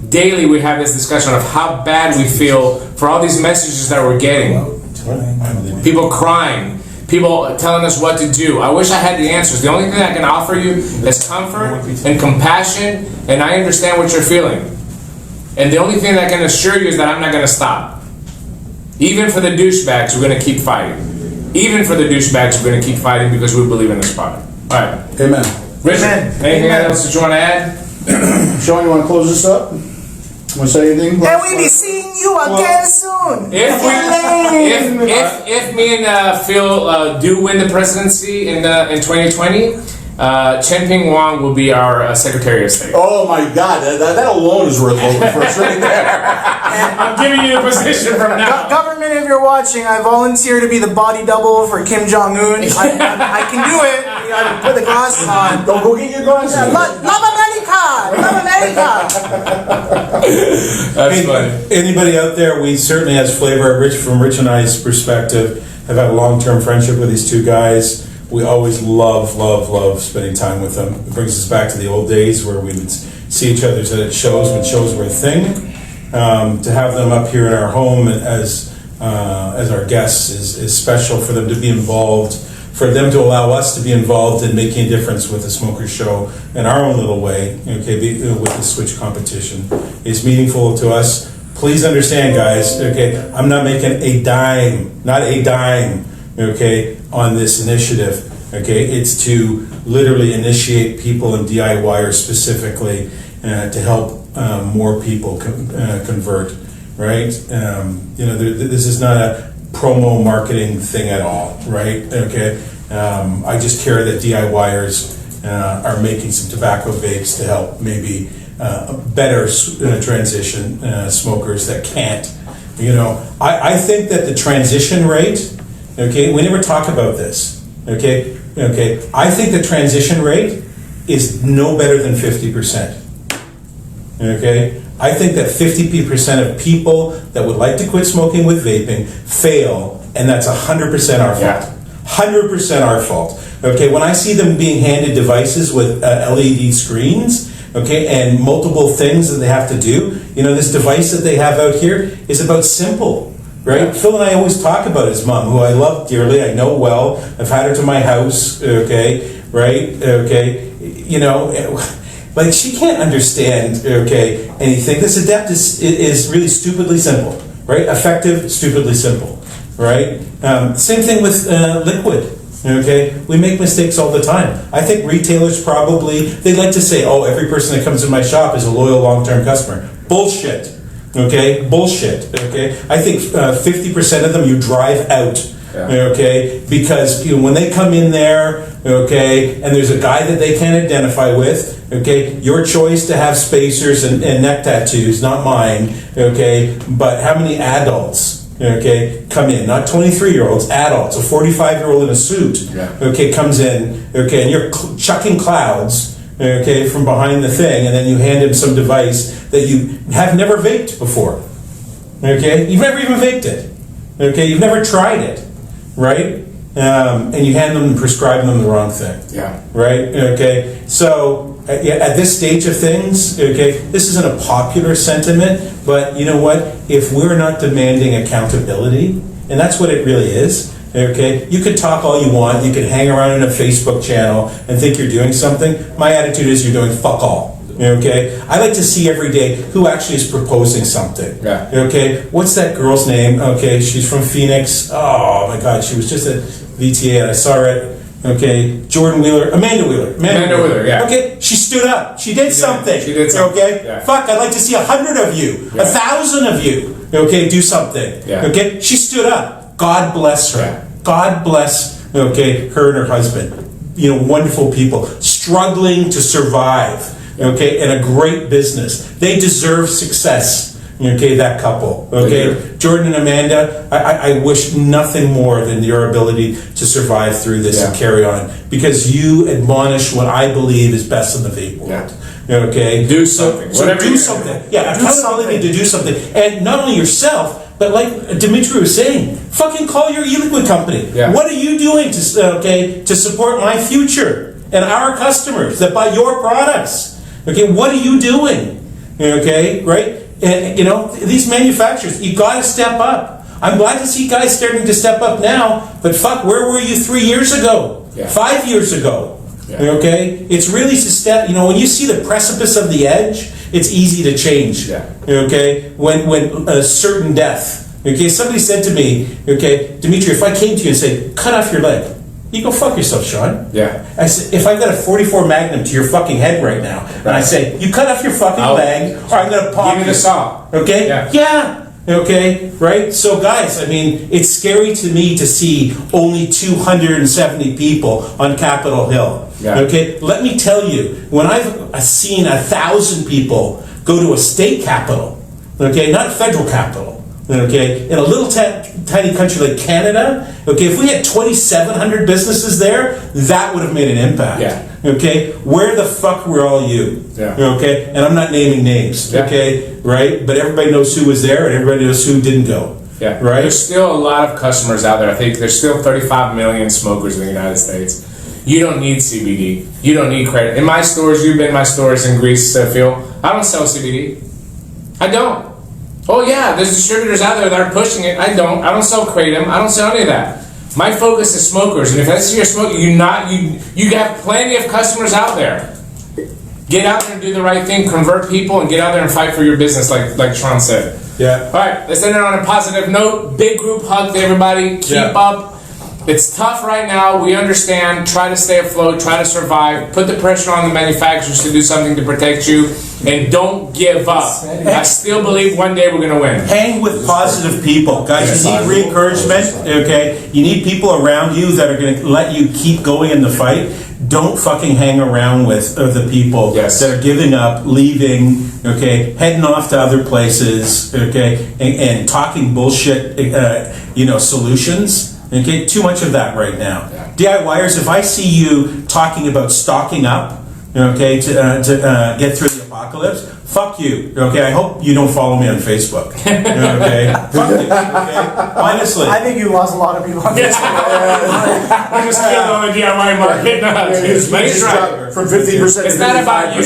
we have this discussion of how bad we feel for all these messages that we're getting. People crying, people telling us what to do. I wish I had the answers. The only thing I can offer you is comfort and compassion, and I understand what you're feeling. And the only thing that I can assure you is that I'm not going to stop. Even for the douchebags, we're going to keep fighting. Even for the douchebags, we're going to keep fighting because we believe in this product. All right. Amen. Richard, anything else that you want to add? Sean, you want to close this up? Want to say anything? And we be seeing you again soon. If me and Phil do win the presidency in 2020, Chen Ping Wang will be our Secretary of State. Oh my God, that alone is worth voting for us right there. I'm giving you the position from now. Government, if you're watching, I volunteer to be the body double for Kim Jong-un. I can do it. You gotta put the glasses on. Go get your glasses. Yeah, love America! Love America! That's funny. Anybody out there, we certainly, as Flavor, from Rich and I's perspective, have had a long-term friendship with these two guys. We always love spending time with them. It brings us back to the old days where we would see each other at shows when shows were a thing. To have them up here in our home as our guests is special. For them to be involved, for them to allow us to be involved in making a difference with the Smokers Show in our own little way, okay, with the Switch competition, is meaningful to us. Please understand, guys, okay, I'm not making a dime, not a dime, okay, on this initiative, okay? It's to literally initiate people and DIYers specifically to help more people convert, right? This is not a promo marketing thing at all, right? Okay, I just care that DIYers are making some tobacco vapes to help maybe better transition smokers that can't. I think that the transition rate, okay, we never talk about this, okay, I think the transition rate is no better than 50%, okay? I think that 50% of people that would like to quit smoking with vaping fail, and that's 100% our fault. 100% our fault, okay? When I see them being handed devices with LED screens, okay, and multiple things that they have to do, this device that they have out here is about simple. Right? Phil and I always talk about his mom, who I love dearly, I know well, I've had her to my house, okay, right, okay, like she can't understand, okay, anything. This Adept is really stupidly simple, right? Effective, stupidly simple, right? Same thing with liquid, okay? We make mistakes all the time. I think retailers probably, they'd like to say, oh, every person that comes in my shop is a loyal long-term customer. Bullshit. Okay, bullshit. Okay, I think 50% of them you drive out. Yeah. Okay, because when they come in there, okay, and there's a guy that they can't identify with, Okay, your choice to have spacers and neck tattoos, not mine. Okay, but how many adults? Okay, come in, not 23-year-olds, adults. A 45-year-old in a suit. Yeah. Okay, comes in. Okay, and you're chucking clouds. Okay, from behind the thing, and then you hand him some device that you have never vaped before. Okay, you've never even vaped it. Okay, you've never tried it, right? And you hand them and prescribe them the wrong thing. Yeah. Right? Okay, so at this stage of things, okay, this isn't a popular sentiment, but you know what? If we're not demanding accountability, and that's what it really is, okay, you can talk all you want, you can hang around in a Facebook channel and think you're doing something. My attitude is you're doing fuck all. Okay, I like to see every day who actually is proposing something. Yeah. Okay, what's that girl's name? Okay, she's from Phoenix. Oh my God, she was just at VTA and I saw her at, okay, Amanda Wheeler, yeah. Okay, she stood up. She did something. She did something. Okay, Yeah. fuck, I'd like to see 100 of you, Yeah. 1,000 of you. Okay, do something. Yeah. Okay, she stood up. God bless her. Yeah. God bless. Okay, her and her husband. You know, wonderful people struggling to survive. Okay, and a great business. They deserve success. Okay, that couple. Okay, Jordan and Amanda, I wish nothing more than your ability to survive through this and carry on, because you admonish what I believe is best in the vape world. Okay, Do something. So do something. Yeah, accountability to do something, and not only yourself, but like Dimitri was saying, fucking call your e-liquid company. Yeah. What are you doing to support my future and our customers that buy your products? Okay, what are you doing? Okay, right? And, you know, these manufacturers, you got to step up. I'm glad to see guys starting to step up now, but fuck, where were you 3 years ago? Yeah. 5 years ago? Yeah. Okay, it's really to step. You know, when you see the precipice of the edge, it's easy to change. Yeah. Okay, when a certain death. Okay, somebody said to me, okay, Dimitri, if I came to you and said, cut off your leg, you go fuck yourself, Sean. Yeah. I said, if I've got a 44 Magnum to your fucking head right now, and I say, you cut off your fucking leg, or I'm gonna pop Give me you. the saw. Okay? Yeah. Okay, right? So guys, I mean, it's scary to me to see only 270 people on Capitol Hill. Yeah. Okay? Let me tell you, when I've seen 1,000 people go to a state capitol, okay, not federal capitol, okay, in a little tiny country like Canada, okay, if we had 2,700 businesses there, that would have made an impact. Yeah. Okay, where the fuck were all you? Yeah. Okay, and I'm not naming names. Yeah. Okay, right? But everybody knows who was there, and everybody knows who didn't go. Yeah. Right. There's still a lot of customers out there. I think there's still 35 million smokers in the United States. You don't need CBD. You don't need credit. In my stores, you've been in my stores in Greece, Phil. I don't sell CBD. I don't. Oh yeah, there's distributors out there that are pushing it. I don't sell kratom. I don't sell any of that. My focus is smokers, and if that's your smoker, you got plenty of customers out there. Get out there and do the right thing, convert people, and get out there and fight for your business, like Sean said. Yeah. All right, let's end it on a positive note. Big group hug to everybody. Keep up. It's tough right now. We understand. Try to stay afloat. Try to survive. Put the pressure on the manufacturers to do something to protect you. And don't give up. I still believe one day we're going to win. Hang with positive people. Guys, you need re-encouragement, okay? You need people around you that are going to let you keep going in the fight. Don't fucking hang around with the people that are giving up, leaving, okay, heading off to other places, okay, and talking bullshit, solutions. Okay, too much of that right now. DIYers, if I see you talking about stocking up, okay, to get through the apocalypse, fuck you. Okay, I hope you don't follow me on Facebook. Okay, fuck you. Okay, honestly, I think you lost a lot of people on this. We just killed on the DIY market. But he's right. From 15%. It's not about you.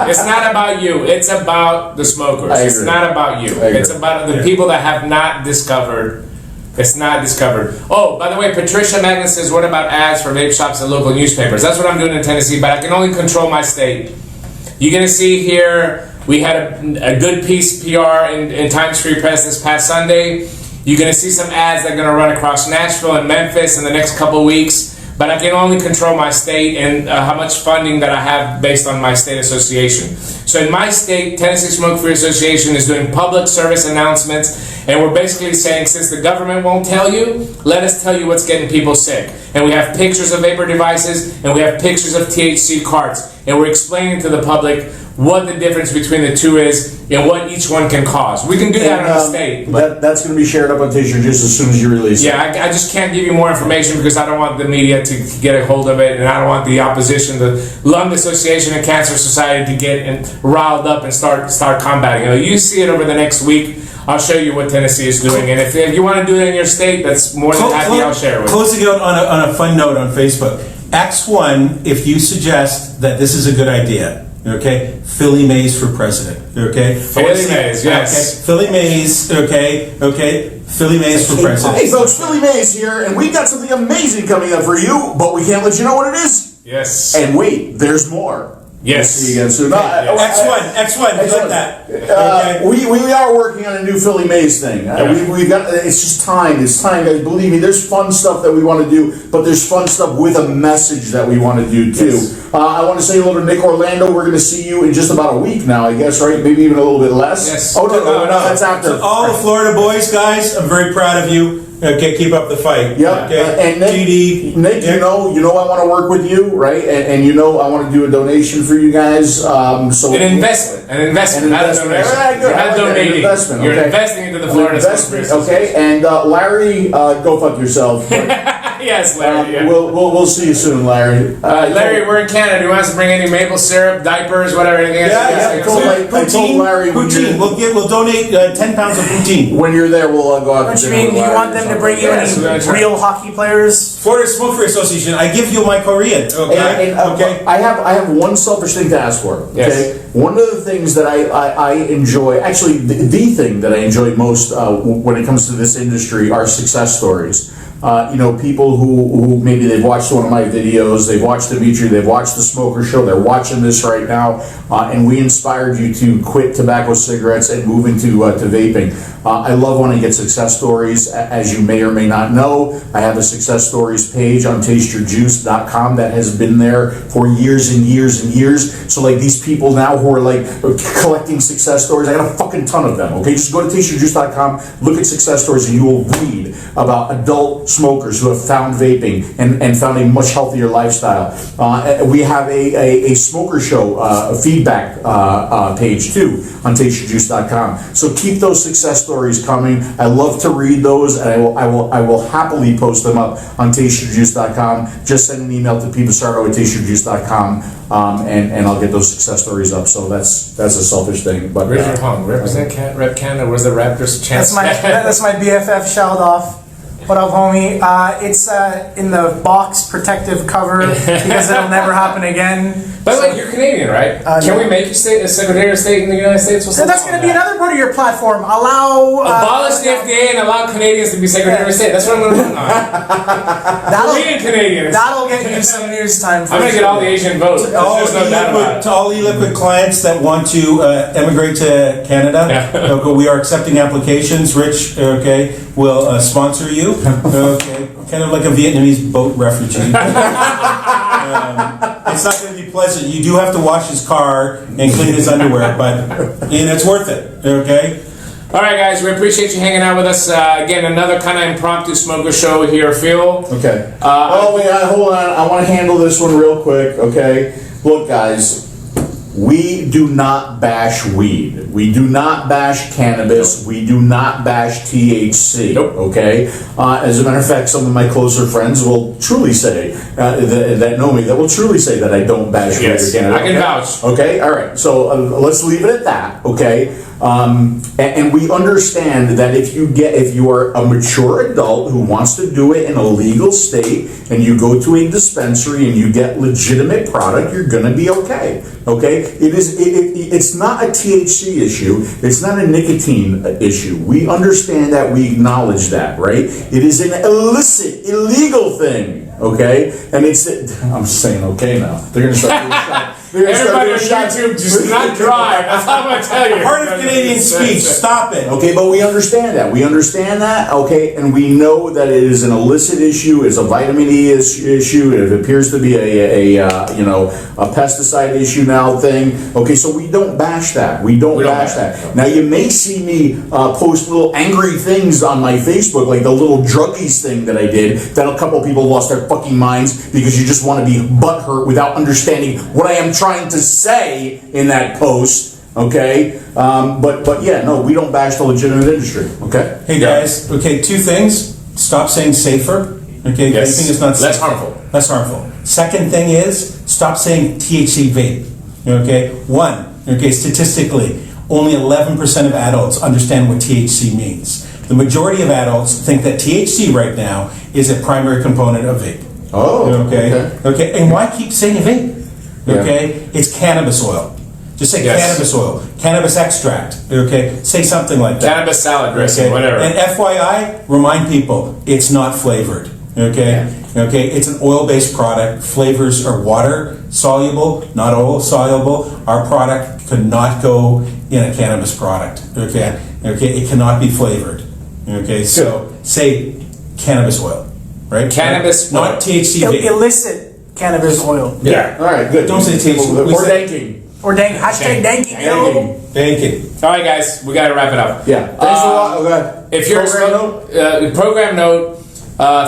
It's not about you. It's about the smokers. It's not about you. It's about the people that have not discovered. It's not discovered. Oh, by the way, Patricia Magnus says, what about ads for vape shops and local newspapers? That's what I'm doing in Tennessee, but I can only control my state. You're going to see here, we had a good piece PR in Times Free Press this past Sunday. You're going to see some ads that are going to run across Nashville and Memphis in the next couple of weeks. but I can only control my state and how much funding that I have based on my state association. So in my state, Tennessee Smoke-Free Association is doing public service announcements, and we're basically saying, since the government won't tell you, let us tell you what's getting people sick. And we have pictures of vapor devices, and we have pictures of THC carts, and we're explaining to the public what the difference between the two is and what each one can cause. We can do that in the state. That's going to be shared up on Taste Your Juice as soon as you release it. Yeah, I just can't give you more information because I don't want the media to get a hold of it, and I don't want the opposition, the Lung Association and Cancer Society, to get riled up and start combating it. You see it over the next week. I'll show you what Tennessee is doing, and if you want to do it in your state, that's more than happy. I'll share it with you. Closing out on a fun note on Facebook. X1, if you suggest that this is a good idea, okay? Philly Mays for president, okay? Philly Mays, yes. Okay. Philly Mays, okay? Philly Mays for president. Hey folks, Philly Mays here, and we've got something amazing coming up for you, but we can't let you know what it is. Yes. And wait, there's more. Yes. We'll see you again soon. X1, you like that? Okay. We are working on a new Philly Mays thing. We've got. It's just time. It's time, guys. Believe me, there's fun stuff that we want to do, but there's fun stuff with a message that we want to do too. Yes. I want to say hello to Nick Orlando. We're going to see you in just about a week now, I guess, right? Maybe even a little bit less. Yes. Oh no, that's after. So all the Florida boys, guys, I'm very proud of you. Okay, keep up the fight. Yep. Okay. And Nick, you know I want to work with you, right? And you know I want to do a donation for you guys. So an investment, not a donation. Right, You're not donating. Investment, You're okay. investing into the Florida investment, okay? And Larry, go fuck yourself. Yes, Larry. Yeah. We'll see you soon, Larry. Larry, we're in Canada. Do you want us to bring any maple syrup, diapers, whatever, anything else? I told Larry poutine. We'll donate 10 pounds of poutine. When you're there, we'll go out to Don't you dinner mean with you Larry want them to bring you any real hockey players? Florida Smoke-Free Association, I give you my Korean. Okay. Okay. I have one selfish thing to ask for. Okay. Yes. One of the things that I enjoy, actually, the thing that I enjoy most when it comes to this industry are success stories. People who maybe they've watched one of my videos, they've watched Dimitri, they've watched the Smoker Show, they're watching this right now, and we inspired you to quit tobacco, cigarettes, and move into to vaping. I love when I get success stories. As you may or may not know, I have a success stories page on tasteyourjuice.com that has been there for years and years and years. So like these people now who are like collecting success stories, I got a fucking ton of them, okay? Just go to tasteyourjuice.com, look at success stories, and you will read about adult smokers who have found vaping and found a much healthier lifestyle. We have a smoker show feedback page too on tasteyourjuice.com. So keep those success stories coming. I love to read those, and I will happily post them up on tasteyourjuice.com. Just send an email to pbasardo@tasteyourjuice.com, and I'll get those success stories up. So that's a selfish thing. But Where's your home? Represent Rep Canada. Where's the Raptors chance? That's my BFF shout off. What up, homie? It's in the box protective cover because it'll never happen again. By the way, you're Canadian, right? Can we make you Secretary of State in the United States? So that's going to be another part of your platform. Abolish the FDA and allow Canadians to be Secretary of State. That's what I'm going to run on. Korean Canadians. That'll get you some news time. I'm going to get all the Asian votes. To all e-liquid clients that want to emigrate to Canada, we are accepting applications. Rich, will sponsor you. Okay, kind of like a Vietnamese boat refugee. It's not going to be pleasant. You do have to wash his car and clean his underwear, but it's worth it. Okay. All right, guys, we appreciate you hanging out with us. Again, another kind of impromptu smoker show here, Phil. Okay. Hold on. I want to handle this one real quick. Okay. Look, guys. We do not bash weed. We do not bash cannabis. We do not bash THC. Nope. Okay? As a matter of fact, some of my closer friends will truly say, that know me, that will truly say that I don't bash weed or cannabis. I can vouch. Okay? All right. So let's leave it at that. Okay? And we understand that if you are a mature adult who wants to do it in a legal state and you go to a dispensary and you get legitimate product, you're going to be okay. Okay? It's not a THC issue. It's not a nicotine issue. We understand that. We acknowledge that, right? It is an illicit, illegal thing. Okay? And I'm saying okay now. They're going to start doing Everybody on YouTube, just not drive. That's all I'm going to tell you. Part of Canadian speech. Stop it. Okay, but we understand that. We understand that, okay, and we know that it is an illicit issue, it's a vitamin E issue, it appears to be a pesticide issue now thing. Okay, so we don't bash that. We don't bash that. Now, you may see me post little angry things on my Facebook, like the little druggies thing that I did, that a couple people lost their fucking minds because you just want to be butthurt without understanding what I am trying to say in that post, okay? But yeah, no, we don't bash the legitimate industry, okay? Hey guys, okay, 2 things. Stop saying safer. Okay, Yes. vaping is not Less safer. harmful. Less harmful. Second thing is, stop saying THC vape. Okay, 1, okay, statistically, only 11% of adults understand what THC means. The majority of adults think that THC right now is a primary component of vape. Oh, Okay, and why keep saying vape? Okay, it's cannabis oil. Just say cannabis oil, cannabis extract. Okay, say something like that. Cannabis salad dressing, whatever. And FYI, remind people, it's not flavored. Okay, okay, it's an oil-based product. Flavors are water soluble, not oil soluble. Our product could not go in a cannabis product. Okay, okay, it cannot be flavored. Okay, so say cannabis oil, right? Cannabis not oil. THC vape. Illicit cannabis oil. Yeah. All right, good. Don't say THC. Or danking. Or hashtag danky, yo. Thank you. All right, guys, we got to wrap it up. Yeah, thanks a lot. Okay. If you're program note,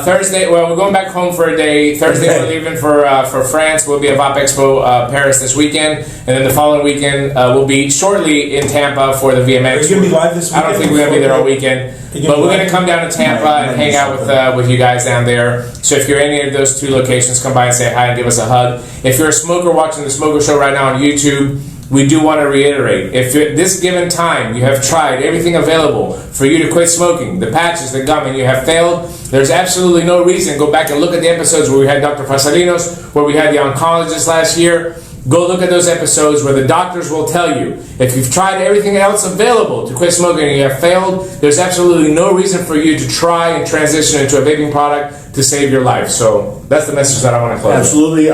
Thursday. Well, we're going back home for a day. Thursday we're leaving for France. We'll be at Vape Expo Paris this weekend, and then the following weekend we'll be shortly in Tampa for the VMX. Are you gonna be live this weekend? I don't think we're gonna be there all weekend, but we're gonna come down to Tampa and hang out with you guys down there. So if you're in any of those 2 locations, come by and say hi and give us a hug. If you're a smoker watching the Smoker Show right now on YouTube, we do want to reiterate, if at this given time you have tried everything available for you to quit smoking, the patches, the gum, and you have failed, there's absolutely no reason. Go back and look at the episodes where we had Dr. Fasarinos, where we had the oncologist last year. Go look at those episodes where the doctors will tell you, if you've tried everything else available to quit smoking and you have failed, there's absolutely no reason for you to try and transition into a vaping product to save your life. So that's the message that I want to close Absolutely.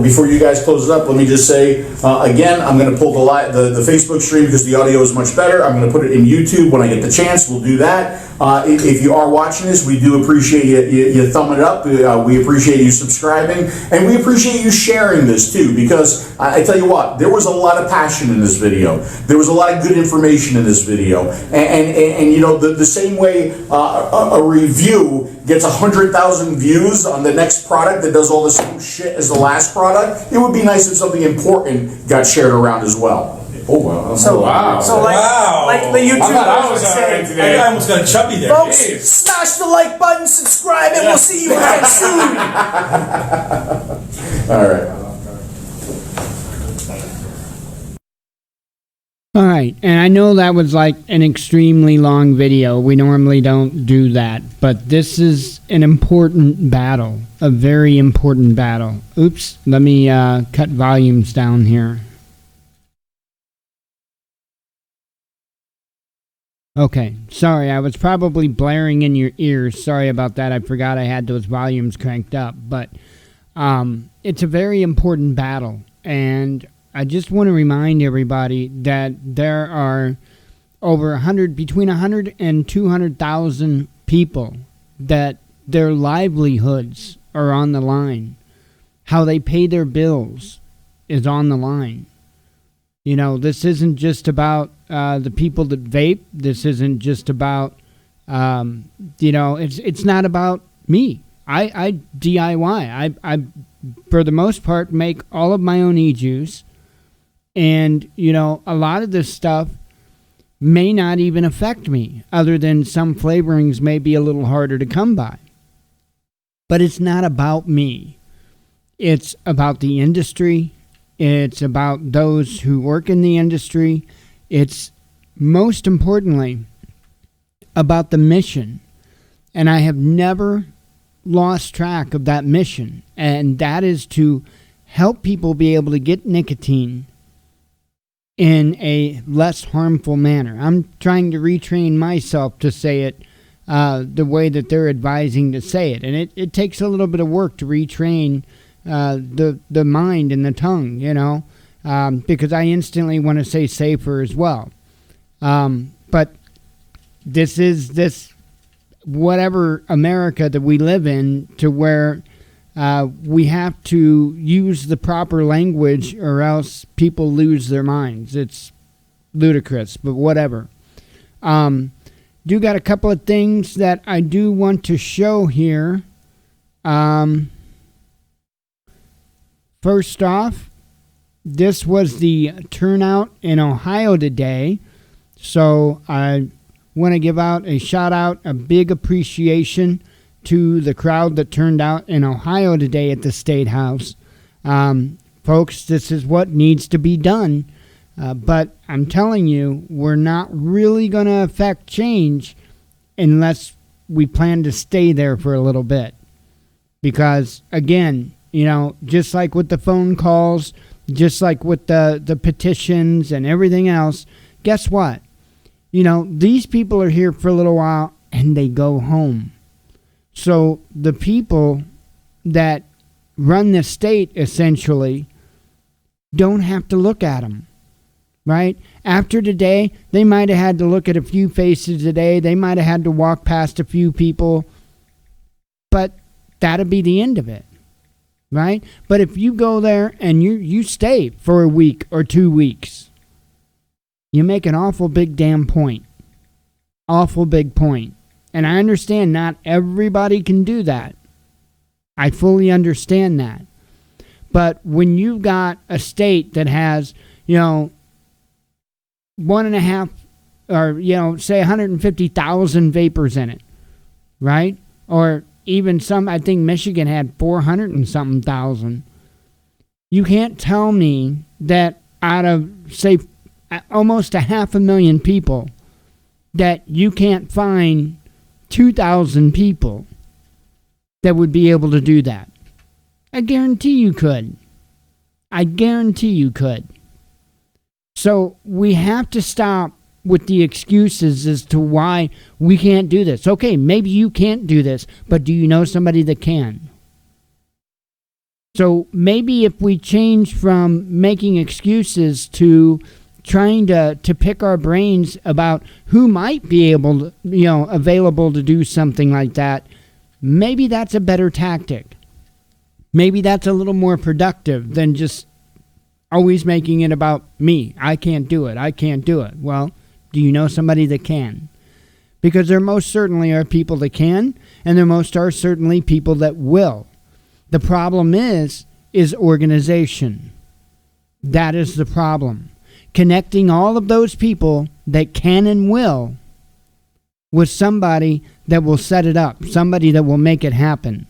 Before you guys close it up, let me just say, again, I'm going to pull the Facebook stream because the audio is much better. I'm going to put it in YouTube when I get the chance. We'll do that. If you are watching this, we do appreciate you thumbing it up. We appreciate you subscribing. And we appreciate you sharing this too, because I tell you what, there was a lot of passion in this video. There was a lot of good information in this video. And you know, the same way a review gets 100,000 views on the next product that does all the same shit as the last product, it would be nice if something important got shared around as well. Oh, wow. So like the YouTubers would say, I almost got a chubby there. folks, smash the like button, subscribe, and we'll see you again soon. All right. All right, and I know that was like an extremely long video. We normally don't do that, but this is an important battle, a very important battle. Oops, let me cut volumes down here. Okay, sorry, I was probably blaring in your ears. Sorry about that. I forgot I had those volumes cranked up, but it's a very important battle, and I just want to remind everybody that there are between 100 and 200,000 people that their livelihoods are on the line. How they pay their bills is on the line. You know, this isn't just about the people that vape. This isn't just about, it's not about me. I DIY. I for the most part, make all of my own e-juice. And, you know, a lot of this stuff may not even affect me, other than some flavorings may be a little harder to come by. But it's not about me. It's about the industry. It's about those who work in the industry. It's most importantly about the mission. And I have never lost track of that mission. And that is to help people be able to get nicotine in a less harmful manner. I'm trying to retrain myself to say it the way that they're advising to say it. And it takes a little bit of work to retrain the mind and the tongue, you know. because I instantly want to say safer as well. But this whatever America that we live in, to where we have to use the proper language or else people lose their minds. It's ludicrous, but whatever. Do got a couple of things that I do want to show here. First off, this was the turnout in Ohio today. So I want to give out a shout out, a big appreciation to the crowd that turned out in Ohio today at the State House. Folks, this is what needs to be done. But I'm telling you, we're not really going to affect change unless we plan to stay there for a little bit. Because, again, just like with the phone calls, just like with the petitions and everything else, guess what? These people are here for a little while and they go home. So the people that run the state essentially don't have to look at them, right? After today, they might have had to look at a few faces today. They might have had to walk past a few people, but that'll be the end of it, right? But if you go there and you stay for a week or 2 weeks, you make an awful big damn point. Awful big point. And I understand not everybody can do that. I fully understand that. But when you've got a state that has, 1.5 or, say 150,000 vapors in it, right? Or even some, I think Michigan had 400 and something thousand. You can't tell me that out of, say, almost 500,000 people, that you can't find 2,000 people that would be able to do that. I guarantee you could. I guarantee you could. So we have to stop with the excuses as to why we can't do this. Okay, maybe you can't do this, but do you know somebody that can? So maybe if we change from making excuses to trying to pick our brains about who might be able to, available to do something like that, maybe that's a better tactic. Maybe that's a little more productive than just always making it about me. I can't do it. I can't do it. Well, do you know somebody that can? Because there most certainly are people that can, and there most are certainly people that will. The problem is organization. That is the problem. Connecting all of those people that can and will with somebody that will set it up, somebody that will make it happen.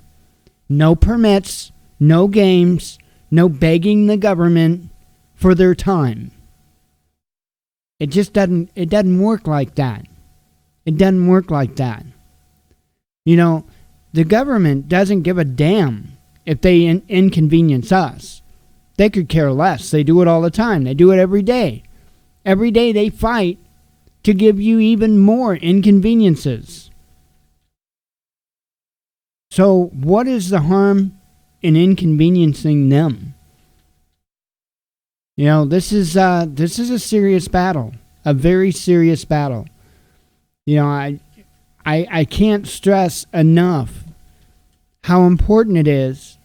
No permits, no games, no begging the government for their time. It just doesn't work like that. It doesn't work like that. The government doesn't give a damn if they inconvenience us. They could care less. They do it all the time. They do it every day. Every day they fight to give you even more inconveniences. So what is the harm in inconveniencing them? This is a serious battle, a very serious battle. I can't stress enough how important it is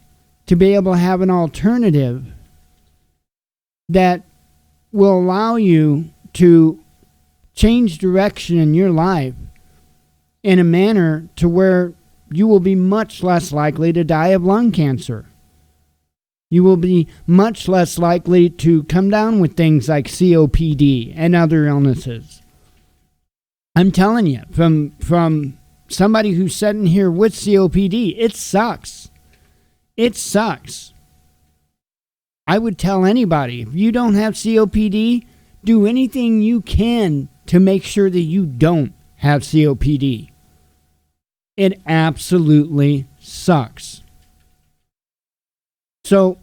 to be able to have an alternative that will allow you to change direction in your life in a manner to where you will be much less likely to die of lung cancer. You will be much less likely to come down with things like COPD and other illnesses. I'm telling you, from somebody who's sitting here with COPD, it sucks. It sucks. I would tell anybody, if you don't have COPD, do anything you can to make sure that you don't have COPD. It absolutely sucks. So,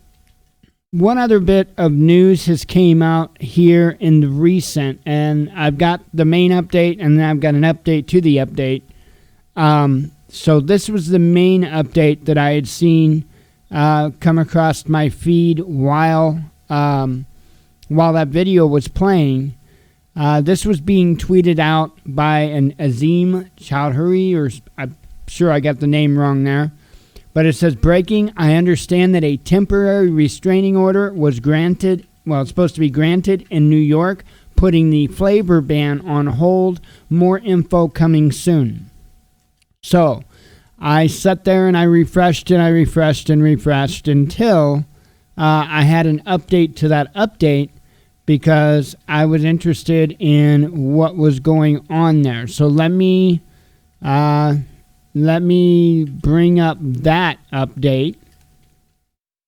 one other bit of news has came out here in the recent, and I've got the main update, and then I've got an update to the update. So this was the main update that I had seen come across my feed while while that video was playing. This was being tweeted out by an Azim Chowdhury, or I'm sure I got the name wrong there. But it says, breaking, I understand that a temporary restraining order was granted, well, it's supposed to be granted in New York, putting the flavor ban on hold. More info coming soon. So, I sat there and I refreshed and I refreshed and refreshed until I had an update to that update, because I was interested in what was going on there. So let me bring up that update.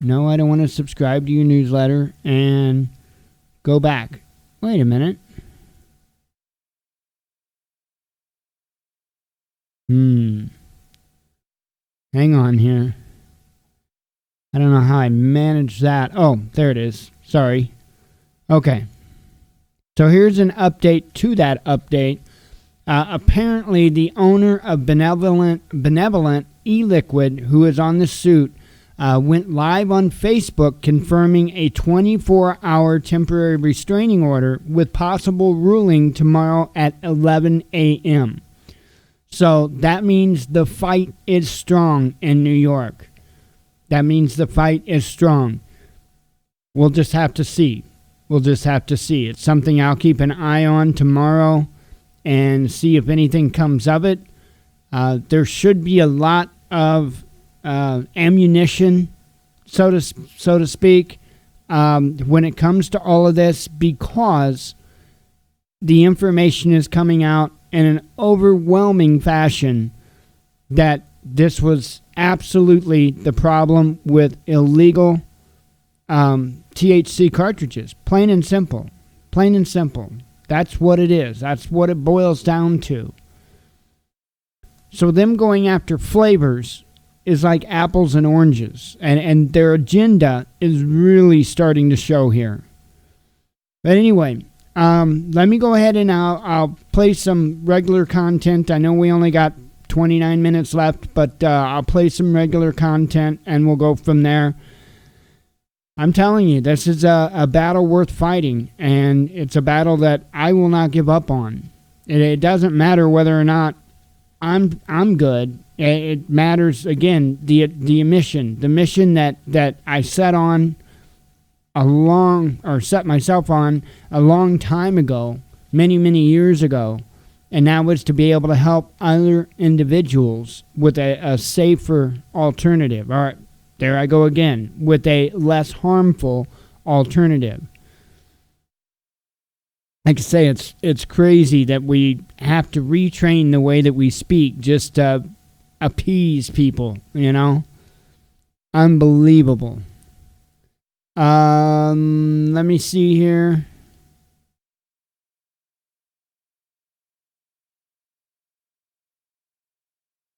No, I don't want to subscribe to your newsletter and go back. Wait a minute. Hang on here. I don't know how I managed that. Oh, there it is. Sorry. Okay. So here's an update to that update. Apparently, the owner of Benevolent e-liquid, who is on the suit, went live on Facebook confirming a 24-hour temporary restraining order with possible ruling tomorrow at 11 a.m. So that means the fight is strong in New York. That means the fight is strong. We'll just have to see. It's something I'll keep an eye on tomorrow and see if anything comes of it. There should be a lot of ammunition, so to speak, when it comes to all of this, because the information is coming out in an overwhelming fashion that this was absolutely the problem with illegal THC cartridges. Plain and simple. That's what it is. That's what it boils down to. So them going after flavors is like apples and oranges. And their agenda is really starting to show here. But anyway, let me go ahead and I'll play some regular content. I know we only got 29 minutes left, but I'll play some regular content and we'll go from there. I'm telling you, this is a battle worth fighting, and it's a battle that I will not give up on. It doesn't matter whether or not I'm good. It matters, again, the mission that I set myself on a long time ago, many years ago, and that was to be able to help other individuals with a safer alternative. All right. There I go again, with a less harmful alternative. Like I say, it's crazy that we have to retrain the way that we speak just to appease people, you know? Unbelievable. Let me see here.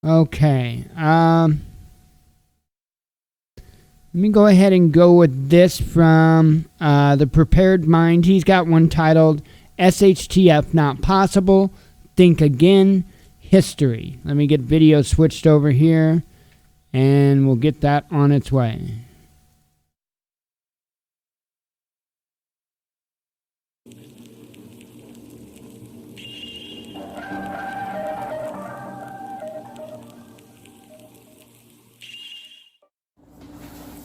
Okay. Let me go ahead and go with this from The Prepared Mind. He's got one titled, SHTF Not Possible, Think Again, History. Let me get video switched over here, and we'll get that on its way.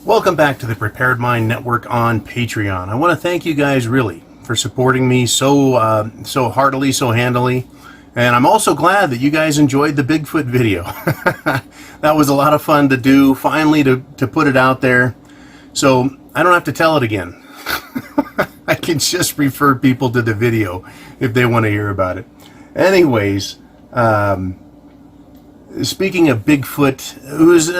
Welcome back to the Prepared Mind Network on Patreon. I want to thank you guys really for supporting me so heartily, so handily. And I'm also glad that you guys enjoyed the Bigfoot video. That was a lot of fun to do, finally to put it out there. So I don't have to tell it again. I can just refer people to the video if they want to hear about it. Anyways, speaking of Bigfoot, who's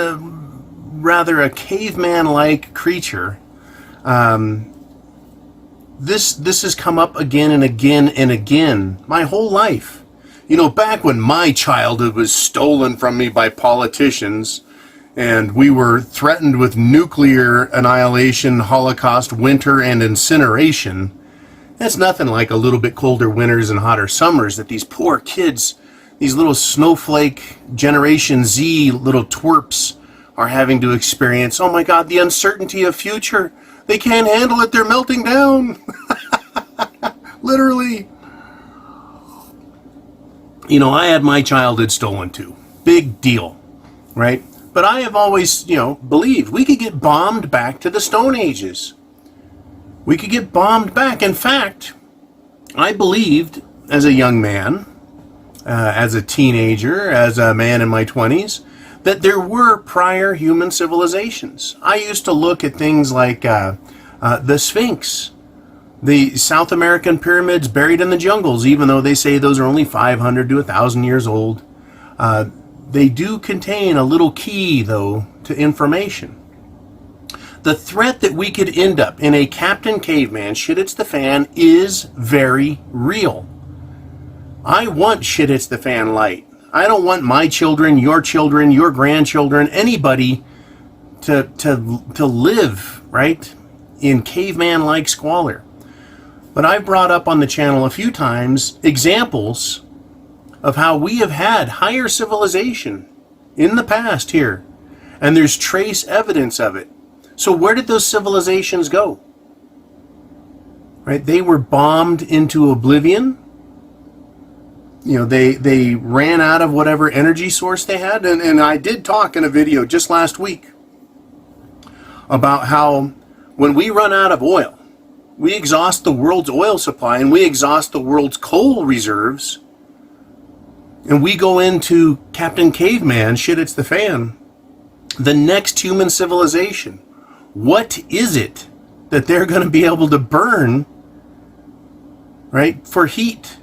rather a caveman-like creature, this has come up again and again and again my whole life. You know, back when my childhood was stolen from me by politicians and we were threatened with nuclear annihilation, Holocaust, winter, and incineration, that's nothing like a little bit colder winters and hotter summers that these poor kids, these little snowflake Generation Z little twerps, are having to experience. Oh my God, the uncertainty of future, They can't handle it. They're melting down. Literally. You know, I had my childhood stolen too. Big deal, right? But I have always, believed we could get bombed back to the Stone Ages. We could get bombed back. In fact, I believed as a young man, as a teenager, as a man in my 20s, that there were prior human civilizations. I used to look at things like the Sphinx, the South American pyramids buried in the jungles, even though they say those are only 500 to 1,000 years old. They do contain a little key, though, to information. The threat that we could end up in a Captain Caveman shit hits the fan is very real. I want shit hits the fan light. I don't want my children, your grandchildren, anybody to live, right, in caveman-like squalor. But I've brought up on the channel a few times examples of how we have had higher civilization in the past here, and there's trace evidence of it. So where did those civilizations go? Right? They were bombed into oblivion. They ran out of whatever energy source they had. And I did talk in a video just last week about how when we run out of oil, we exhaust the world's oil supply and we exhaust the world's coal reserves, and we go into Captain Caveman, shit hits the fan, the next human civilization. What is it that they're going to be able to burn, right, for heat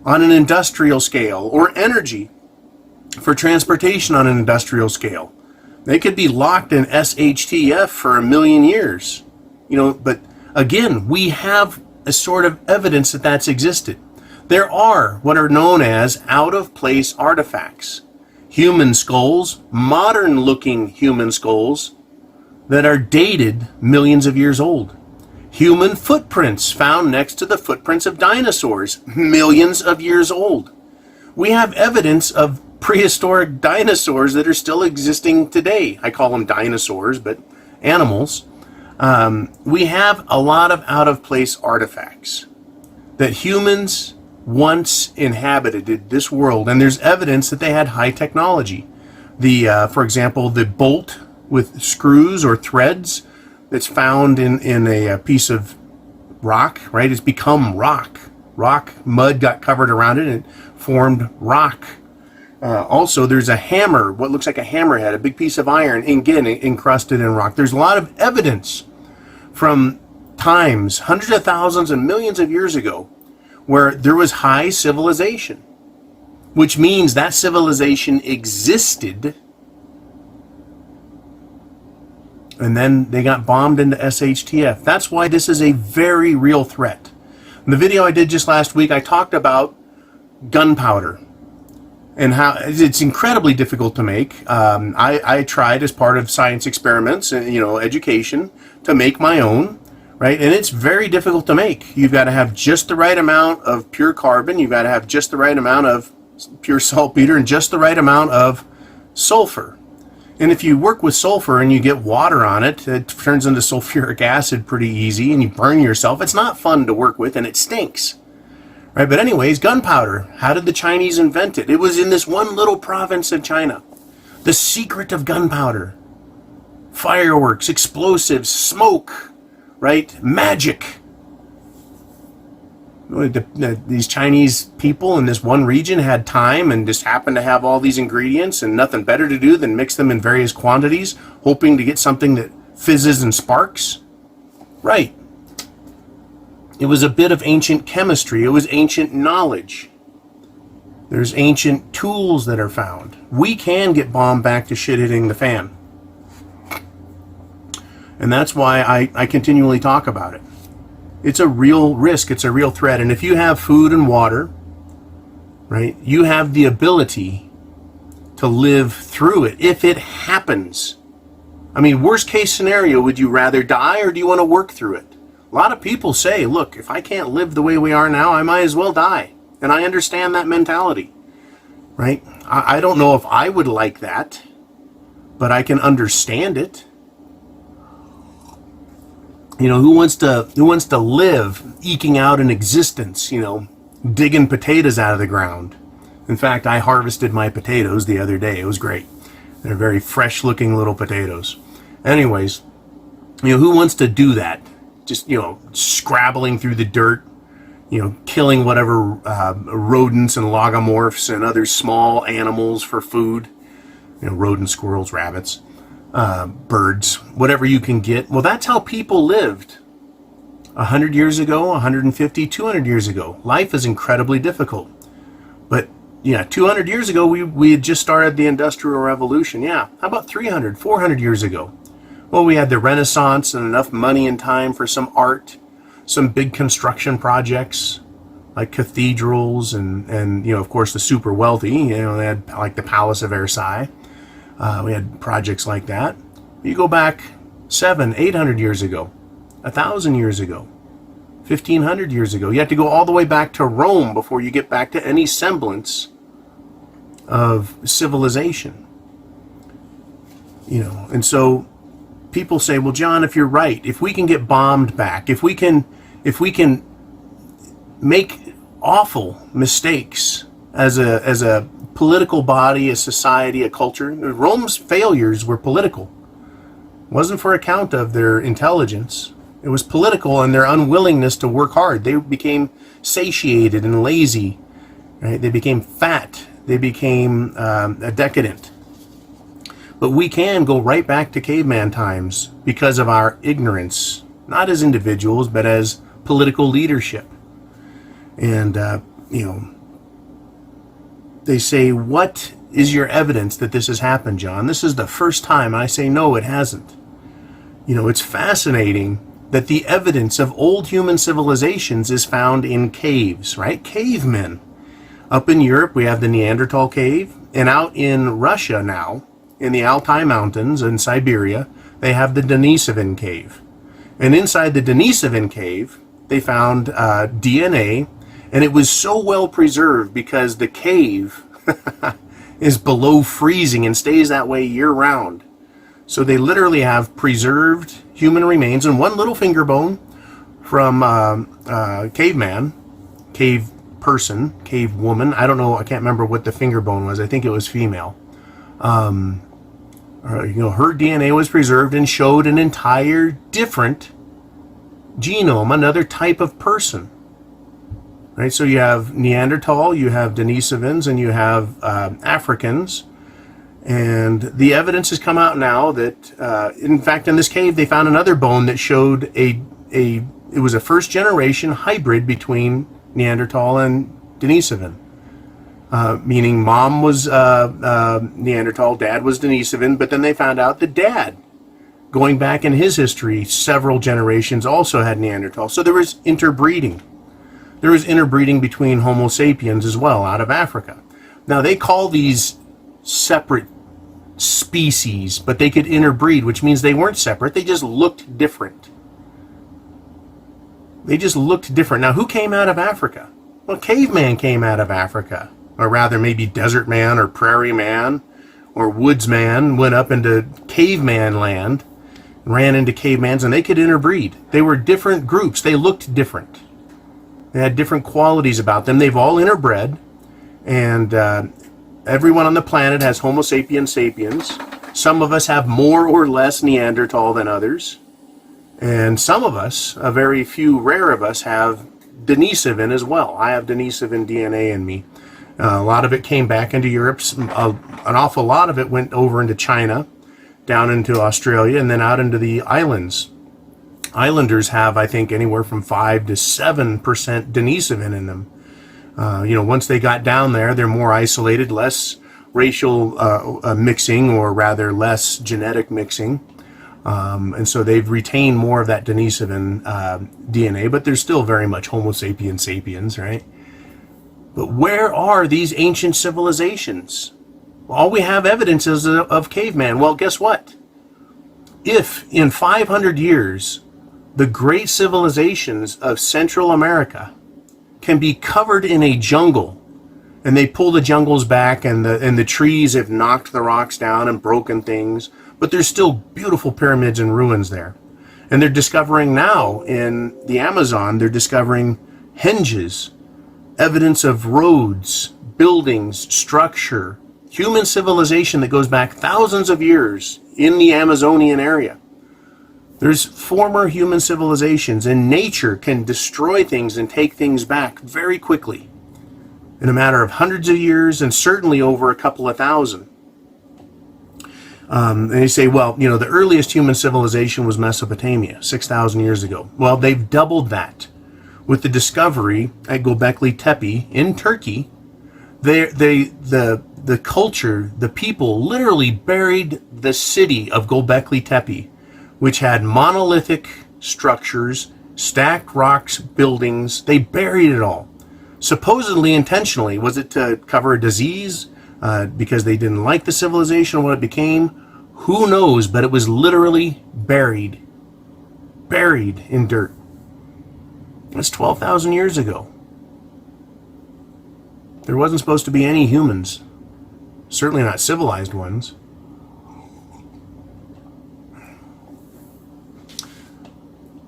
on an industrial scale, or energy for transportation on an industrial scale? They could be locked in SHTF for 1,000,000 years. But again, we have a sort of evidence that that's existed. There are what are known as out-of-place artifacts. Human skulls, modern-looking human skulls, that are dated millions of years old. Human footprints found next to the footprints of dinosaurs, millions of years old. We have evidence of prehistoric dinosaurs that are still existing today. I call them dinosaurs, but animals. We have a lot of out-of-place artifacts that humans once inhabited this world, and there's evidence that they had high technology. For example, the bolt with screws or threads that's found in a piece of rock, right? It's become rock. Mud got covered around it and it formed rock. Also, there's a hammer, what looks like a hammerhead, a big piece of iron, again, encrusted in rock. There's a lot of evidence from times, hundreds of thousands and millions of years ago, where there was high civilization, which means that civilization existed. And then they got bombed into SHTF. That's why this is a very real threat. In the video I did just last week, I talked about gunpowder and how it's incredibly difficult to make. I tried as part of science experiments and education to make my own, right? And it's very difficult to make. You've got to have just the right amount of pure carbon. You've got to have just the right amount of pure saltpeter and just the right amount of sulfur. And if you work with sulfur and you get water on it, it turns into sulfuric acid pretty easy and you burn yourself. It's not fun to work with and it stinks. Right? But anyways, gunpowder. How did the Chinese invent it? It was in this one little province of China. The secret of gunpowder. Fireworks, explosives, smoke, right? Magic. These Chinese people in this one region had time and just happened to have all these ingredients and nothing better to do than mix them in various quantities, hoping to get something that fizzes and sparks. Right. It was a bit of ancient chemistry. It was ancient knowledge. There's ancient tools that are found. We can get bombed back to shit hitting the fan. And that's why I continually talk about it. It's a real risk. It's a real threat. And if you have food and water, right, you have the ability to live through it if it happens. I mean, worst case scenario, would you rather die or do you want to work through it? A lot of people say, look, if I can't live the way we are now, I might as well die. And I understand that mentality, right? I don't know if I would like that, but I can understand it. who wants to live eking out an existence, digging potatoes out of the ground? In fact, I harvested my potatoes the other day. It was great. They're very fresh looking little potatoes. Anyways, who wants to do that? Just, scrabbling through the dirt, killing whatever rodents and logomorphs and other small animals for food, rodents, squirrels, rabbits, birds, whatever you can get. Well, that's how people lived 100 years ago, 150, 200 years ago. Life is incredibly difficult. But, 200 years ago, we had just started the Industrial Revolution. Yeah, how about 300, 400 years ago? Well, we had the Renaissance and enough money and time for some art, some big construction projects like cathedrals and of course the super wealthy, they had like the Palace of Versailles. We had projects like that. You go back 700, 800 years ago, 1,000 years ago, 1,500 years ago. You have to go all the way back to Rome before you get back to any semblance of civilization. And so people say, well, John, if you're right, if we can get bombed back, if we can make awful mistakes as a political body, a society, a culture. Rome's failures were political. It wasn't for account of their intelligence. It was political and their unwillingness to work hard. They became satiated and lazy. Right? They became fat. They became decadent. But we can go right back to caveman times because of our ignorance, not as individuals, but as political leadership. And, they say, what is your evidence that this has happened, John? This is the first time. I say, no, it hasn't. It's fascinating that the evidence of old human civilizations is found in caves, right? Cavemen. Up in Europe, we have the Neanderthal cave. And out in Russia now, in the Altai Mountains in Siberia, they have the Denisovan cave. And inside the Denisovan cave, they found DNA, and it was so well preserved because the cave is below freezing and stays that way year round. So they literally have preserved human remains and one little finger bone from caveman, cave person, cave woman. I don't know, I can't remember what the finger bone was. I think it was female. Her DNA was preserved and showed an entire different genome, another type of person. Right, so you have Neanderthal, you have Denisovans, and you have Africans. And the evidence has come out now that, in fact, in this cave, they found another bone that showed it was a first generation hybrid between Neanderthal and Denisovan. Meaning mom was Neanderthal, dad was Denisovan, but then they found out that dad, going back in his history, several generations also had Neanderthal. So there was interbreeding. There was interbreeding between Homo sapiens as well out of Africa. Now they call these separate species, but they could interbreed, which means they weren't separate. They just looked different. They just looked different. Now who came out of Africa? Well, caveman came out of Africa. Or rather maybe desert man or prairie man or woodsman went up into caveman land, ran into cavemans, and they could interbreed. They were different groups. They looked different. They had different qualities about them. They've all interbred, and everyone on the planet has Homo sapiens sapiens. Some of us have more or less Neanderthal than others, and some of us, a very few rare of us, have Denisovan as well. I have Denisovan DNA in me. A lot of it came back into Europe. An awful lot of it went over into China, down into Australia, and then out into the islands. Islanders have, I think, anywhere from 5 to 7% Denisovan in them. Once they got down there, they're more isolated, less racial mixing, or rather less genetic mixing. And so they've retained more of that Denisovan DNA, but they're still very much Homo sapiens sapiens, right? But where are these ancient civilizations? All we have evidence is of caveman. Well, guess what? If in 500 years, the great civilizations of Central America can be covered in a jungle, and they pull the jungles back, and the trees have knocked the rocks down and broken things, but there's still beautiful pyramids and ruins there. And they're discovering now in the Amazon, they're discovering henges, evidence of roads, buildings, structure, human civilization that goes back thousands of years in the Amazonian area. There's former human civilizations, and nature can destroy things and take things back very quickly in a matter of hundreds of years and certainly over a couple of thousand. And they say, well, you know, the earliest human civilization was Mesopotamia, 6,000 years ago. Well, they've doubled that with the discovery at Göbekli Tepe in Turkey. The culture, the people literally buried the city of Göbekli Tepe, which had monolithic structures, stacked rocks, buildings. They buried it all. Supposedly intentionally. Was it to cover a disease? Because they didn't like the civilization, what it became? Who knows, but it was literally buried in dirt. That's 12,000 years ago. There wasn't supposed to be any humans, certainly not civilized ones.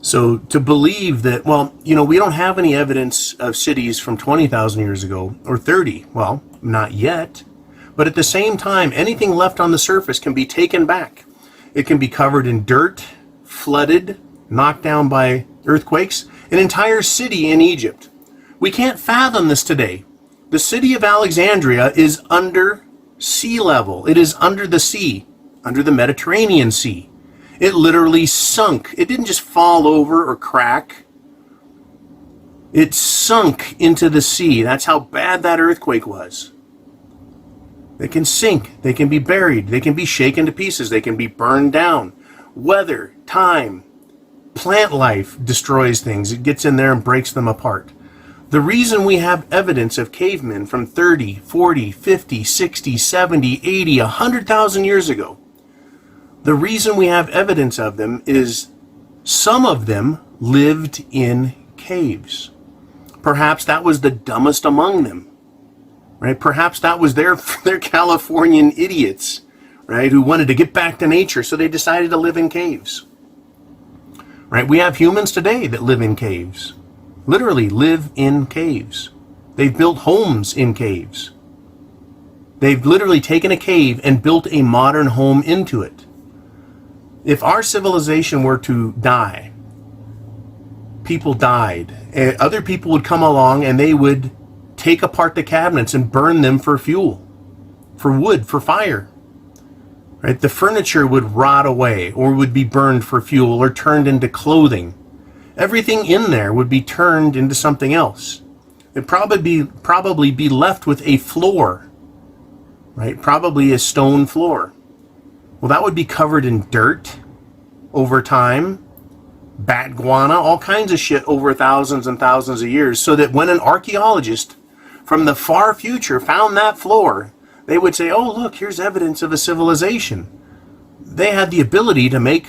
So to believe that, well, you know, we don't have any evidence of cities from 20,000 years ago or 30, well, not yet. But at the same time, anything left on the surface can be taken back. It can be covered in dirt, flooded, knocked down by earthquakes. An entire city in Egypt. We can't fathom this today. The city of Alexandria is under sea level. It is under the sea, under the Mediterranean Sea. It literally sunk. It didn't just fall over or crack. It sunk into the sea. That's how bad that earthquake was. They can sink. They can be buried. They can be shaken to pieces. They can be burned down. Weather, time, plant life destroys things. It gets in there and breaks them apart. The reason we have evidence of cavemen from 30, 40, 50, 60, 70, 80, 100,000 years ago, the reason we have evidence of them is some of them lived in caves. Perhaps that was the dumbest among them, right? Perhaps that was their Californian idiots, right, who wanted to get back to nature, so they decided to live in caves, right? We have humans today that live in caves, literally live in caves. They've built homes in caves. They've literally taken a cave and built a modern home into it. If our civilization were to die, people died, other people would come along and they would take apart the cabinets and burn them for fuel, for wood, for fire. Right? The furniture would rot away or would be burned for fuel or turned into clothing. Everything in there would be turned into something else. It'd probably be left with a floor, right? Probably a stone floor. Well, that would be covered in dirt over time, bat guana, all kinds of shit over thousands and thousands of years, so that when an archaeologist from the far future found that floor, they would say, oh, look, here's evidence of a civilization. They had the ability to make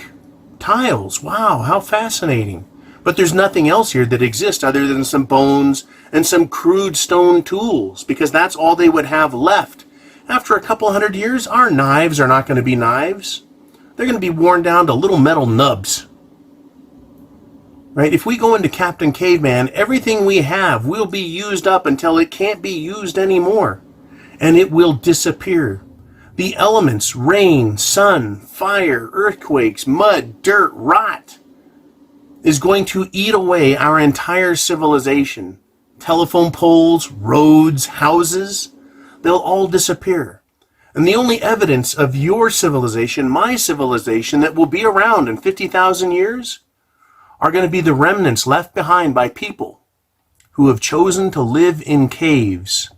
tiles. Wow, how fascinating. But there's nothing else here that exists other than some bones and some crude stone tools, because that's all they would have left. After a couple hundred years, our knives are not going to be knives. They're going to be worn down to little metal nubs. Right? If we go into Captain Caveman, everything we have will be used up until it can't be used anymore. And it will disappear. The elements, rain, sun, fire, earthquakes, mud, dirt, rot, is going to eat away our entire civilization. Telephone poles, roads, houses, they'll all disappear. And the only evidence of your civilization, my civilization, that will be around in 50,000 years are going to be the remnants left behind by people who have chosen to live in caves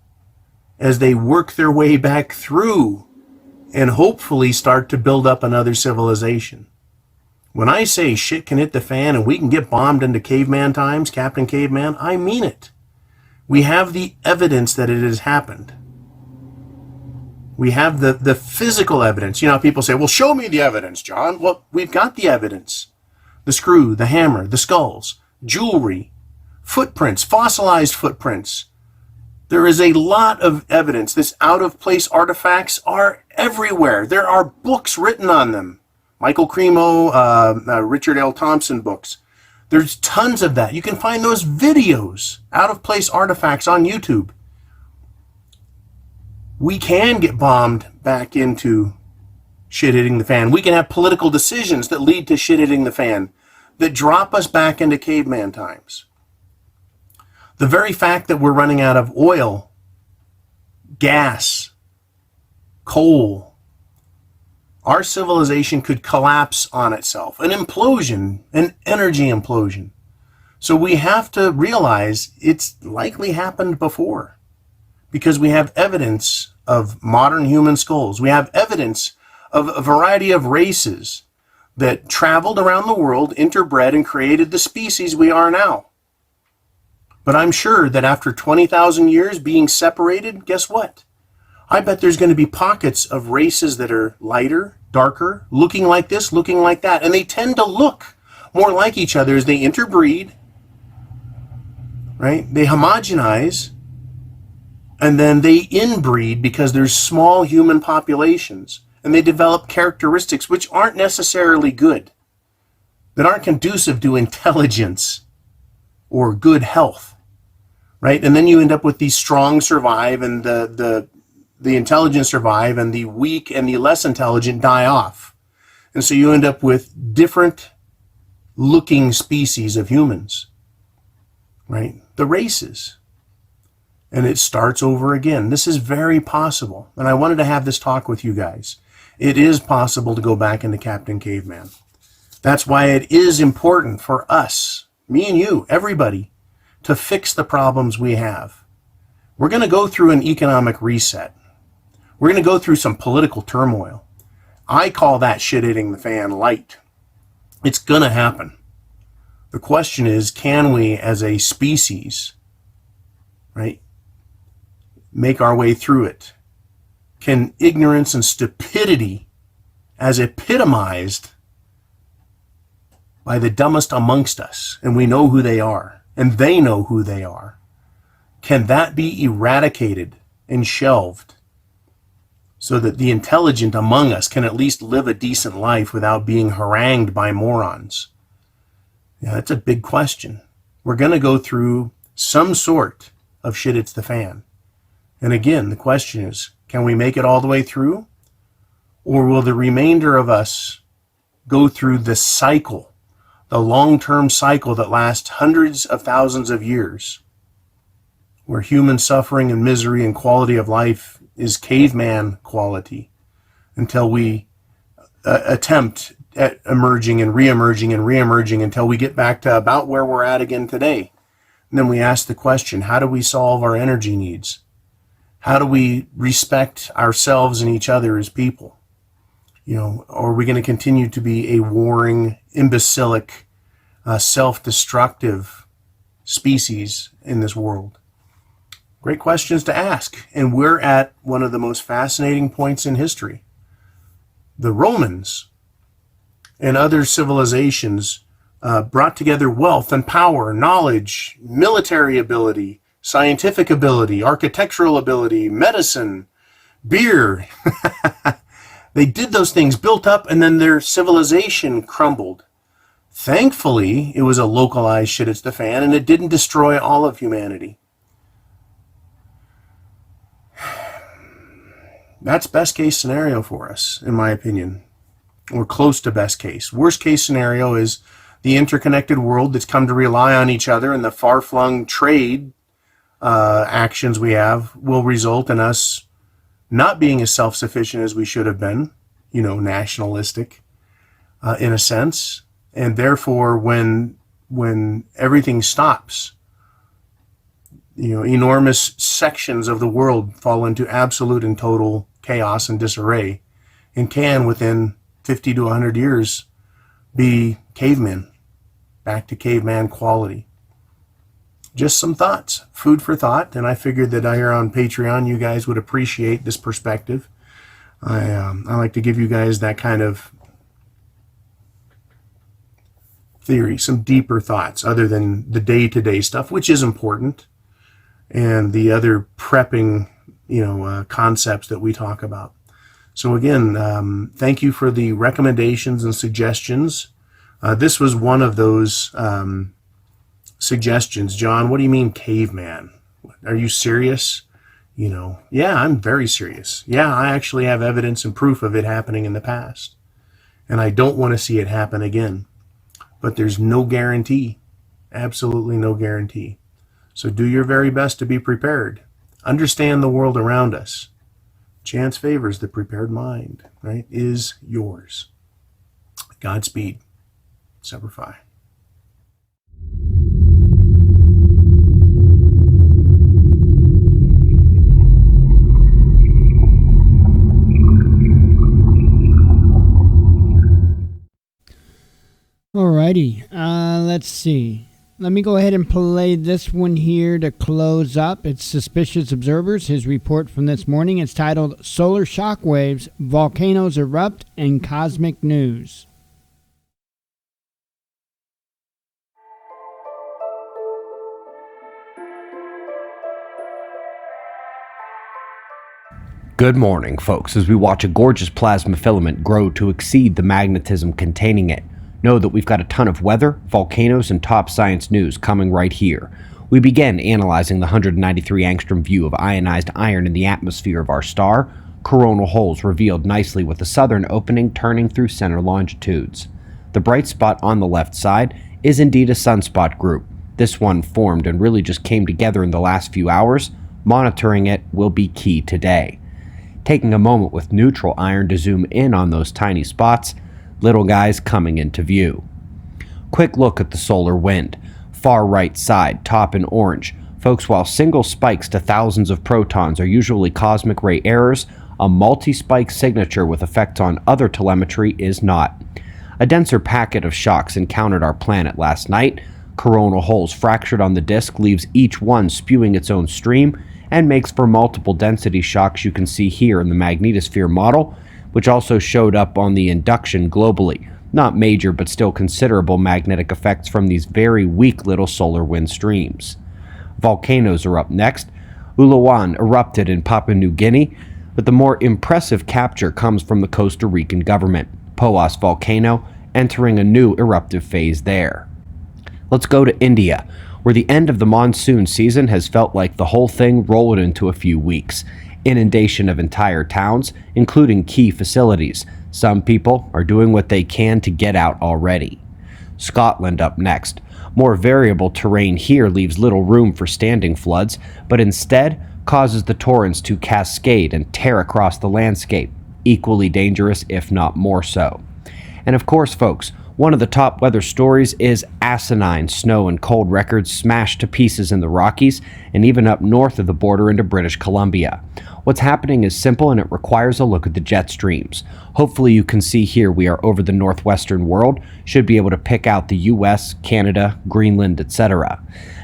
as they work their way back through and hopefully start to build up another civilization. When I say shit can hit the fan and we can get bombed into caveman times, Captain Caveman, I mean it. We have the evidence that it has happened. We have the physical evidence. You know, people say, well, show me the evidence, John. Well, we've got the evidence. The screw, the hammer, the skulls, jewelry, footprints, fossilized footprints. There is a lot of evidence. This out-of-place artifacts are everywhere. There are books written on them. Michael Cremo, Richard L. Thompson books. There's tons of that. You can find those videos, out-of-place artifacts on YouTube. We can get bombed back into shit hitting the fan. We can have political decisions that lead to shit hitting the fan, that drop us back into caveman times. The very fact that we're running out of oil, gas, coal, our civilization could collapse on itself. An implosion, an energy implosion. So we have to realize it's likely happened before, because we have evidence of modern human skulls. We have evidence of a variety of races that traveled around the world, interbred, and created the species we are now. But I'm sure that after 20,000 years being separated, guess what? I bet there's going to be pockets of races that are lighter, darker, looking like this, looking like that. And they tend to look more like each other as they interbreed, right? They homogenize, and then they inbreed because there's small human populations. And they develop characteristics which aren't necessarily good, that aren't conducive to intelligence or good health, right? And then you end up with the strong survive and the intelligent survive, and the weak and the less intelligent die off. And so you end up with different looking species of humans, right? The races. And it starts over again. This is very possible. And I wanted to have this talk with you guys. It is possible to go back into Captain Caveman. That's why it is important for us, me and you, everybody, to fix the problems we have. We're going to go through an economic reset. We're going to go through some political turmoil. I call that shit hitting the fan light. It's going to happen. The question is, can we as a species, right, make our way through it? Can ignorance and stupidity, as epitomized by the dumbest amongst us, and we know who they are, and they know who they are, can that be eradicated and shelved so that the intelligent among us can at least live a decent life without being harangued by morons? Yeah, that's a big question. We're going to go through some sort of shit hits the fan. And again, the question is, can we make it all the way through? Or will the remainder of us go through the cycle, the long-term cycle that lasts hundreds of thousands of years, where human suffering and misery and quality of life is caveman quality, until we attempt at emerging and re-emerging and re-emerging until we get back to about where we're at again today. And then we ask the question, how do we solve our energy needs? How do we respect ourselves and each other as people? You know, or are we going to continue to be a warring, imbecilic, self-destructive species in this world? Great questions to ask. And we're at one of the most fascinating points in history. The Romans and other civilizations brought together wealth and power, knowledge, military ability, scientific ability, architectural ability, medicine, beer. They did those things, built up, and then their civilization crumbled. Thankfully, it was a localized shit hits the fan, and it didn't destroy all of humanity. That's best case scenario for us, in my opinion. Or close to best case. Worst case scenario is the interconnected world that's come to rely on each other, and the far-flung trade actions we have will result in us not being as self-sufficient as we should have been, you know, nationalistic in a sense. And therefore, when everything stops, you know, enormous sections of the world fall into absolute and total chaos and disarray, and can, within 50 to 100 years, be cavemen, back to caveman quality. Just some thoughts, food for thought, and I figured that here on Patreon you guys would appreciate this perspective. I like to give you guys that kind of theory, some deeper thoughts other than the day-to-day stuff, which is important, and the other prepping, you know, concepts that we talk about. So again, thank you for the recommendations and suggestions. This was one of those suggestions. John, what do you mean caveman? Are you serious? Yeah, I'm very serious. Yeah, I actually have evidence and proof of it happening in the past. And I don't want to see it happen again. But there's no guarantee. Absolutely no guarantee. So do your very best to be prepared. Understand the world around us. Chance favors the prepared mind, right? Is yours. Godspeed. Semper Fi. Alrighty, let's see. Let me go ahead and play this one here to close up. It's Suspicious Observers, his report from this morning. It's titled Solar Shockwaves, Volcanoes Erupt, and Cosmic News. Good morning, folks. As we watch a gorgeous plasma filament grow to exceed the magnetism containing it, know that we've got a ton of weather, volcanoes, and top science news coming right here. We begin analyzing the 193 angstrom view of ionized iron in the atmosphere of our star, coronal holes revealed nicely with the southern opening turning through center longitudes. The bright spot on the left side is indeed a sunspot group. This one formed and really just came together in the last few hours. Monitoring it will be key today. Taking a moment with neutral iron to zoom in on those tiny spots, little guys coming into view. Quick look at the solar wind. Far right side, top in orange. Folks, while single spikes to thousands of protons are usually cosmic ray errors, a multi-spike signature with effects on other telemetry is not. A denser packet of shocks encountered our planet last night. Coronal holes fractured on the disk leaves each one spewing its own stream and makes for multiple density shocks you can see here in the magnetosphere model, which also showed up on the induction globally. Not major, but still considerable magnetic effects from these very weak little solar wind streams. Volcanoes are up next. Ulawan erupted in Papua New Guinea, but the more impressive capture comes from the Costa Rican government. Poas volcano entering a new eruptive phase there. Let's go to India, where the end of the monsoon season has felt like the whole thing rolled into a few weeks. Inundation of entire towns, including key facilities. Some people are doing what they can to get out already. Scotland up next. More variable terrain here leaves little room for standing floods, but instead causes the torrents to cascade and tear across the landscape. Equally dangerous, if not more so. And of course, folks, one of the top weather stories is asinine snow and cold records smashed to pieces in the Rockies and even up north of the border into British Columbia. What's happening is simple and it requires a look at the jet streams. Hopefully you can see here we are over the northwestern world, should be able to pick out the US, Canada, Greenland, etc.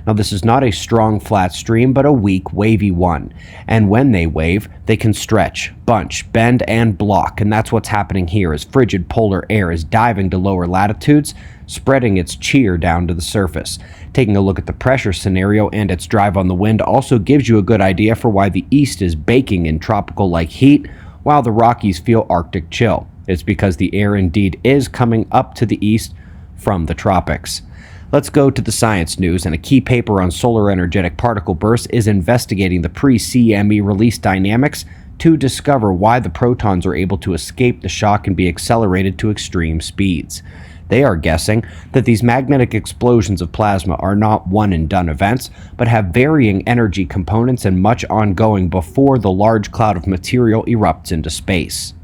Now this is not a strong flat stream, but a weak wavy one. And when they wave, they can stretch, bunch, bend, and block. And that's what's happening here as frigid polar air is diving to lower latitudes, spreading its cheer down to the surface. Taking a look at the pressure scenario and its drive on the wind also gives you a good idea for why the east is baking in tropical-like heat, while the Rockies feel Arctic chill. It's because the air indeed is coming up to the east from the tropics. Let's go to the science news, and a key paper on solar energetic particle bursts is investigating the pre-CME release dynamics to discover why the protons are able to escape the shock and be accelerated to extreme speeds. They are guessing that these magnetic explosions of plasma are not one-and-done events, but have varying energy components and much ongoing before the large cloud of material erupts into space.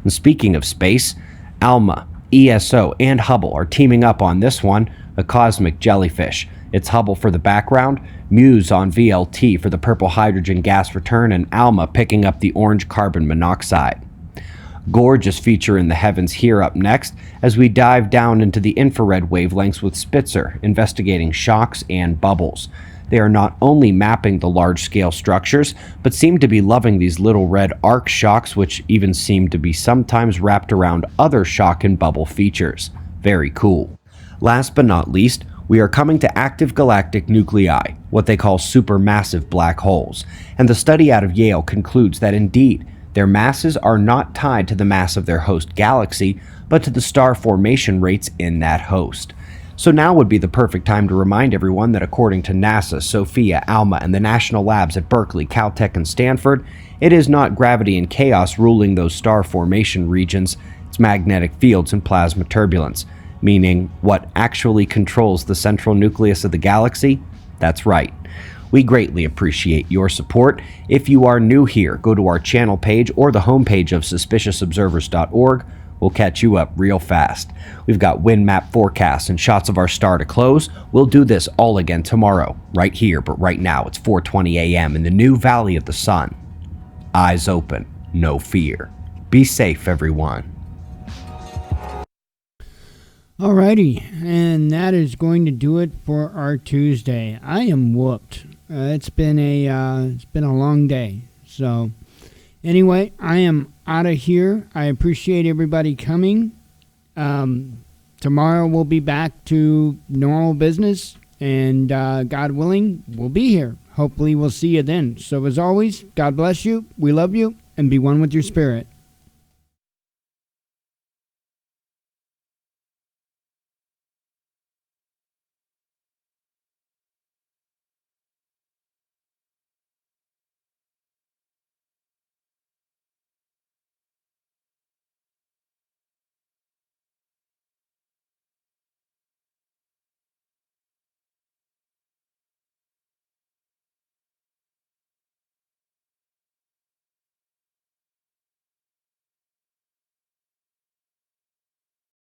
And speaking of space, ALMA, ESO, and Hubble are teaming up on this one, a cosmic jellyfish. It's Hubble for the background, Muse on VLT for the purple hydrogen gas return, and ALMA picking up the orange carbon monoxide. Gorgeous feature in the heavens here up next as we dive down into the infrared wavelengths with Spitzer, investigating shocks and bubbles. They are not only mapping the large-scale structures, but seem to be loving these little red arc shocks, which even seem to be sometimes wrapped around other shock and bubble features. Very cool. Last but not least, we are coming to active galactic nuclei, what they call supermassive black holes, and the study out of Yale concludes that indeed, Their masses are not tied to the mass of their host galaxy, but to the star formation rates in that host. So now would be the perfect time to remind everyone that according to NASA, SOFIA, ALMA, and the national labs at Berkeley, Caltech, and Stanford, it is not gravity and chaos ruling those star formation regions, it's magnetic fields and plasma turbulence, meaning what actually controls the central nucleus of the galaxy? That's right. We greatly appreciate your support. If you are new here, go to our channel page or the homepage of suspiciousobservers.org. We'll catch you up real fast. We've got wind map forecasts and shots of our star to close. We'll do this all again tomorrow, right here, but right now it's 4:20 a.m. in the new Valley of the Sun. Eyes open, no fear. Be safe, everyone. Alrighty, and that is going to do it for our Tuesday. I am whooped. It's been a long day. So anyway, I am out of here. I appreciate everybody coming. Tomorrow we'll be back to normal business, and God willing, we'll be here. Hopefully we'll see you then. So as always, God bless you. We love you, and be one with your spirit.